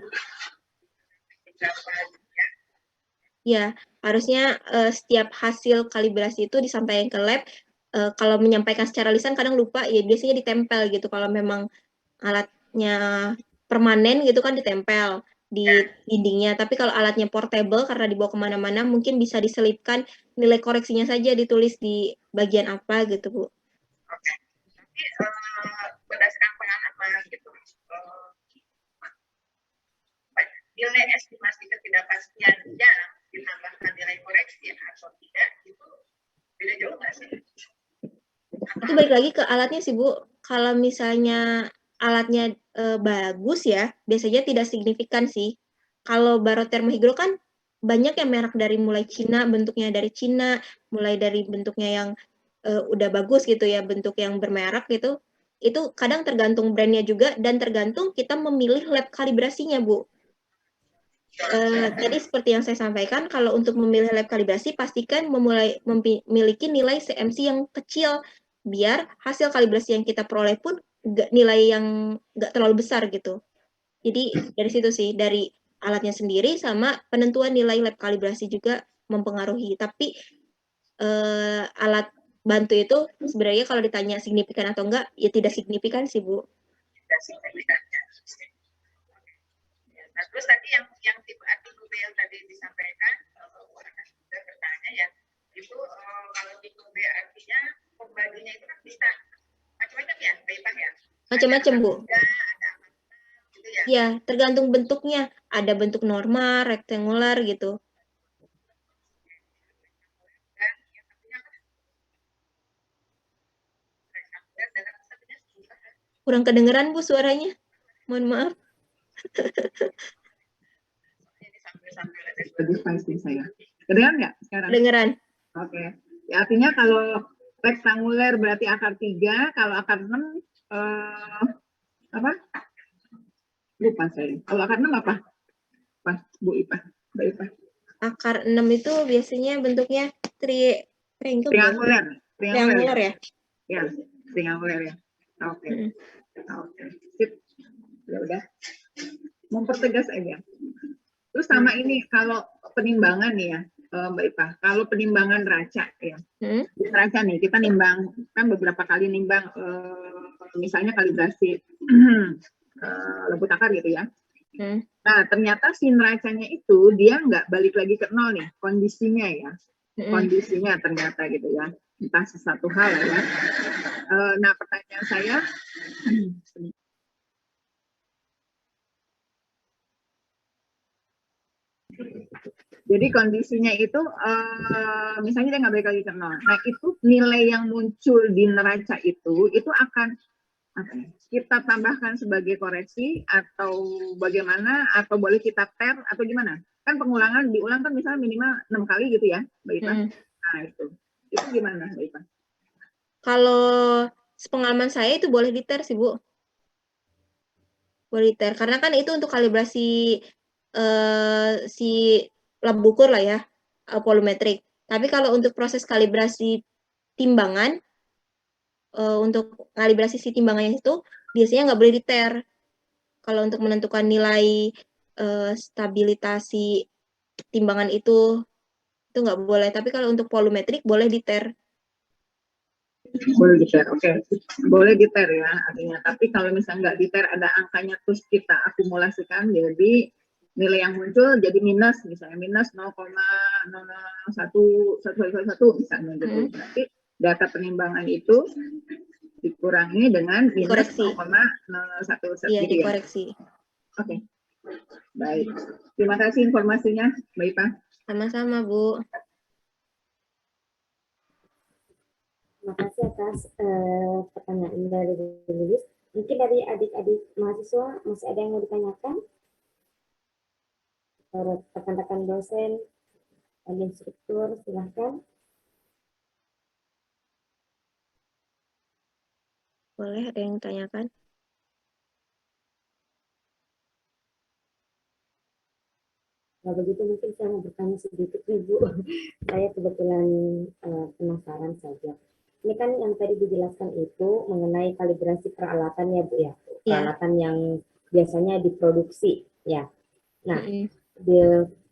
Ya, harusnya setiap hasil kalibrasi itu disampaikan ke lab. Kalau menyampaikan secara lisan kadang lupa, ya biasanya ditempel gitu. Kalau memang alatnya permanen gitu kan ditempel di dindingnya. Tapi kalau alatnya portable karena dibawa kemana-mana, mungkin bisa diselipkan nilai koreksinya saja ditulis di bagian apa gitu Bu. Oke. Tapi berdasarkan pengalaman gitu, nilai estimasi ketidakpastian yang ditambahkan nilai koreksi atau tidak itu beda jauh nggak sih? Itu balik lagi ke alatnya sih Bu. Kalau misalnya alatnya bagus ya, biasanya tidak signifikan sih. Kalau barotermohigro kan banyak yang merek dari mulai Cina, bentuknya dari Cina, mulai dari bentuknya yang udah bagus gitu ya, bentuk yang bermerek gitu. Itu kadang tergantung brandnya juga dan tergantung kita memilih lab kalibrasinya Bu. Tadi seperti yang saya sampaikan, kalau untuk memilih lab kalibrasi pastikan memiliki nilai CMC yang kecil biar hasil kalibrasi yang kita peroleh pun nilai yang nggak terlalu besar gitu. Jadi dari situ sih, dari alatnya sendiri sama penentuan nilai lab kalibrasi juga mempengaruhi. Tapi alat bantu itu sebenarnya kalau ditanya signifikan atau enggak, ya tidak signifikan sih Bu. Tidak signifikan. Nah, terus tadi yang tipe A-tipe yang tadi disampaikan, sudah bertanya ya, itu kalau tipe B artinya pembaginya itu kan bisa macam-macam ya, Mbak ya? Macam-macam Bu. Ada gitu ya? Ya, tergantung bentuknya. Ada bentuk normal, rektangular gitu. Kurang kedengeran Bu suaranya. Mohon maaf. Saya. Kedengeran nggak sekarang? Kedengeran. Oke. Ya, artinya kalau rektanguler berarti akar 3, kalau akar 6 apa? Lupa saya. Kalau akar 6 apa? Bu Ipa. Mbak Ipa. Akar 6 itu biasanya bentuknya trianguler. Trianguler ya? Ya, trianguler ya. Oke. Oke. Sip. Udah. Mempertegas aja. Terus sama ini kalau penimbangan nih ya, Mbak Ipa. Kalau penimbangan neraca ya. Neraca nih, kita nimbang kan beberapa kali nimbang misalnya kalibrasi lembut akar gitu ya. Nah, ternyata si neracanya itu dia nggak balik lagi ke nol nih, kondisinya ya. Kondisinya ternyata gitu ya. Entah sesuatu hal ya. Nah, pertanyaan saya, jadi kondisinya itu misalnya dia nggak balik lagi ke nol. Nah, itu nilai yang muncul di neraca itu akan kita tambahkan sebagai koreksi atau bagaimana, atau boleh kita ter atau gimana? Kan pengulangan diulang kan misalnya minimal 6 kali gitu ya, Mbak Ipa. Nah, itu gimana, Mbak Ipa? Kalau sepengalaman saya itu boleh diter sih Bu. Boleh diter, karena kan itu untuk kalibrasi si lab ukur lah ya, volumetrik. Tapi kalau untuk proses kalibrasi timbangan, untuk kalibrasi si timbangannya itu biasanya nggak boleh diter. Kalau untuk menentukan nilai stabilitasi timbangan itu nggak boleh. Tapi kalau untuk volumetrik boleh diter. Boleh diter, oke. Boleh diter ya artinya. Tapi kalau misalnya nggak diter ada angkanya terus kita akumulasikan, jadi nilai yang muncul jadi minus, misalnya minus 0,001 misalnya gitu. Berarti data penimbangan itu dikurangi dengan minus Dikoreksi. 0,01 Iya, gitu ya. dikoreksi. Oke. Baik. Terima kasih informasinya, Mbak Ipa. Sama-sama, Bu. Terima kasih atas pertanyaan dari Bu Lilis. Mungkin dari adik-adik mahasiswa masih ada yang mau ditanyakan? Rekan-rekan dosen, dan instruktur, silahkan. Boleh ada yang tanyakan? Kalau begitu mungkin saya mau bertanya sedikit nih Bu. Saya kebetulan penasaran saja. Ini kan yang tadi dijelaskan itu mengenai kalibrasi peralatan ya Bu ya. Peralatan yang biasanya diproduksi ya. Nah,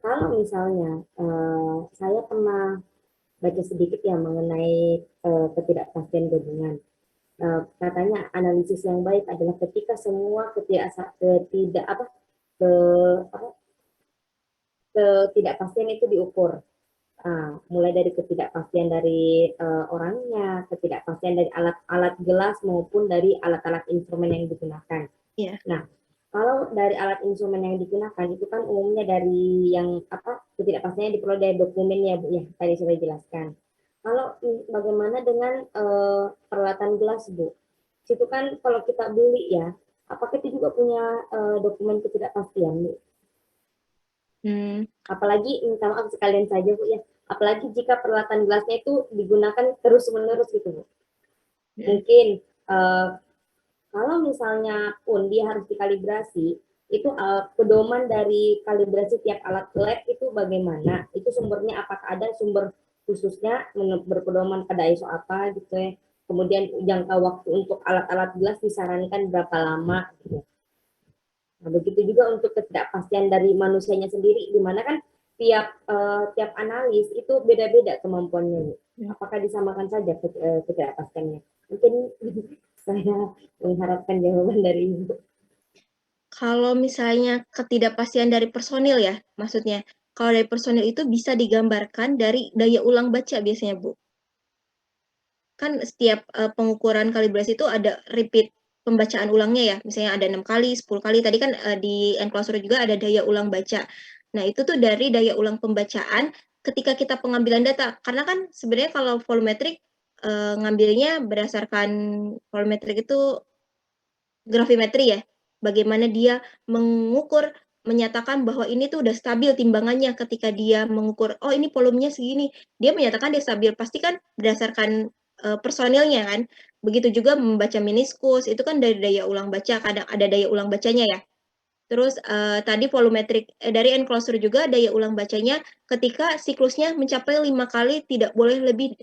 kalau misalnya saya pernah baca sedikit ya mengenai ketidakpastian gabungan. Katanya analisis yang baik adalah ketika semua ketidakpastian itu diukur. Mulai dari ketidakpastian dari orangnya, ketidakpastian dari alat-alat gelas maupun dari alat-alat instrumen yang digunakan. Nah, kalau dari alat instrumen yang digunakan itu kan umumnya dari yang ketidakpastiannya diperoleh dari dokumen ya Bu ya, tadi sudah dijelaskan. Kalau bagaimana dengan peralatan gelas Bu? Situ kan kalau kita beli ya, apakah itu juga punya dokumen ketidakpastian Bu? Apalagi minta maaf sekalian saja Bu ya, apalagi jika peralatan gelasnya itu digunakan terus-menerus gitu Bu. Mungkin kalau misalnya pun dia harus dikalibrasi, itu pedoman dari kalibrasi tiap alat lab itu bagaimana? Itu sumbernya apakah ada sumber khususnya berpedoman pada ISO apa gitu ya? Kemudian jangka waktu untuk alat-alat gelas disarankan berapa lama gitu. Nah, begitu juga untuk ketidakpastian dari manusianya sendiri, di mana kan tiap analis itu beda-beda kemampuannya. Apakah disamakan saja ketidakpastiannya? Mungkin saya mengharapkan jawaban dari Ibu. Kalau misalnya ketidakpastian dari personil ya, maksudnya. Kalau dari personil itu bisa digambarkan dari daya ulang baca biasanya, Bu. Kan setiap pengukuran kalibrasi itu ada repeat pembacaan ulangnya ya. Misalnya ada 6 kali, 10 kali. Tadi kan di enclosure juga ada daya ulang baca. Nah, itu tuh dari daya ulang pembacaan ketika kita pengambilan data. Karena kan sebenarnya kalau volumetrik ngambilnya berdasarkan volumetrik itu gravimetri ya, bagaimana dia mengukur, menyatakan bahwa ini tuh udah stabil timbangannya ketika dia mengukur, oh ini volumenya segini, dia menyatakan dia stabil, pasti kan berdasarkan personilnya kan. Begitu juga membaca meniskus, itu kan dari daya ulang baca, kadang ada daya ulang bacanya ya. Terus tadi volumetrik dari enclosure juga daya ulang bacanya ketika siklusnya mencapai 5 kali tidak boleh lebih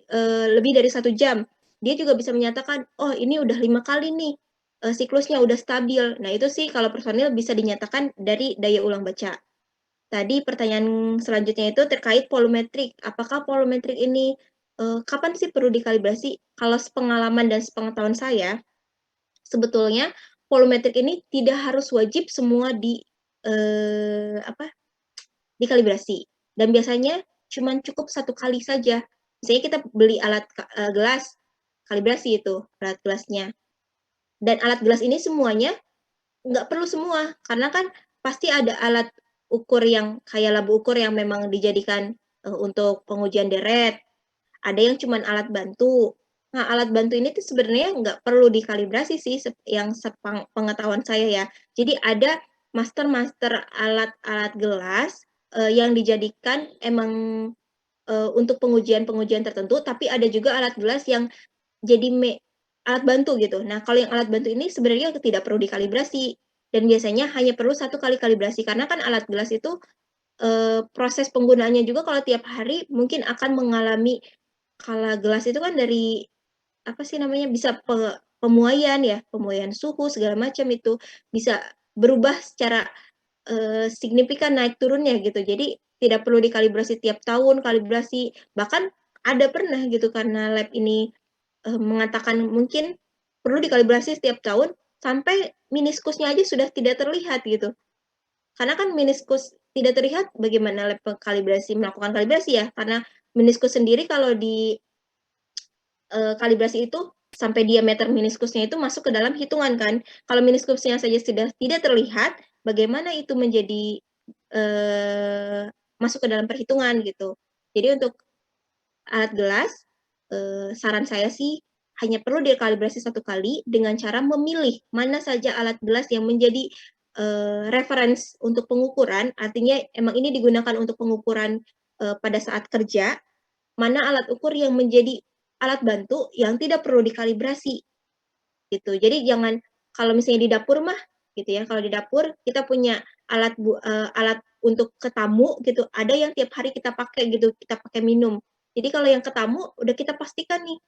dari 1 jam. Dia juga bisa menyatakan, oh ini udah 5 kali nih siklusnya udah stabil. Nah itu sih kalau personil bisa dinyatakan dari daya ulang baca. Tadi pertanyaan selanjutnya itu terkait volumetrik. Apakah volumetrik ini kapan sih perlu dikalibrasi? Kalau sepengalaman dan sepengetahuan saya, sebetulnya volumetrik ini tidak harus wajib semua dikalibrasi. Dan biasanya cuma cukup 1 kali saja. Misalnya kita beli alat gelas, kalibrasi itu alat gelasnya. Dan alat gelas ini semuanya nggak perlu semua, karena kan pasti ada alat ukur yang kayak labu ukur yang memang dijadikan untuk pengujian deret. Ada yang cuma alat bantu. Nah, alat bantu ini tuh sebenarnya nggak perlu dikalibrasi sih, yang sepengetahuan saya ya. Jadi ada master alat-alat gelas yang dijadikan emang untuk pengujian-pengujian tertentu, tapi ada juga alat gelas yang jadi alat bantu gitu. Nah, kalau yang alat bantu ini sebenarnya tidak perlu dikalibrasi dan biasanya hanya perlu 1 kali kalibrasi karena kan alat gelas itu proses penggunaannya juga kalau tiap hari mungkin akan mengalami, kalau gelas itu kan dari apa sih namanya, bisa pemuaian ya, pemuaian suhu segala macam itu bisa berubah secara signifikan naik turunnya gitu. Jadi tidak perlu dikalibrasi tiap tahun, kalibrasi bahkan ada pernah gitu karena lab ini mengatakan mungkin perlu dikalibrasi setiap tahun, sampai meniskusnya aja sudah tidak terlihat gitu. Karena kan meniskus tidak terlihat, bagaimana lab melakukan kalibrasi ya, karena meniskus sendiri kalau di kalibrasi itu sampai diameter meniskusnya itu masuk ke dalam hitungan kan. Kalau meniskusnya saja sudah tidak terlihat, bagaimana itu menjadi masuk ke dalam perhitungan gitu. Jadi untuk alat gelas, saran saya sih hanya perlu direkalibrasi 1 kali dengan cara memilih mana saja alat gelas yang menjadi reference untuk pengukuran, artinya emang ini digunakan untuk pengukuran pada saat kerja, mana alat ukur yang menjadi alat bantu yang tidak perlu dikalibrasi gitu. Jadi jangan kalau misalnya di dapur mah gitu ya, kalau di dapur kita punya alat alat untuk ke tamu gitu, ada yang tiap hari kita pakai gitu, kita pakai minum. Jadi kalau yang ke tamu udah kita pastikan nih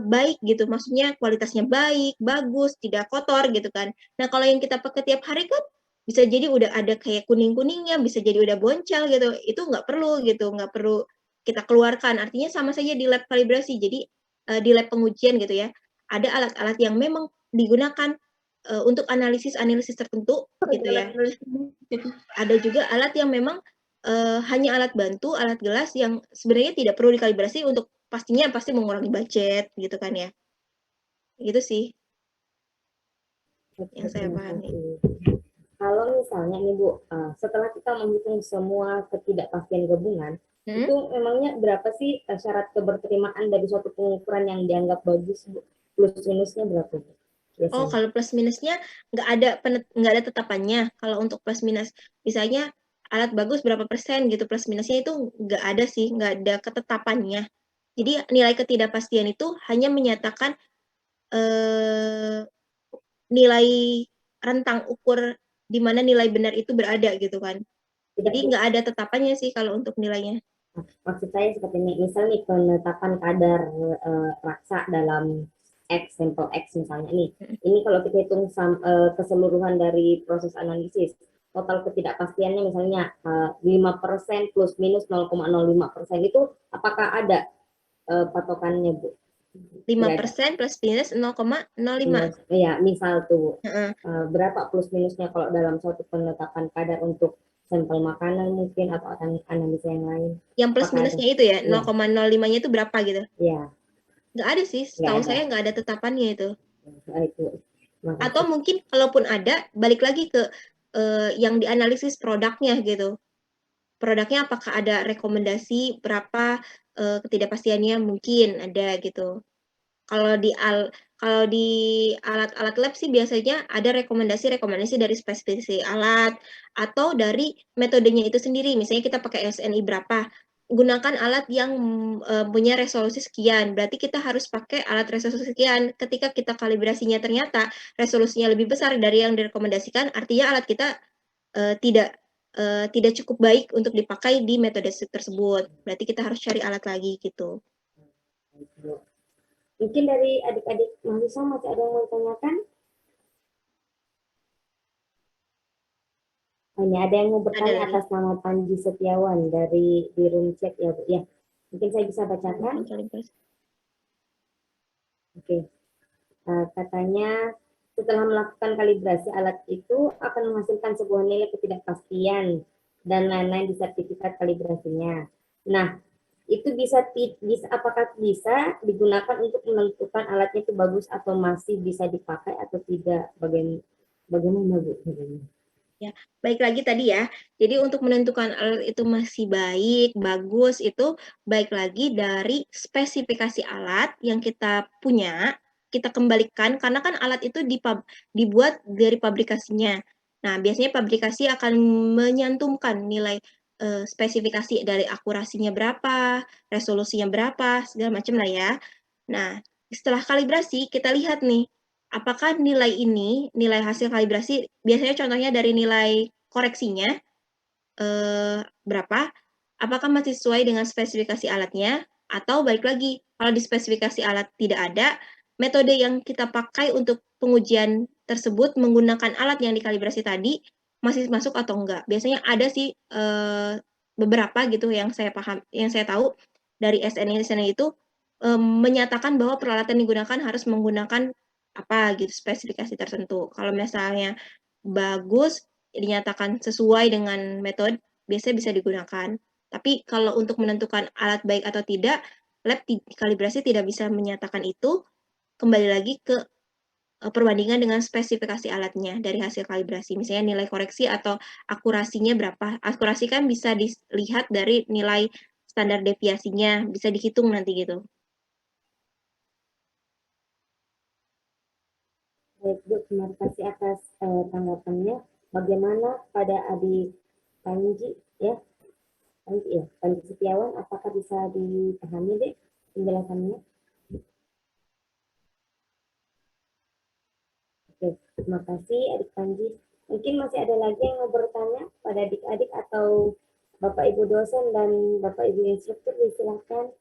baik gitu, maksudnya kualitasnya baik, bagus, tidak kotor gitu kan. Nah kalau yang kita pakai tiap hari kan bisa jadi udah ada kayak kuning-kuningnya, bisa jadi udah boncel gitu, itu nggak perlu gitu, nggak perlu kita keluarkan. Artinya sama saja di lab kalibrasi, jadi di lab pengujian gitu ya, ada alat-alat yang memang digunakan untuk analisis-analisis tertentu gitu ya. Ada juga alat yang memang hanya alat bantu, alat gelas yang sebenarnya tidak perlu dikalibrasi untuk pastinya pasti mengurangi budget gitu kan ya. Gitu sih yang saya pahami. Kalau misalnya nih Bu, setelah kita menghitung semua ketidakpastian gabungan, itu memangnya berapa sih syarat keberterimaan dari suatu pengukuran yang dianggap bagus, Bu? Plus minusnya berapa, Bu? Biasanya. Oh, kalau plus minusnya nggak ada tetapannya. Kalau untuk plus minus, misalnya alat bagus berapa persen gitu, plus minusnya itu nggak ada sih, nggak ada ketetapannya. Jadi nilai ketidakpastian itu hanya menyatakan nilai rentang ukur di mana nilai benar itu berada gitu kan. Jadi nggak ada tetapannya sih kalau untuk nilainya. Maksud saya seperti ini, misalnya penetapan kadar raksa dalam X, sampel X misalnya nih. Ini kalau kita hitung keseluruhan dari proses analisis, total ketidakpastiannya misalnya 5% plus minus 0,05%, itu apakah ada patokannya, Bu? 5% plus minus 0,05. Iya, misal tuh berapa plus minusnya kalau dalam suatu penetapan kadar untuk sampel makanan mungkin atau analisa yang lain. Yang plus minusnya itu ya, 0,05-nya itu berapa gitu? Iya. Nggak ada sih, setahu saya nggak ada tetapannya itu. Makasih. Atau mungkin kalaupun ada, balik lagi ke yang dianalisis produknya gitu. Produknya apakah ada rekomendasi berapa ketidakpastiannya mungkin ada gitu. Kalau di alat-alat lab sih biasanya ada rekomendasi dari spesifikasi alat atau dari metodenya itu sendiri. Misalnya kita pakai SNI berapa, gunakan alat yang punya resolusi sekian. Berarti kita harus pakai alat resolusi sekian. Ketika kita kalibrasinya ternyata resolusinya lebih besar dari yang direkomendasikan, artinya alat kita tidak cukup baik untuk dipakai di metode tersebut. Berarti kita harus cari alat lagi gitu. Mungkin dari adik-adik mahasiswa masih ada yang mau ditanyakan? Ini ada yang mau bertanya atas nama Panji Setiawan dari di room chat ya Bu. Ya, mungkin saya bisa bacakan. Oke. Katanya setelah melakukan kalibrasi alat itu akan menghasilkan sebuah nilai ketidakpastian dan lain-lain di sertifikat kalibrasinya. Nah, itu apakah bisa digunakan untuk menentukan alatnya itu bagus atau masih bisa dipakai atau tidak? Bagaimana Bu? Ya, baik lagi tadi ya. Jadi untuk menentukan alat itu masih baik, bagus itu baik lagi dari spesifikasi alat yang kita punya, kita kembalikan karena kan alat itu dibuat dari pabrikasinya. Nah, biasanya pabrikasi akan menyantumkan nilai spesifikasi dari akurasinya berapa, resolusinya berapa, segala macam lah ya. Nah, setelah kalibrasi kita lihat nih, apakah nilai ini, nilai hasil kalibrasi, biasanya contohnya dari nilai koreksinya berapa, apakah masih sesuai dengan spesifikasi alatnya, atau balik lagi, kalau di spesifikasi alat tidak ada, metode yang kita pakai untuk pengujian tersebut menggunakan alat yang dikalibrasi tadi, masih masuk atau enggak. Biasanya ada sih beberapa gitu yang saya tahu dari SNI itu menyatakan bahwa peralatan digunakan harus menggunakan apa gitu spesifikasi tertentu. Kalau misalnya bagus dinyatakan sesuai dengan metode, biasanya bisa digunakan. Tapi kalau untuk menentukan alat baik atau tidak, lab kalibrasi tidak bisa menyatakan itu kembali lagi ke perbandingan dengan spesifikasi alatnya dari hasil kalibrasi. Misalnya nilai koreksi atau akurasinya berapa. Akurasi kan bisa dilihat dari nilai standar deviasinya, bisa dihitung nanti gitu. Baik, Bu, terima kasih atas tanggapannya. Bagaimana pada adik Panji, ya? Panji Setiawan, apakah bisa dipahami, Dek, penjelasannya? Oke, terima kasih adik Panji. Mungkin masih ada lagi yang mau bertanya pada adik-adik atau Bapak Ibu dosen dan Bapak Ibu instruktur, silakan.